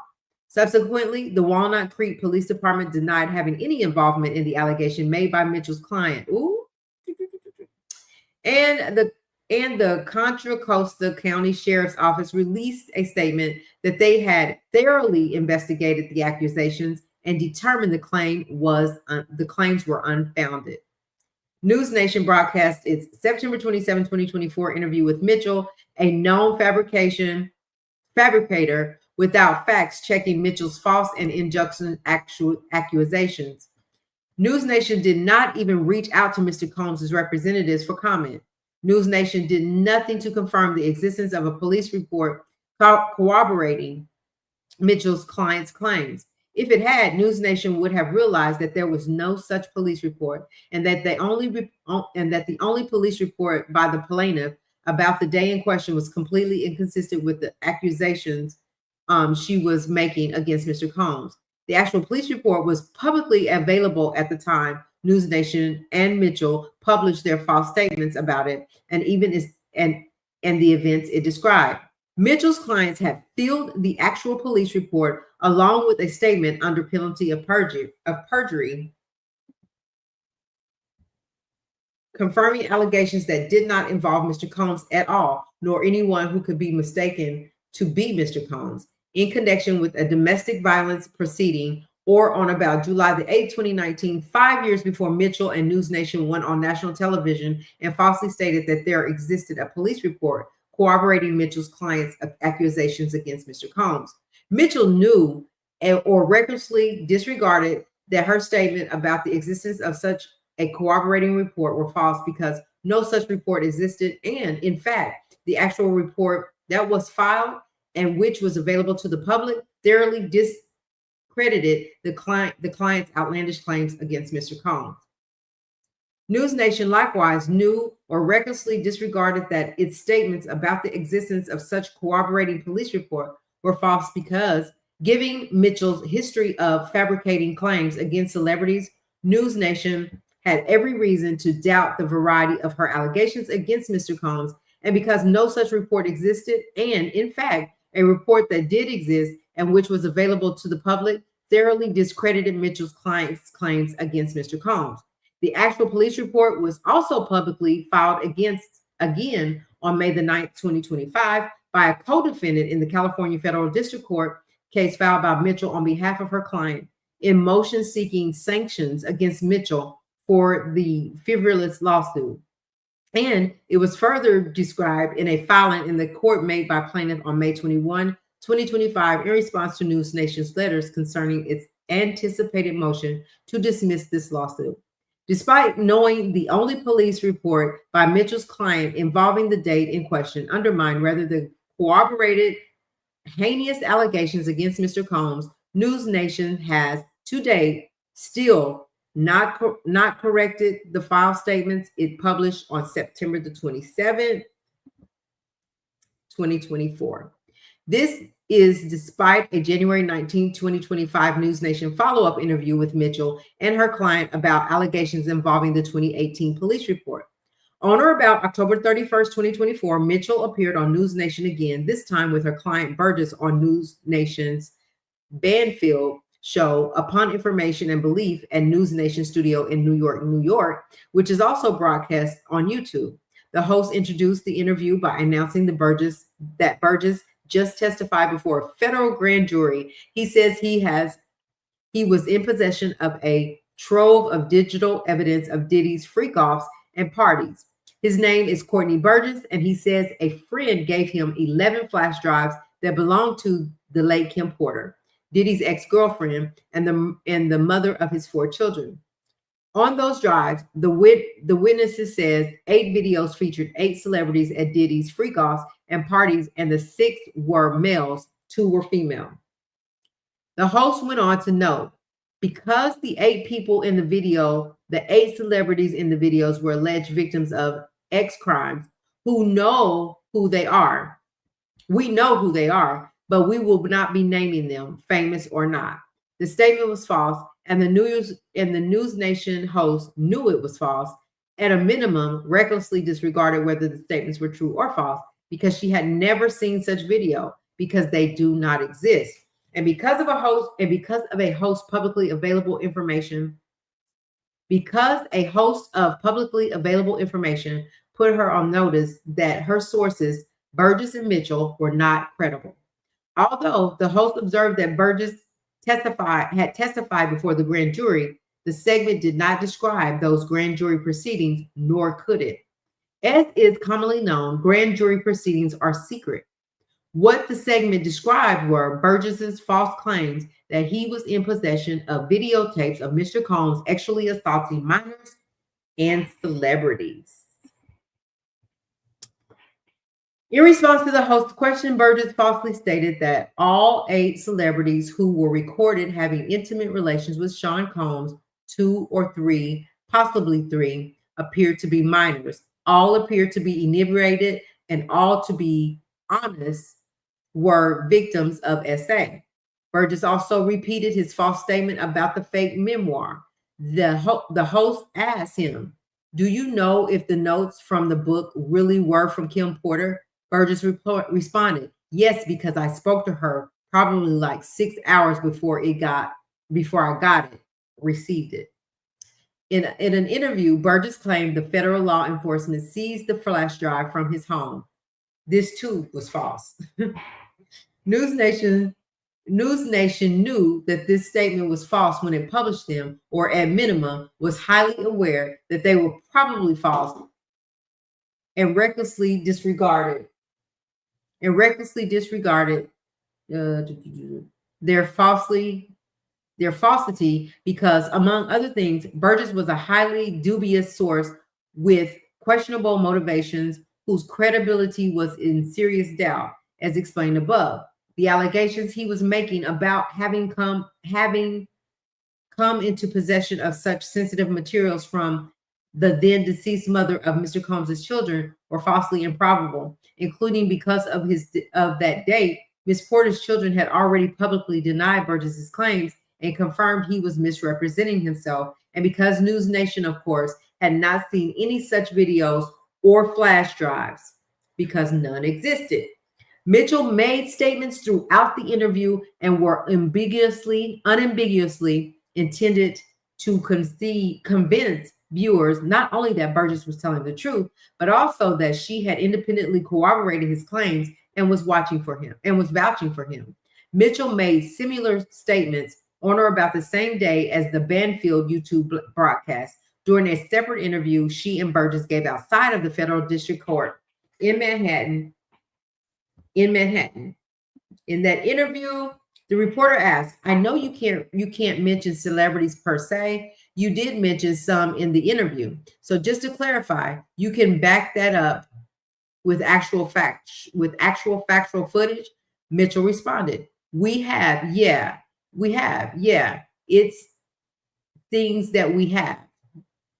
Subsequently, the Walnut Creek Police Department denied having any involvement in the allegation made by Mitchell's client. And the Contra Costa County Sheriff's Office released a statement that they had thoroughly investigated the accusations and determined the claims were unfounded. News Nation broadcast its September 27, 2024 interview with Mitchell, a known fabricator without facts checking Mitchell's false and injunction accusations. News Nation did not even reach out to Mr. Combs' representatives for comment. News Nation did nothing to confirm the existence of a police report corroborating Mitchell's client's claims. If it had, News Nation would have realized that there was no such police report, and that the only police report by the plaintiff about the day in question was completely inconsistent with the accusations she was making against Mr. Combs. The actual police report was publicly available at the time News Nation and Mitchell published their false statements about it, and the events it described. Mitchell's clients had filled the actual police report along with a statement under penalty of perjury, confirming allegations that did not involve Mr. Combs at all, nor anyone who could be mistaken to be Mr. Combs, in connection with a domestic violence proceeding or on about July the 8th, 2019, 5 years before Mitchell and News Nation went on national television and falsely stated that there existed a police report corroborating Mitchell's client's accusations against Mr. Combs. Mitchell knew or recklessly disregarded that her statement about the existence of such a corroborating report were false because no such report existed. And in fact, the actual report that was filed and which was available to the public thoroughly discredited the client's outlandish claims against Mr. Combs. News Nation likewise knew or recklessly disregarded that its statements about the existence of such corroborating police report were false because, given Mitchell's history of fabricating claims against celebrities, News Nation had every reason to doubt the veracity of her allegations against Mr. Combs, and because no such report existed, and in fact, a report that did exist and which was available to the public thoroughly discredited Mitchell's client's claims against Mr. Combs. The actual police report was also publicly filed again on May the 9th, 2025 by a co-defendant in the California Federal District Court case filed by Mitchell on behalf of her client in motion seeking sanctions against Mitchell for the frivolous lawsuit. And it was further described in a filing in the court made by plaintiff on May 21, 2025 in response to News Nation's letters concerning its anticipated motion to dismiss this lawsuit. Despite knowing the only police report by Mitchell's client involving the date in question undermined rather than corroborated heinous allegations against Mr. Combs, News Nation has to date still not corrected the file statements it published on September the 27th, 2024. This is despite a January 19, 2025 News Nation follow-up interview with Mitchell and her client about allegations involving the 2018 police report. On or about October 31st, 2024, Mitchell appeared on News Nation again, this time with her client Burgess on News Nation's Banfield show Upon Information and Belief at News Nation Studio in New York, which is also broadcast on YouTube. The host introduced the interview by announcing that Burgess just testified before a federal grand jury. He says he was in possession of a trove of digital evidence of Diddy's freak-offs and parties. His name is Courtney Burgess, and he says a friend gave him 11 flash drives that belonged to the late Kim Porter, Diddy's ex-girlfriend and the mother of his 4 children. On those drives, the witnesses says 8 videos featured 8 celebrities at Diddy's freak-offs and parties, and the 6 were males, 2 were female. The host went on to note, because the 8 people in the video, the 8 celebrities in the videos were alleged victims of X crimes who know who they are. We know who they are, but we will not be naming them, famous or not. The statement was false, and the News Nation host knew it was false. At a minimum, recklessly disregarded whether the statements were true or false, because she had never seen such video, because they do not exist. And because of a host publicly available information, because a host of publicly available information put her on notice that her sources, Burgess and Mitchell, were not credible. Although the host observed that Burgess had testified before the grand jury, the segment did not describe those grand jury proceedings, nor could it. As is commonly known, grand jury proceedings are secret. What the segment described were Burgess's false claims that he was in possession of videotapes of Mr. Combs actually assaulting minors and celebrities. In response to the host's question, Burgess falsely stated that all 8 celebrities who were recorded having intimate relations with Sean Combs, 2 or 3, possibly 3, appeared to be minors. All appeared to be inebriated, and all, to be honest, were victims of SA. Burgess also repeated his false statement about the fake memoir. The host asked him, "Do you know if the notes from the book really were from Kim Porter?" Burgess responded, "Yes, because I spoke to her probably like 6 hours before I got it, received it." In an interview, Burgess claimed the federal law enforcement seized the flash drive from his home. This too was false. News Nation knew that this statement was false when it published them, or at minimum was highly aware that they were probably false, and recklessly disregarded their falsity because, among other things, Burgess was a highly dubious source with questionable motivations whose credibility was in serious doubt, as explained above. The allegations he was making about having come into possession of such sensitive materials from the then deceased mother of Mr. Combs' children were falsely improbable, including because of that date, Miss Porter's children had already publicly denied Burgess's claims and confirmed he was misrepresenting himself, and because News Nation, of course, had not seen any such videos or flash drives, because none existed. Mitchell made statements throughout the interview and were unambiguously intended to convince viewers not only that Burgess was telling the truth, but also that she had independently corroborated his claims and was vouching for him. Mitchell made similar statements on or about the same day as the Banfield YouTube broadcast. During a separate interview she and Burgess gave outside of the federal district court in Manhattan. In that interview, the reporter asked, "I know you can't mention celebrities per se. You did mention some in the interview. So just to clarify, you can back that up with actual factual footage?" Mitchell responded, we have. It's things that we have.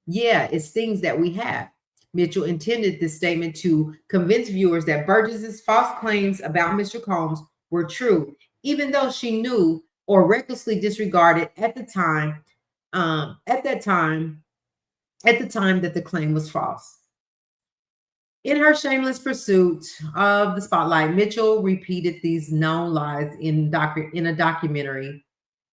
Yeah, it's things that we have. Mitchell intended this statement to convince viewers that Burgess's false claims about Mr. Combs were true, even though she knew or recklessly disregarded at the time that the claim was false. In her shameless pursuit of the spotlight, Mitchell repeated these known lies in a documentary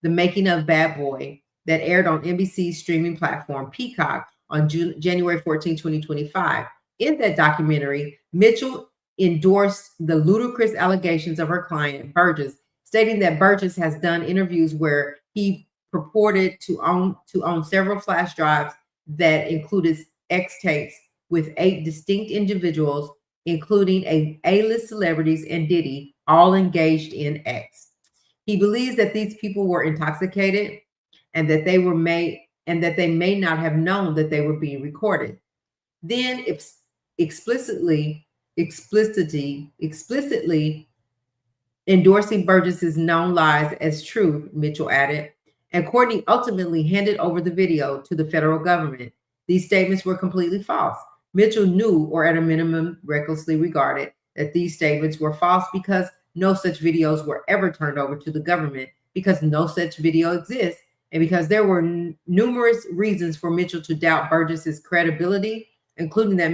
The Making of Bad Boy, that aired on NBC's streaming platform Peacock on January 14, 2025. In that documentary, Mitchell endorsed the ludicrous allegations of her client, Burgess, stating that Burgess has done interviews where he purported to own several flash drives that included X tapes with 8 distinct individuals, including A-list celebrities and Diddy, all engaged in X. He believes that these people were intoxicated and that they may not have known that they were being recorded. Then explicitly endorsing Burgess's known lies as true, Mitchell added, and Courtney ultimately handed over the video to the federal government. These statements were completely false. Mitchell knew, or at a minimum recklessly regarded, that these statements were false because no such videos were ever turned over to the government, because no such video exists, and because there were numerous reasons for Mitchell to doubt Burgess's credibility, including that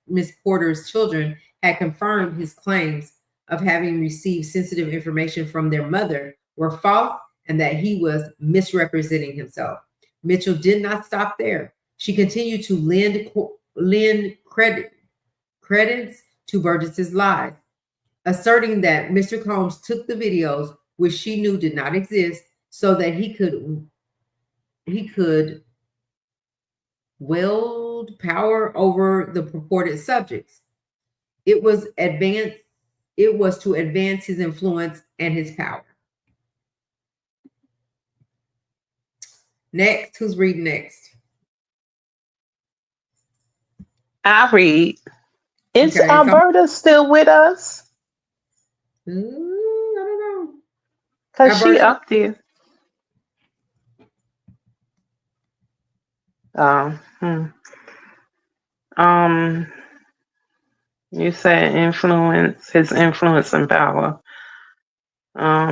Miss Porter's children had confirmed his claims of having received sensitive information from their mother were false and that he was misrepresenting himself. Mitchell did not stop there. She continued to lend credits to Burgess's lies, asserting that Mr. Combs took the videos, which she knew did not exist, so that he could wield power over the purported subjects. It was to advance his influence and his power. Next, who's reading next? I read. Is Okay, Alberta still with us? I don't know. Because she Alberta? up there. You said his influence and power. Let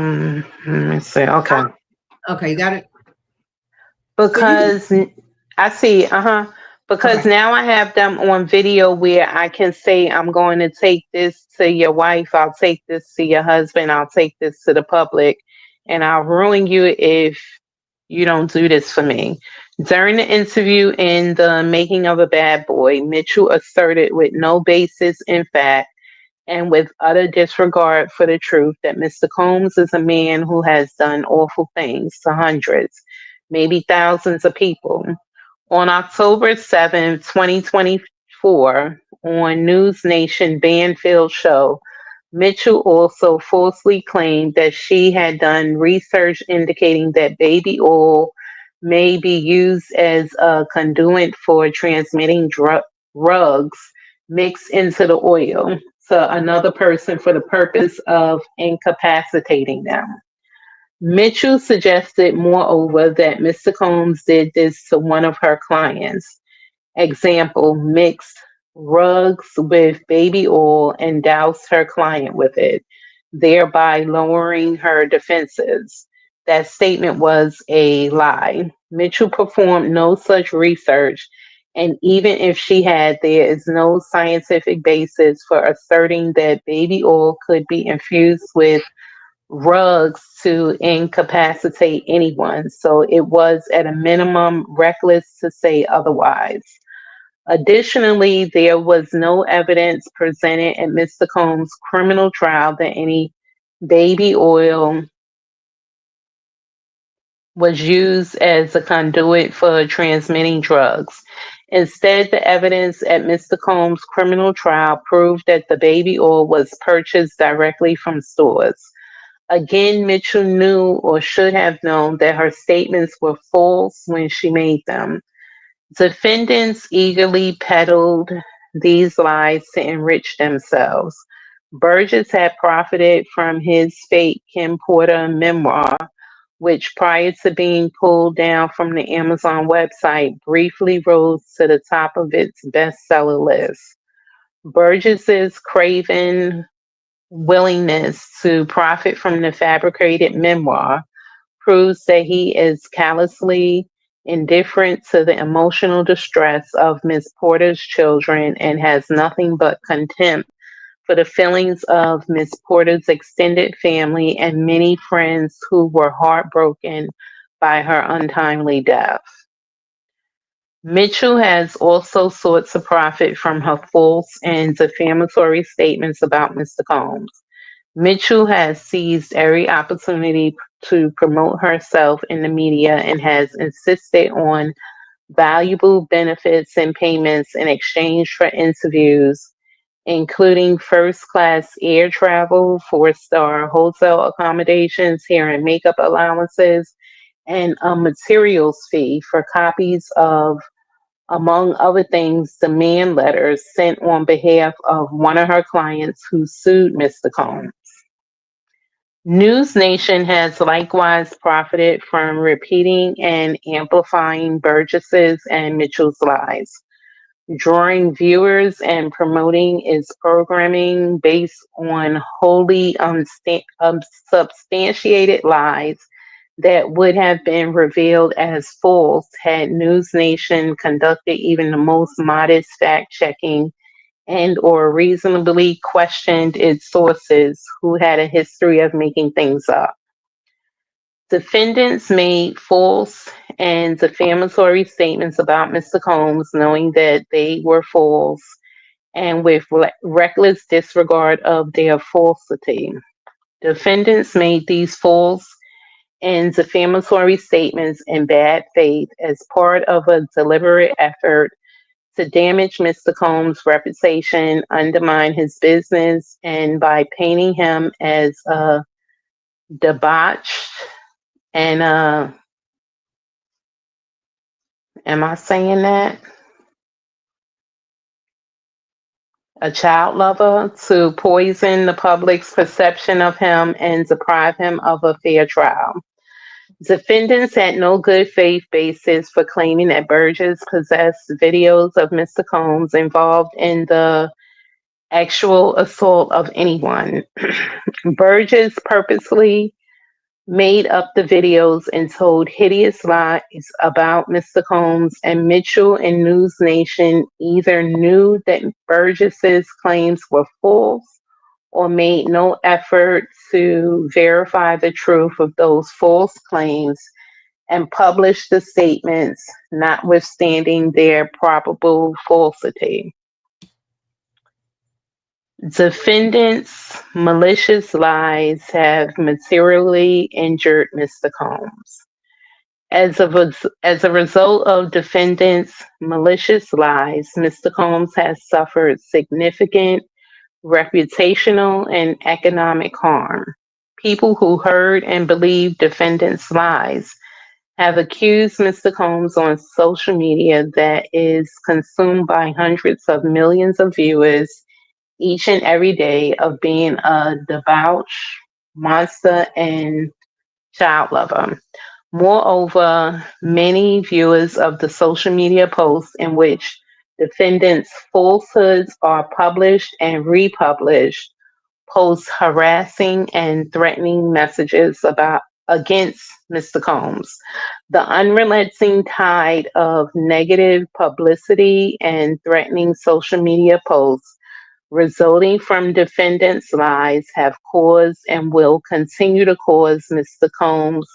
me see. Okay. Okay, you got it? Because I see, because Okay. now I have them on video where I can say, I'm going to take this to your wife, I'll take this to your husband, I'll take this to the public, and I'll ruin you if you don't do this for me. During the interview in The Making of a Bad Boy, Mitchell asserted with no basis in fact and with utter disregard for the truth that Mr. Combs is a man who has done awful things to hundreds, maybe thousands of people. On October 7th, 2024, on News Nation Banfield show, Mitchell also falsely claimed that she had done research indicating that baby oil may be used as a conduit for transmitting drugs mixed into the oil to another person for the purpose of incapacitating them. Mitchell suggested, moreover, that Mr. Combs did this to one of her clients. Example, mixed rugs with baby oil and doused her client with it, thereby lowering her defenses. That statement was a lie. Mitchell performed no such research, and even if she had, there is no scientific basis for asserting that baby oil could be infused with rugs to incapacitate anyone. So it was at a minimum reckless to say otherwise. Additionally, there was no evidence presented at Mr. Combs' criminal trial that any baby oil was used as a conduit for transmitting drugs. Instead, the evidence at Mr. Combs' criminal trial proved that the baby oil was purchased directly from stores. Again, Mitchell knew or should have known that her statements were false when she made them. Defendants eagerly peddled these lies to enrich themselves. Burgess had profited from his fake Kim Porter memoir, which prior to being pulled down from the Amazon website, briefly rose to the top of its bestseller list. Burgess's craven willingness to profit from the fabricated memoir proves that he is callously indifferent to the emotional distress of Miss Porter's children and has nothing but contempt for the feelings of Miss Porter's extended family and many friends who were heartbroken by her untimely death. Mitchell has also sought to profit from her false and defamatory statements about Mr. Combs. Mitchell has seized every opportunity to promote herself in the media and has insisted on valuable benefits and payments in exchange for interviews, including first class air travel, 4-star hotel accommodations, hair and makeup allowances, and a materials fee for copies of, among other things, demand letters sent on behalf of one of her clients who sued Mr. Combs. News Nation has likewise profited from repeating and amplifying Burgess's and Mitchell's lies, drawing viewers and promoting its programming based on wholly unsubstantiated lies that would have been revealed as false had News Nation conducted even the most modest fact checking and or reasonably questioned its sources who had a history of making things up. Defendants made false and defamatory statements about Mr. Combs knowing that they were false and with reckless disregard of their falsity. Defendants made these false and defamatory statements in bad faith as part of a deliberate effort to damage Mr. Combs' reputation, undermine his business, and by painting him as a debauched and am I saying that? A child lover, to poison the public's perception of him and deprive him of a fair trial. Defendants had no good faith basis for claiming that Burgess possessed videos of Mr. Combs involved in the actual assault of anyone. Burgess purposely made up the videos and told hideous lies about Mr. Combs, and Mitchell and News Nation either knew that Burgess's claims were false or made no effort to verify the truth of those false claims and published the statements notwithstanding their probable falsity. Defendants' malicious lies have materially injured Mr. Combs. As a result of defendants' malicious lies, Mr. Combs has suffered significant reputational and economic harm. People who heard and believed defendants' lies have accused Mr. Combs on social media that is consumed by hundreds of millions of viewers each and every day of being a debauch, monster, and child lover. Moreover, many viewers of the social media posts in which defendants' falsehoods are published and republished post harassing and threatening messages against Mr. Combs. The unrelenting tide of negative publicity and threatening social media posts resulting from defendants' lies have caused and will continue to cause Mr. Combs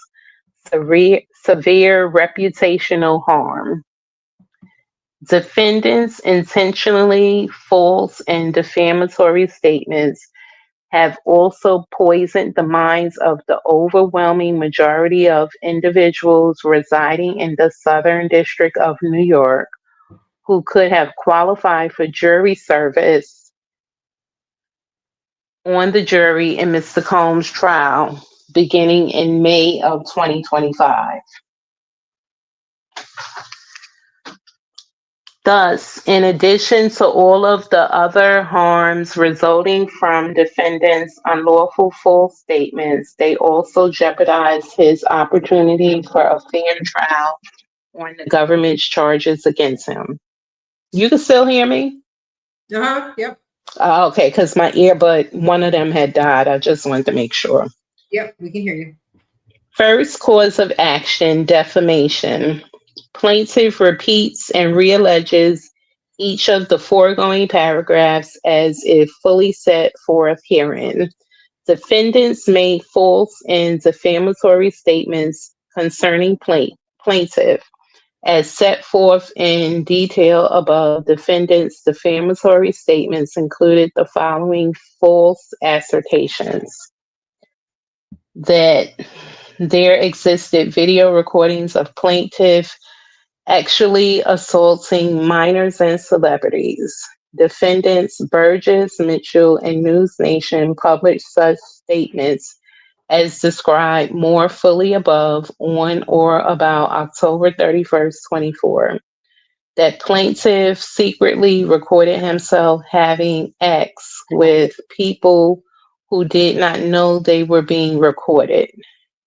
severe reputational harm. Defendants' intentionally false and defamatory statements have also poisoned the minds of the overwhelming majority of individuals residing in the Southern District of New York who could have qualified for jury service on the jury in Mr. Combs' trial beginning in May of 2025. Thus, in addition to all of the other harms resulting from defendants' unlawful false statements, they also jeopardize his opportunity for a fair trial on the government's charges against him. You can still hear me? Yep. Okay, because my earbud, one of them had died. I just wanted to make sure. Yep, we can hear you. First cause of action, defamation. Plaintiff repeats and realleges each of the foregoing paragraphs as if fully set forth herein. Defendants made false and defamatory statements concerning plaintiff as set forth in detail above. Defendants' defamatory statements included the following false assertions: that there existed video recordings of plaintiff actually assaulting minors and celebrities. Defendants Burgess, Mitchell, and News Nation published such statements as described more fully above on or about October 31st, 24. That plaintiff secretly recorded himself having sex with people who did not know they were being recorded.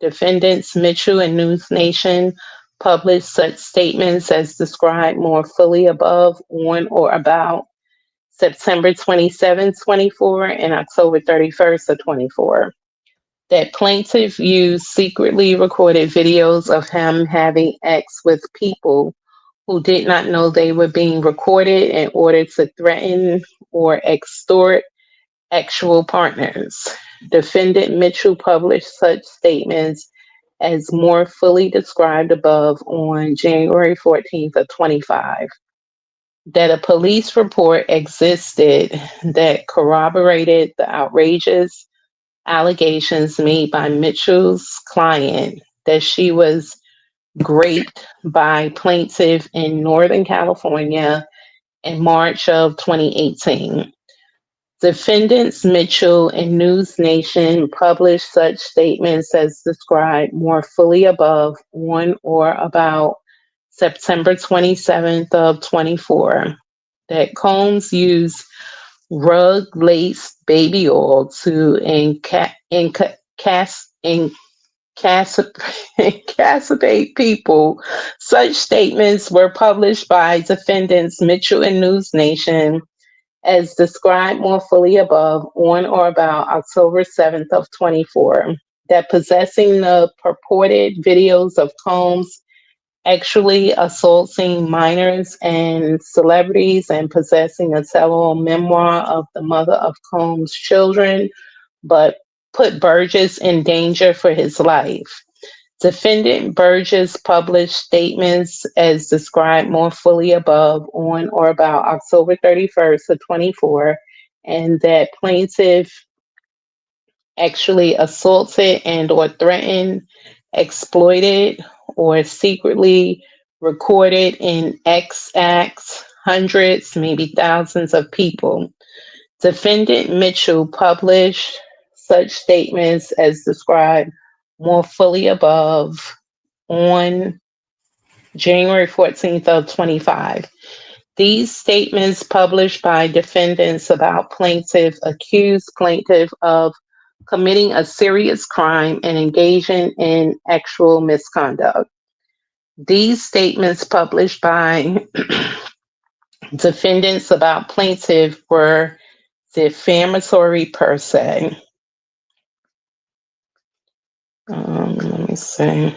Defendants Mitchell and News Nation published such statements as described more fully above on or about September 27, 24 and October 31st of 24. That plaintiff used secretly recorded videos of him having sex with people who did not know they were being recorded in order to threaten or extort actual partners. Defendant Mitchell published such statements as more fully described above on January 14th of 25. That a police report existed that corroborated the outrageous allegations made by Mitchell's client that she was raped by plaintiff in Northern California in March of 2018. Defendants Mitchell and News Nation published such statements as described more fully above on or about September 27th of 24. That Combs used rug-laced baby oil to incapacitate people. Such statements were published by defendants Mitchell and News Nation as described more fully above on or about October 7th of 24. That possessing the purported videos of Combs actually assaulting minors and celebrities and possessing a tell-all memoir of the mother of Combs' children, but put Burgess in danger for his life. Defendant Burgess published statements as described more fully above on or about October 31st of 24, and that plaintiff actually assaulted and or threatened, exploited, or secretly recorded in X acts hundreds, maybe thousands of people. Defendant Mitchell published such statements as described more fully above on January 14th of 25. These statements published by defendants about plaintiff accused plaintiff of committing a serious crime and engaging in actual misconduct. These statements published by defendants about plaintiff were defamatory per se. Let me see.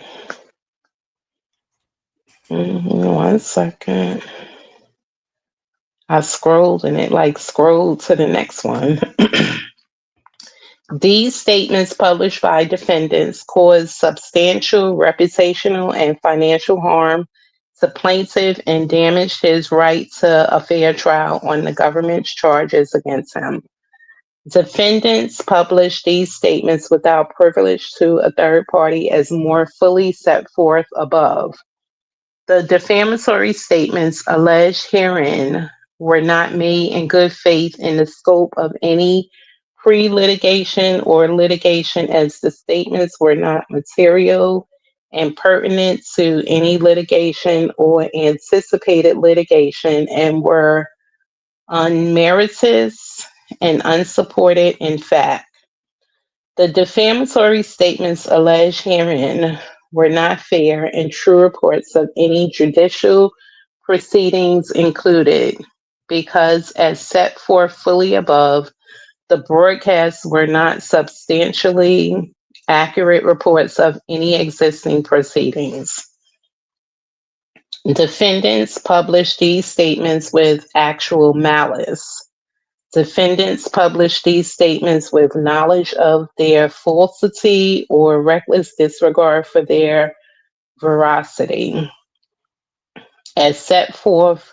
1 second. I scrolled and it like scrolled to the next one. These statements published by defendants caused substantial reputational and financial harm to plaintiff and damaged his right to a fair trial on the government's charges against him. Defendants published these statements without privilege to a third party as more fully set forth above. The defamatory statements alleged herein were not made in good faith in the scope of any pre-litigation or litigation, as the statements were not material and pertinent to any litigation or anticipated litigation and were unmerited and unsupported in fact. The defamatory statements alleged herein were not fair and true reports of any judicial proceedings included because, as set forth fully above, the broadcasts were not substantially accurate reports of any existing proceedings. Defendants published these statements with actual malice. Defendants published these statements with knowledge of their falsity or reckless disregard for their veracity. As set forth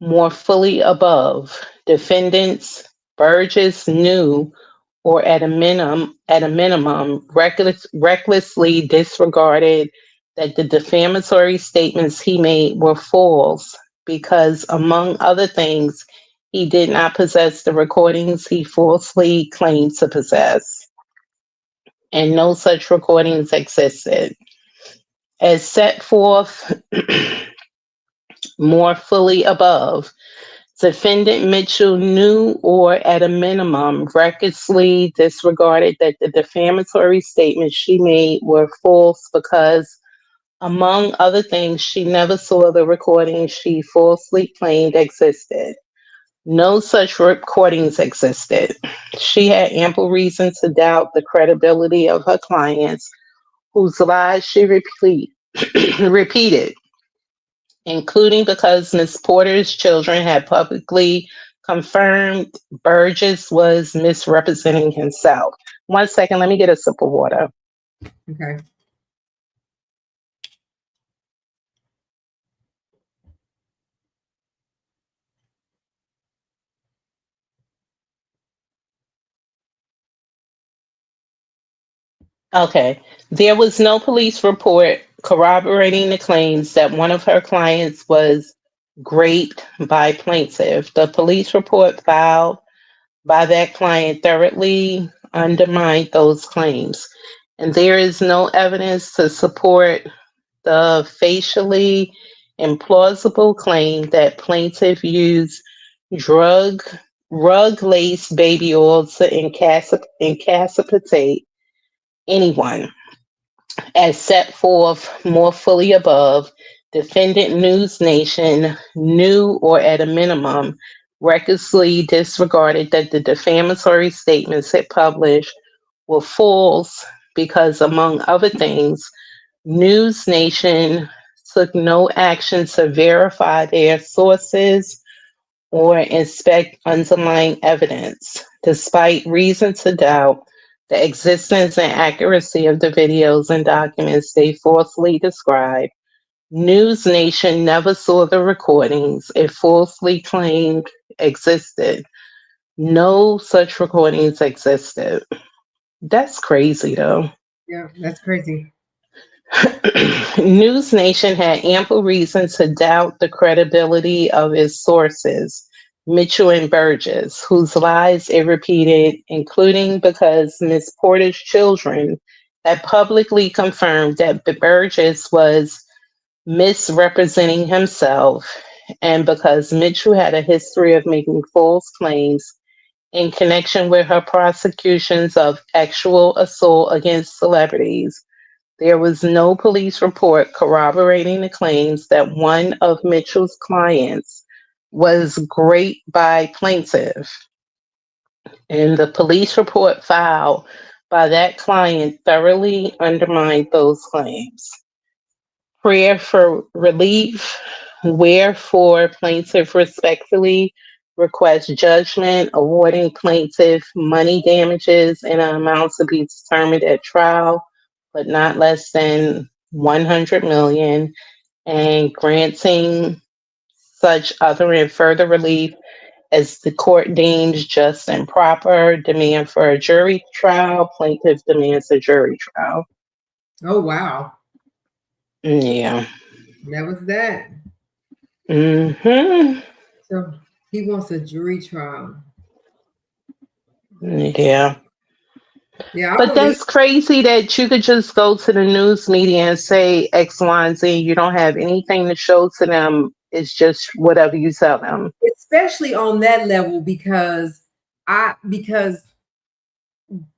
more fully above, defendants Burgess knew or at a minimum recklessly disregarded that the defamatory statements he made were false because, among other things, he did not possess the recordings he falsely claimed to possess, and no such recordings existed. As set forth more fully above, Defendant Mitchell knew or at a minimum recklessly disregarded that the defamatory statements she made were false because, among other things, she never saw the recordings she falsely claimed existed. No such recordings existed. She had ample reason to doubt the credibility of her clients, whose lies she repeated, including because Miss Porter's children had publicly confirmed Burgess was misrepresenting himself. 1 second, let me get a sip of water. Okay. Okay. There was no police report corroborating the claims that one of her clients was raped by plaintiff. The police report filed by that client thoroughly undermined those claims. And there is no evidence to support the facially implausible claim that plaintiff used drug rug-laced baby oil to incapacitate anyone. As set forth more fully above, defendant News Nation knew or at a minimum recklessly disregarded that the defamatory statements it published were false because, among other things, News Nation took no action to verify their sources or inspect underlying evidence, despite reason to doubt the existence and accuracy of the videos and documents they falsely described. News Nation never saw the recordings it falsely claimed existed. No such recordings existed. That's crazy, though. Yeah, that's crazy. News Nation had ample reason to doubt the credibility of its sources, Mitchell and Burgess, whose lies it repeated, including because Miss Porter's children had publicly confirmed that Burgess was misrepresenting himself, and because Mitchell had a history of making false claims in connection with her prosecutions of actual assault against celebrities. There was no police report corroborating the claims that one of Mitchell's clients was raped by plaintiff, and the police report filed by that client thoroughly undermined those claims. Prayer for relief, wherefore plaintiff respectfully requests judgment awarding plaintiff money damages in an amount to be determined at trial, but not less than 100 million, and granting such other and further relief as the court deems just and proper. Demand for a jury trial. Plaintiff demands a jury trial. Oh wow. Yeah. That was that. Mm-hmm. So he wants a jury trial. Yeah. Yeah, I But believe, that's crazy that you could just go to the news media and say X, Y, and Z. You don't have anything to show to them. It's just whatever you tell them. especially on that level, because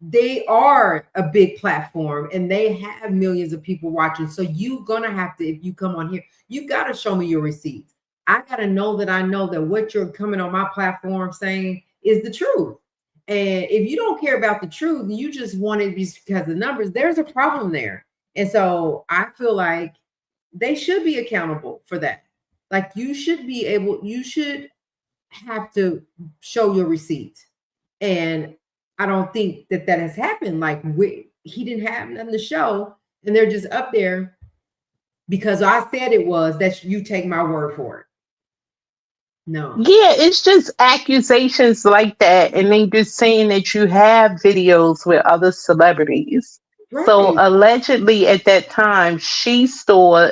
they are a big platform and they have millions of people watching. So you're gonna have to, if you come on here, you gotta show me your receipts. I gotta know that I know that what you're coming on my platform saying is the truth. And if you don't care about the truth, you just want it because of the numbers, there's a problem there. And so I feel like they should be accountable for that. Like you should be able, you should have to show your receipts. And I don't think that that has happened. Like he didn't have nothing to show, and they're just up there because I said it was. That you take my word for it. No, Yeah, it's just accusations like that, and they just saying that you have videos with other celebrities. So right, allegedly, at that time, she saw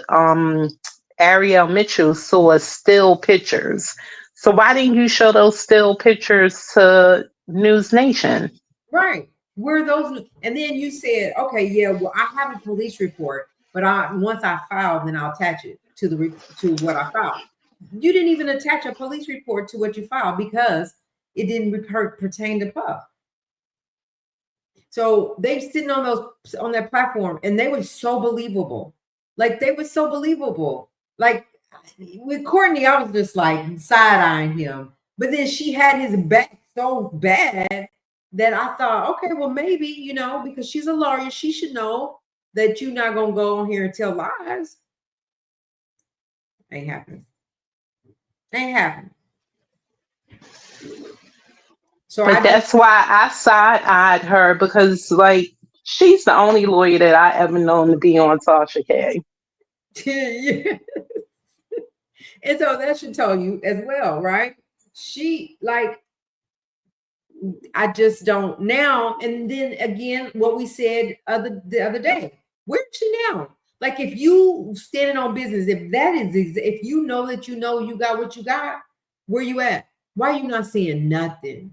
Ariel Mitchell saw still pictures. So why didn't you show those still pictures to News Nation? right. Where those? And then you said, okay, yeah. Well, I have a police report, but I once I file, then I'll attach it to to what I filed. You didn't even attach a police report to what you filed because it didn't pertain to Puff. So they sitting on those on that platform, and they were so believable. Like they were so believable. Like with Courtney, I was just like side eyeing him, but then she had his back so bad that I thought, okay, well maybe because she's a lawyer, she should know that you're not gonna go on here and tell lies. Ain't happening. Ain't happening. So But I just that's why I side eyed her because, like, she's the only lawyer that I ever known to be on Tasha K. yeah. And so that should tell you as well, right? She like I just don't now. And then again, what we said the other day, where's she now? Like if you standing on business, if that is if you know that you got what you got, where you at? Why are you not seeing nothing?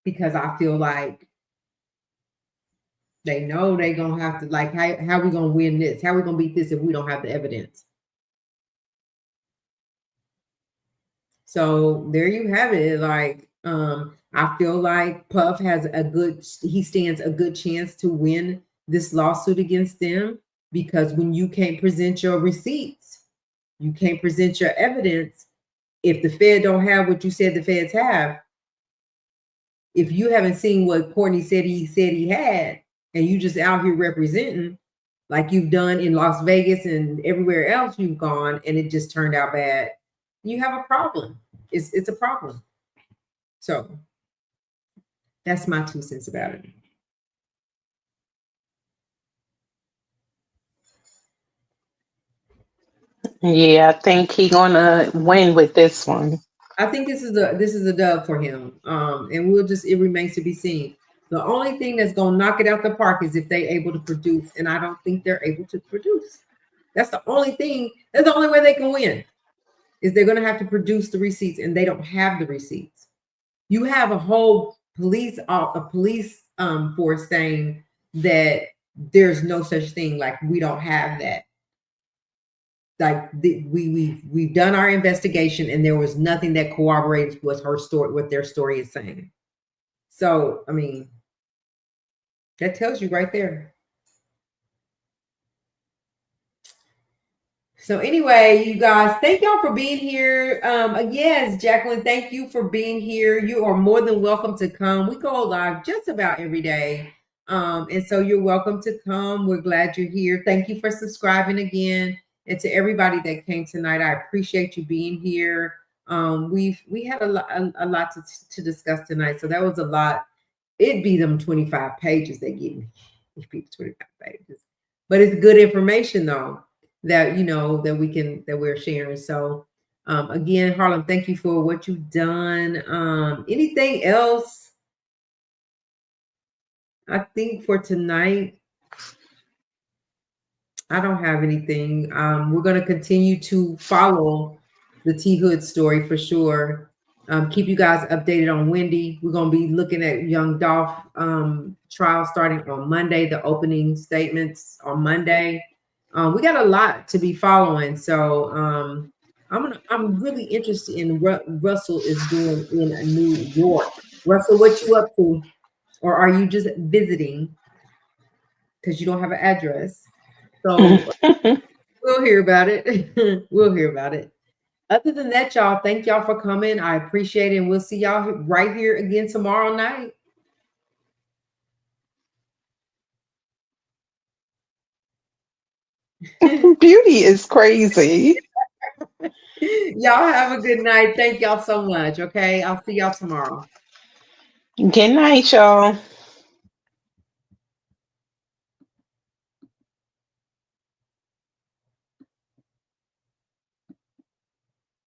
Because I feel like they know they gonna have to like how we gonna win this? How we gonna beat this if we don't have the evidence? So there you have it. Like, I feel like Puff has he stands a good chance to win this lawsuit against them because when you can't present your receipts, you can't present your evidence. If the Fed don't have what you said the Feds have, if you haven't seen what Courtney said he had, and you just out here representing like you've done in Las Vegas and everywhere else you've gone, and it just turned out bad, you have a problem. It's a problem. So that's my 2 cents about it. Yeah, I think he gonna win with this one. I think this is a dub for him. And it remains to be seen. The only thing that's gonna knock it out the park is if they able to produce, and I don't think they're able to produce. That's the only thing. That's the only way they can win. Is they're gonna have to produce the receipts, and they don't have the receipts. You have a whole police force saying that there's no such thing, like we don't have that. Like we've done our investigation, and there was nothing that corroborates what their story is saying. So I mean, that tells you right there. So anyway, you guys, thank y'all for being here. Yes, Jacqueline, thank you for being here. You are more than welcome to come. We go live just about every day. And so you're welcome to come. We're glad you're here. Thank you for subscribing again. And to everybody that came tonight, I appreciate you being here. We had a lot to discuss tonight. So that was a lot. It'd be them 25 pages they give me. It'd be 25 pages. But it's good information though, that that we're sharing. So again, Harlem, thank you for what you've done. Anything else? I think for tonight, I don't have anything. We're going to continue to follow the THood story for sure. Keep you guys updated on Wendy. We're going to be looking at Young Dolph trial starting on Monday, the opening statements on Monday. We got a lot to be following. So I'm really interested in what Russell is doing in New York. Russell, what you up to? Or are you just visiting because you don't have an address? So we'll hear about it. We'll hear about it. Other than that, y'all, thank y'all for coming. I appreciate it. And we'll see y'all right here again tomorrow night. Beauty is crazy. Y'all have a good night. Thank y'all so much. Okay. I'll see y'all tomorrow. Good night, y'all.